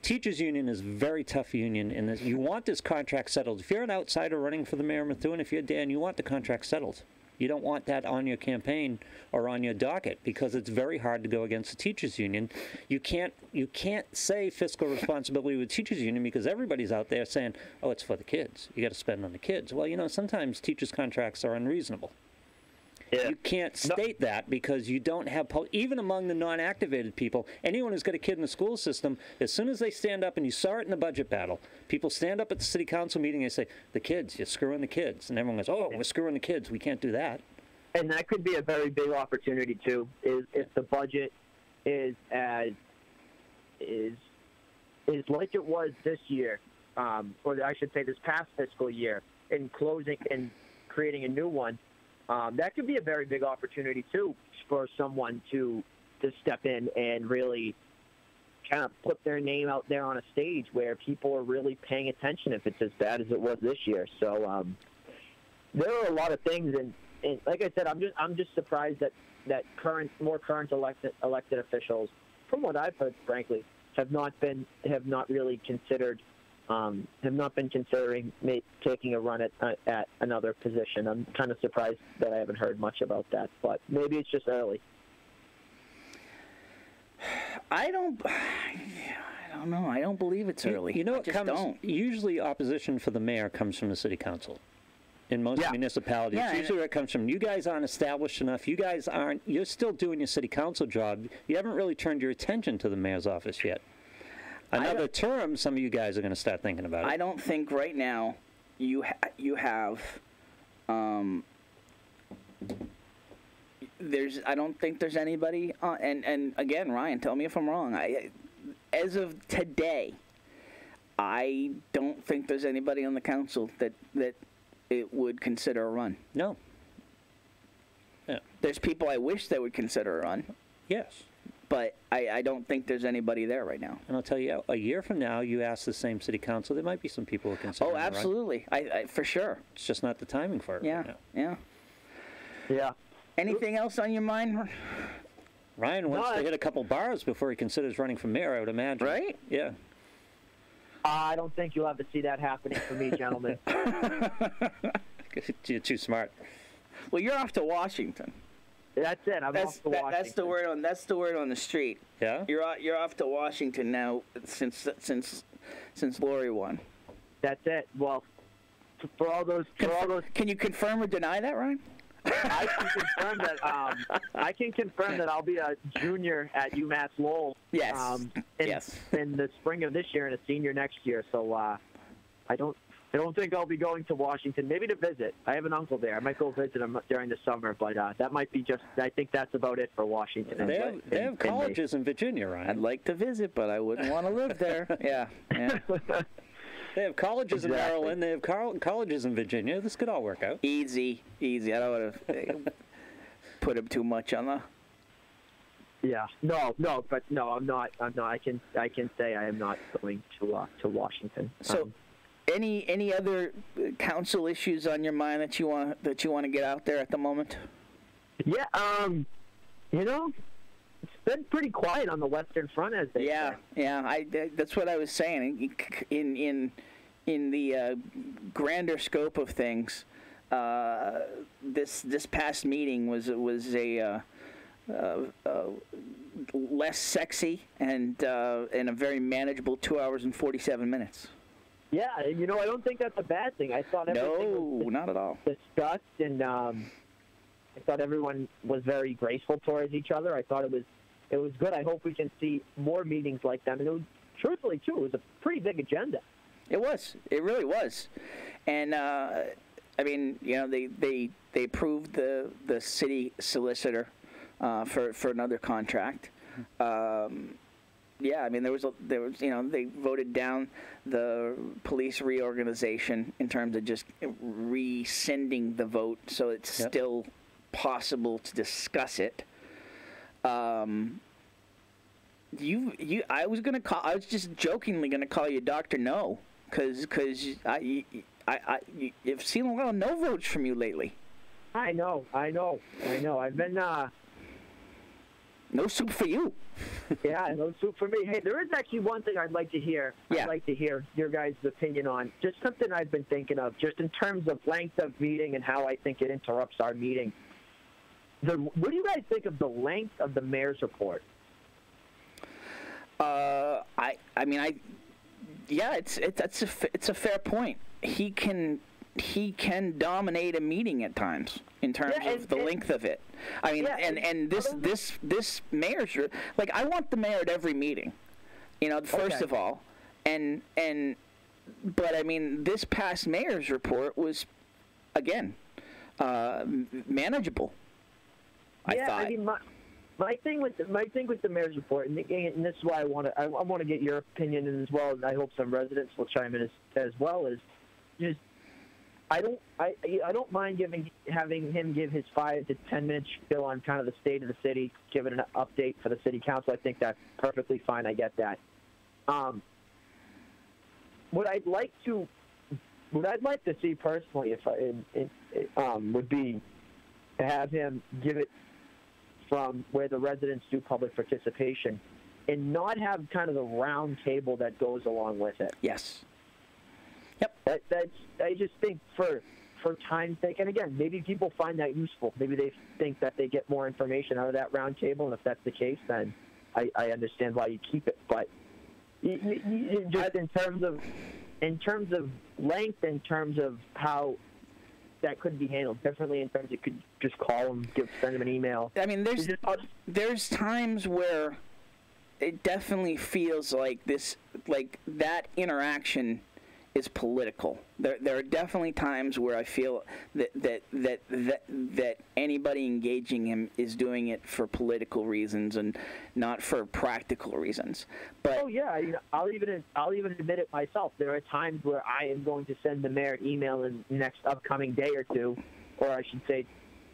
Teachers union is a very tough union, and you want this contract settled. If you're an outsider running for the mayor of Methuen, if you're Dan, you want the contract settled. You don't want that on your campaign or on your docket because it's very hard to go against the teachers union. You can't say fiscal responsibility with teachers union because everybody's out there saying, "Oh, it's for the kids. You got to spend on the kids." Well, sometimes teachers' contracts are unreasonable. Yeah. You can't state that because you don't have, even among the non-activated people, anyone who's got a kid in the school system, as soon as they stand up, and you saw it in the budget battle, people stand up at the city council meeting and they say, the kids, you're screwing the kids. And everyone goes, oh, we're screwing the kids. We can't do that. And that could be a very big opportunity, too, is if the budget is like it was this year, or I should say this past fiscal year, in closing and creating a new one. That could be a very big opportunity, too, for someone to step in and really kind of put their name out there on a stage where people are really paying attention if it's as bad as it was this year. So there are a lot of things, and like I said, I'm just surprised that more current elected officials, from what I've heard, frankly, have not been considering taking a run at another position. I'm kind of surprised that I haven't heard much about that, but maybe it's just early. I don't know. I don't believe it's early. You know, usually opposition for the mayor comes from the city council. In most municipalities, usually where it comes from. You guys aren't established enough. You're still doing your city council job. You haven't really turned your attention to the mayor's office yet. Another term, some of you guys are going to start thinking about it. I don't think right now you have. I don't think there's anybody. And again, Ryan, tell me if I'm wrong. As of today, I don't think there's anybody on the council that it would consider a run. No. Yeah. There's people I wish they would consider a run. Yes. but I don't think there's anybody there right now. And I'll tell you, a year from now, you ask the same city council, there might be some people who consider. Oh, absolutely. I for sure. It's just not the timing for it. Yeah, right now. yeah. Yeah. Anything else on your mind? Ryan wants to hit a couple bars before he considers running for mayor, I would imagine. Right? Yeah. I don't think you'll ever see that happening for me, gentlemen. You're too smart. Well, you're off to Washington. That's it. I'm off to Washington. That's the word on. That's the word on the street. Yeah. You're off to Washington now since Lori won. That's it. Well, for all those. Can you confirm or deny that, Ryan? I can confirm that I'll be a junior at UMass Lowell. Yes. In the spring of this year and a senior next year. So I don't think I'll be going to Washington. Maybe to visit. I have an uncle there. I might go visit him during the summer, but that might be just. I think that's about it for Washington. They have colleges in Virginia, Ryan. I'd like to visit, but I wouldn't want to live there. Yeah. They have colleges in Maryland. They have colleges in Virginia. This could all work out. Easy. I don't want to put him too much on the. Yeah. No. But no, I'm not. I can say I am not going to Washington. So, any other council issues on your mind that you want to get out there at the moment? Yeah. It's been pretty quiet on the Western Front, as they say. Yeah. That's what I was saying. In the grander scope of things, this past meeting was a less sexy and a very manageable 2 hours and 47 minutes. Yeah, I don't think that's a bad thing. I thought everything was not at all discussed, and I thought everyone was very graceful towards each other. I thought it was good. I hope we can see more meetings like that. And it was, truthfully, too, it was a pretty big agenda. It was. It really was. And they approved the city solicitor for another contract. They voted down the police reorganization in terms of just rescinding the vote, so it's still possible to discuss it. I was just jokingly gonna call you Dr. No, because I've seen a lot of no votes from you lately. I know. I've been no soup for you. Yeah, no soup for me. Hey, there is actually one thing I'd like to hear. Yeah. I'd like to hear your guys' opinion on just something I've been thinking of, just in terms of length of meeting and how I think it interrupts our meeting. What do you guys think of the length of the mayor's report? It's a fair point. He can dominate a meeting at times in terms of the length of it. I mean, this mayor's, like, I want the mayor at every meeting, first of all, but I mean, this past mayor's report was, again, manageable. I thought. I mean, my thing with the mayor's report, and this is why I want to get your opinion in as well, and I hope some residents will chime in as well. Is just I don't mind having him give his 5 to 10 minute spiel on kind of the state of the city, giving an update for the city council. I think that's perfectly fine. I get that. What I'd like to see personally, would be to have him give it from where the residents do public participation, and not have kind of the round table that goes along with it. Yes. Yep. I just think for time's sake, and again, maybe people find that useful. Maybe they think that they get more information out of that round table, and if that's the case, then I understand why you keep it. But just in terms of length, in terms of how that could be handled differently, in terms of you could just call them, send them an email. I mean, there's times where it definitely feels like that interaction is political. There are definitely times where I feel that anybody engaging him is doing it for political reasons and not for practical reasons. But I'll even admit it myself. There are times where I am going to send the mayor an email in the next upcoming day or two, or I should say,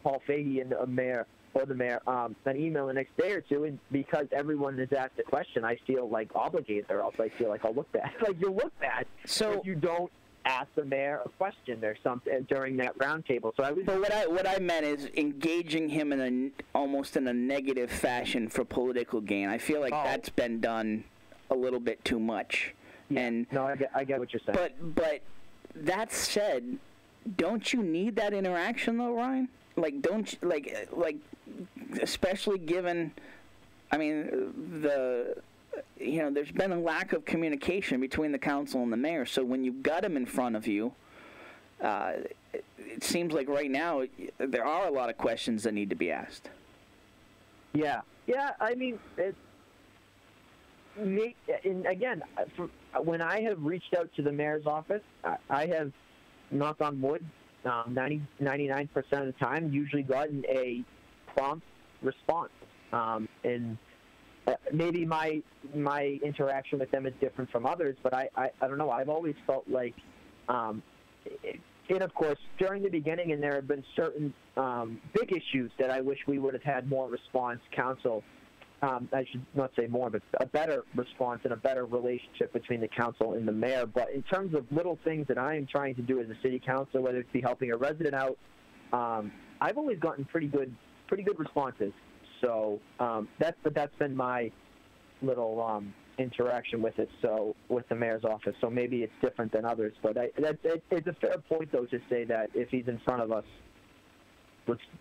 Paul Fahey and the mayor, for the mayor an email the next day or two, and because everyone has asked a question, I feel like obligated, or else I feel like I'll look bad. Like you look bad if you don't ask the mayor a question or something during that roundtable. So what I meant is engaging him in almost in a negative fashion for political gain. I feel like that's been done a little bit too much. Yeah. And no, I get what you're saying. But that said, don't you need that interaction though, Ryan? Like, don't you, like especially given, I mean, there's been a lack of communication between the council and the mayor. So when you've got him in front of you, it seems like right now there are a lot of questions that need to be asked. Yeah. I mean, and again, when I have reached out to the mayor's office, I have, knock on wood, 99% of the time, usually gotten a prompt response. And maybe my interaction with them is different from others, but I don't know. I've always felt like, and of course, during the beginning, and there have been certain big issues that I wish we would have had more response. Council, I should not say more, but a better response and a better relationship between the council and the mayor. But in terms of little things that I am trying to do as a city council, whether it be helping a resident out, I've always gotten pretty good responses. So that's been my little interaction with it. So with the mayor's office. So maybe it's different than others, but it's a fair point though to say that if he's in front of us,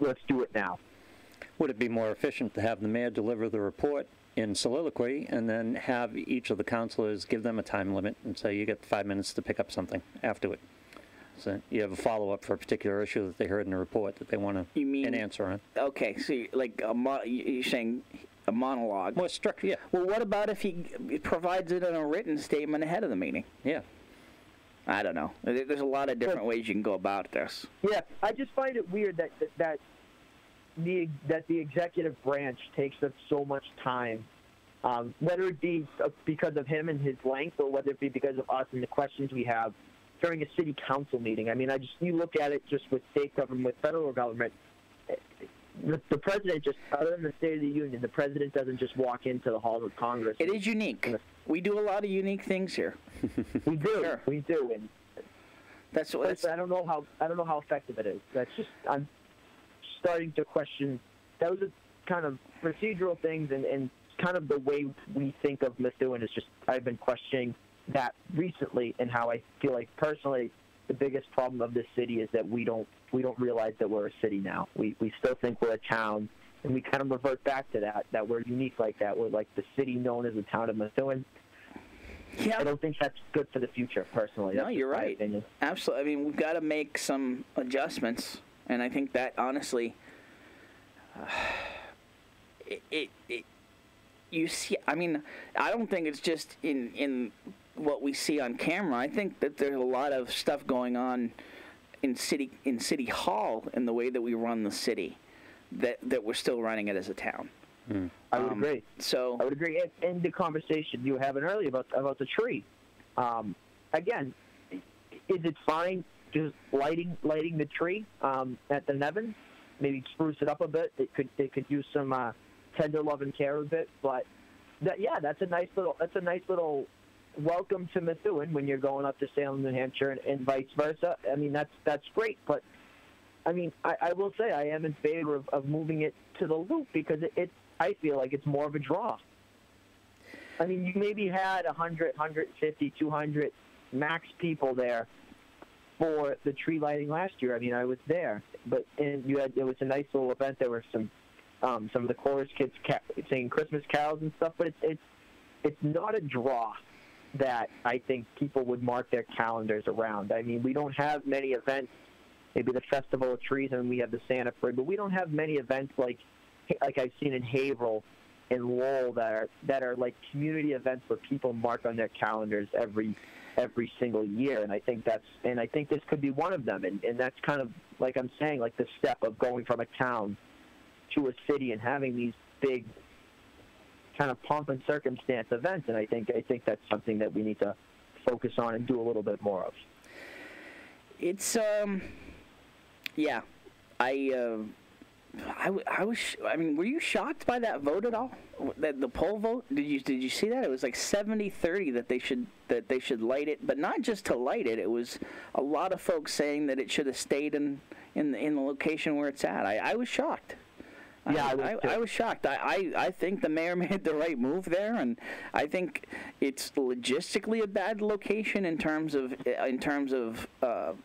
let's do it now. Would it be more efficient to have the mayor deliver the report in soliloquy and then have each of the councilors give them a time limit and say you get 5 minutes to pick up something after it? So you have a follow-up for a particular issue that they heard in the report that they want an answer on. Okay, so you're saying a monologue. More structure, yeah. Well, what about if he provides it in a written statement ahead of the meeting? Yeah. I don't know. There's a lot of different ways you can go about this. Yeah, I just find it weird that the executive branch takes up so much time, whether it be because of him and his length, or whether it be because of us and the questions we have during a city council meeting. I mean, you look at it just with state government, with federal government. The president just, other than the State of the Union, the president doesn't just walk into the halls of Congress. It is unique. We do a lot of unique things here. We do. Sure. We do, and that's I don't know how effective it is. That's just, I'm starting to question. Those are kind of procedural things, and kind of the way we think of Methuen is just, I've been questioning that recently, and how I feel like personally the biggest problem of this city is that we don't realize that we're a city now. We still think we're a town, and we kind of revert back to that we're unique like that. We're like the city known as the town of Methuen. Yeah. I don't think that's good for the future, personally. No, you're right. Absolutely. I mean, we've got to make some adjustments, and I think that honestly, you see. I mean, I don't think it's just in what we see on camera. I think that there's a lot of stuff going on in city hall in the way that we run the city, that we're still running it as a town. I would agree. So I would agree. And the conversation you were having earlier about the tree, again, is it fine just lighting the tree at the Nevin? Maybe spruce it up a bit. It could use some tender love and care a bit. But that's a nice little welcome to Methuen when you're going up to Salem, New Hampshire, and vice versa. I mean, that's great. But I mean, I will say I am in favor of moving it to the Loop, because I feel like it's more of a draw. I mean, you maybe had 100, 150, 200 max people there for the tree lighting last year. I mean, I was there, but it was a nice little event. There were some of the chorus kids singing Christmas carols and stuff, but it's not a draw that I think people would mark their calendars around. I mean, we don't have many events. Maybe the Festival of Trees, and we have the Santa Parade, but we don't have many events like I've seen in Haverhill and Lowell that are like community events where people mark on their calendars every single year. And I think this could be one of them. And that's kind of, like I'm saying, like the step of going from a town to a city and having these big kind of pomp and circumstance events. And I think that's something that we need to focus on and do a little bit more of. It's yeah, I mean, were you shocked by that vote at all? That the poll vote? Did you see that? It was like 70-30 that they should light it, but not just to light it. It was a lot of folks saying that it should have stayed in the location where it's at. I was shocked. Yeah, I was shocked. I think the mayor made the right move there, and I think it's logistically a bad location in terms of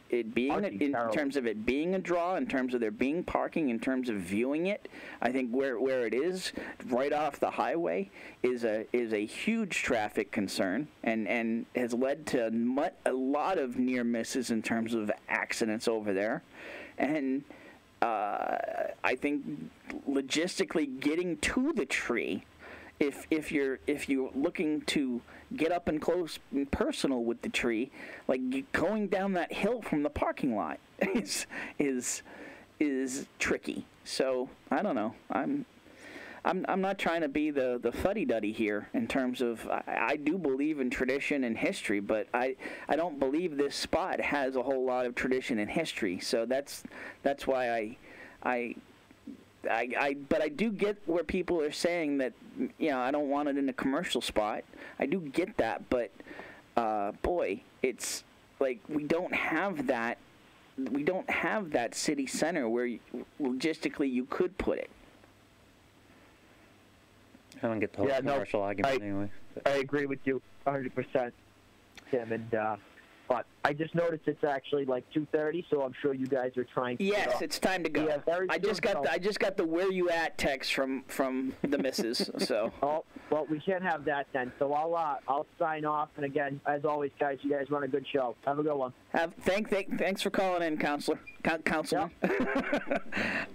it being it being a draw, in terms of there being parking, in terms of viewing it. I think where it is right off the highway is a huge traffic concern, and has led to a lot of near misses in terms of accidents over there, and. I think logistically getting to the tree, if you're looking to get up and close and personal with the tree, like going down that hill from the parking lot is tricky. So I don't know. I'm not trying to be the fuddy-duddy here in terms of I do believe in tradition and history, but I don't believe this spot has a whole lot of tradition and history. So that's why but I do get where people are saying that, you know, I don't want it in a commercial spot. I do get that, but boy, it's like we don't have that city center where logistically you could put it. I don't get the whole commercial argument anyway. I agree with you 100%, Tim. And but I just noticed it's actually like 2:30, so I'm sure you guys are trying to. Yes, it's time to go. Yeah, I just got the where you at text from the missus. So. Oh well, we can't have that then. So I'll sign off. And again, as always, guys, you guys run a good show. Have a good one. Thanks for calling in, Councilman. Yep.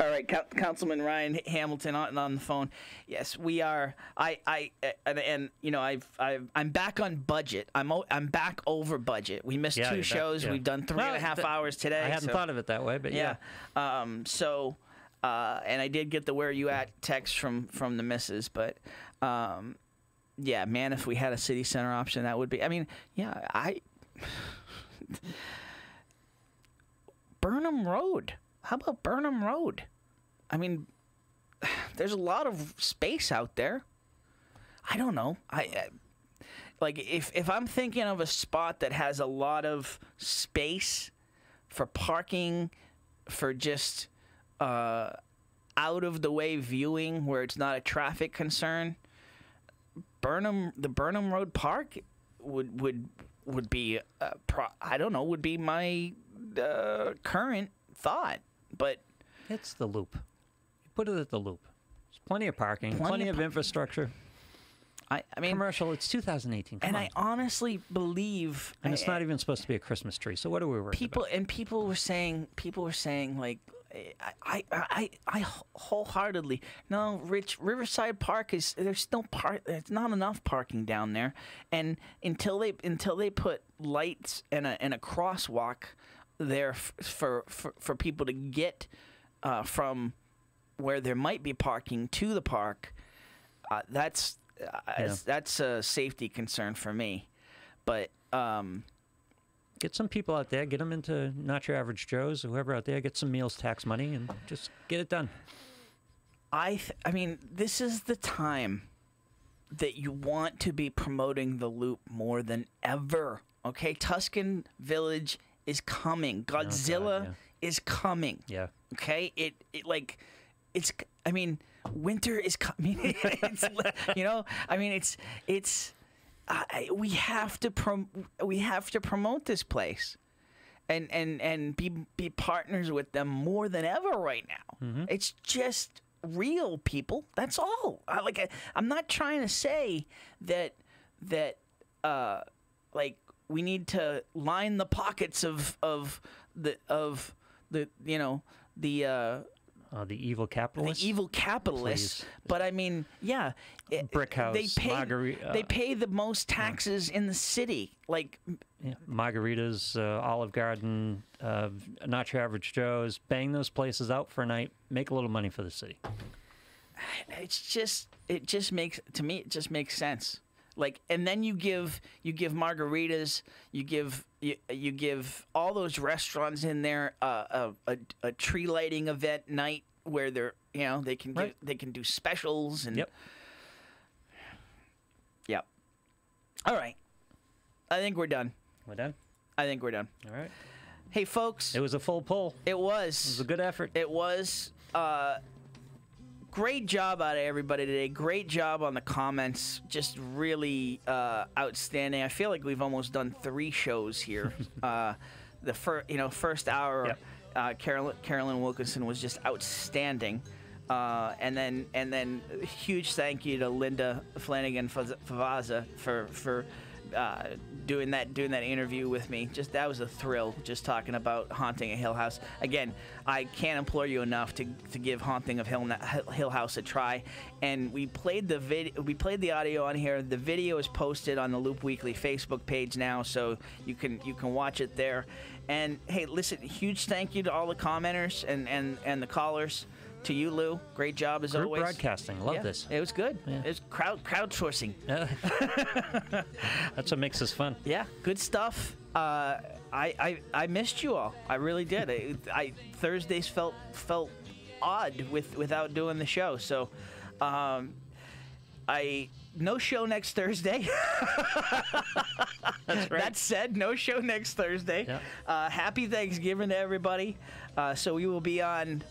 All right, Councilman Ryan Hamilton on the phone. Yes, we are. And you know I'm back on budget. I'm back over budget. We missed two shows. We've done 3.5 hours today. I hadn't thought of it that way, but yeah. So, and I did get the where you at text from the missus, but yeah, man, if we had a city center option, that would be. I mean, yeah, Burnham Road. How about Burnham Road? I mean, there's a lot of space out there. I don't know. Like if I'm thinking of a spot that has a lot of space for parking, for just out of the way viewing where it's not a traffic concern, the Burnham Road Park would be would be my current thought, but it's the Loop. You put it at the Loop. There's plenty of parking, plenty of infrastructure. I mean, commercial. It's 2018, and I honestly believe, and it's not even supposed to be a Christmas tree. So what are we worried about? And people were saying like, I wholeheartely no. Riverside Park there's not enough parking down there, and until they put lights and a crosswalk there for people to get from where there might be parking to the park, that's a safety concern for me. But get some people out there, get them into Not Your Average Joe's, whoever out there, get some meals tax money, and just get it done. I mean, this is the time that you want to be promoting the Loop more than ever. Okay, Tuscan Village is coming. Godzilla is coming. Yeah. Okay, I mean, winter is coming. We have to promote this place, and be partners with them more than ever right now. Mm-hmm. It's just real, people. That's all. I'm not trying to say that we need to line the pockets of the evil capitalists. The evil capitalists. Please. But I mean, yeah, Brick House. They pay the most taxes in the city. Like Margaritas, Olive Garden, Not Your Average Joe's. Bang those places out for a night. Make a little money for the city. It just makes sense. Like, and then you give margaritas, you give all those restaurants in there a tree lighting event night where they're they can they can do specials and. Yep. Yep. All right. I think we're done. We're done. I think we're done. All right. Hey, folks. It was a full pull. It was. It was a good effort. It was. Great job out of everybody today. Great job on the comments. Just really outstanding. I feel like we've almost done 3 shows here. The first hour, Carolyn Wilkinson was just outstanding. And then huge thank you to Linda Flanagan Favaza for doing that interview with me. Just that was a thrill, just talking about Haunting a Hill House. Again, I can't implore you enough to give Haunting of Hill House a try. And we played the audio on here. The video is posted on the Loop Weekly Facebook page now, so you can watch it there. And hey, listen, huge thank you to all the commenters and the callers. To you, Lou. Great job as Group always. broadcasting. Love this. It was good. Yeah. It was crowdsourcing. That's what makes this fun. Yeah, good stuff. I missed you all. I really did. Thursdays felt odd without doing the show. So, no show next Thursday. That's right. That said, no show next Thursday. Yeah. Happy Thanksgiving to everybody. So we will be on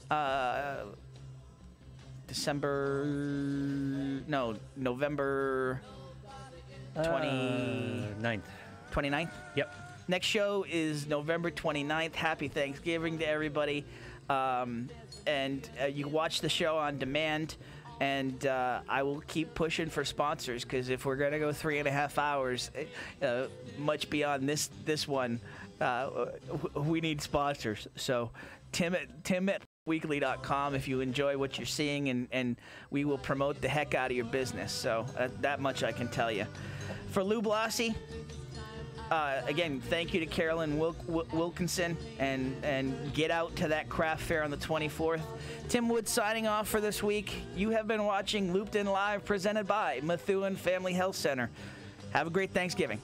November 29th. 29th? Yep. Next show is November 29th. Happy Thanksgiving to everybody. And you can watch the show on demand. And I will keep pushing for sponsors, because if we're going to go 3.5 hours, much beyond this one, we need sponsors. So Tim at weekly.com if you enjoy what you're seeing, and we will promote the heck out of your business. So that much I can tell you. For Lou Blasi, again, thank you to Carolyn Wilkinson, and get out to that craft fair on the 24th. Tim Wood signing off for this week. You have been watching Looped In Live, presented by Methuen Family Health Center. Have a great Thanksgiving.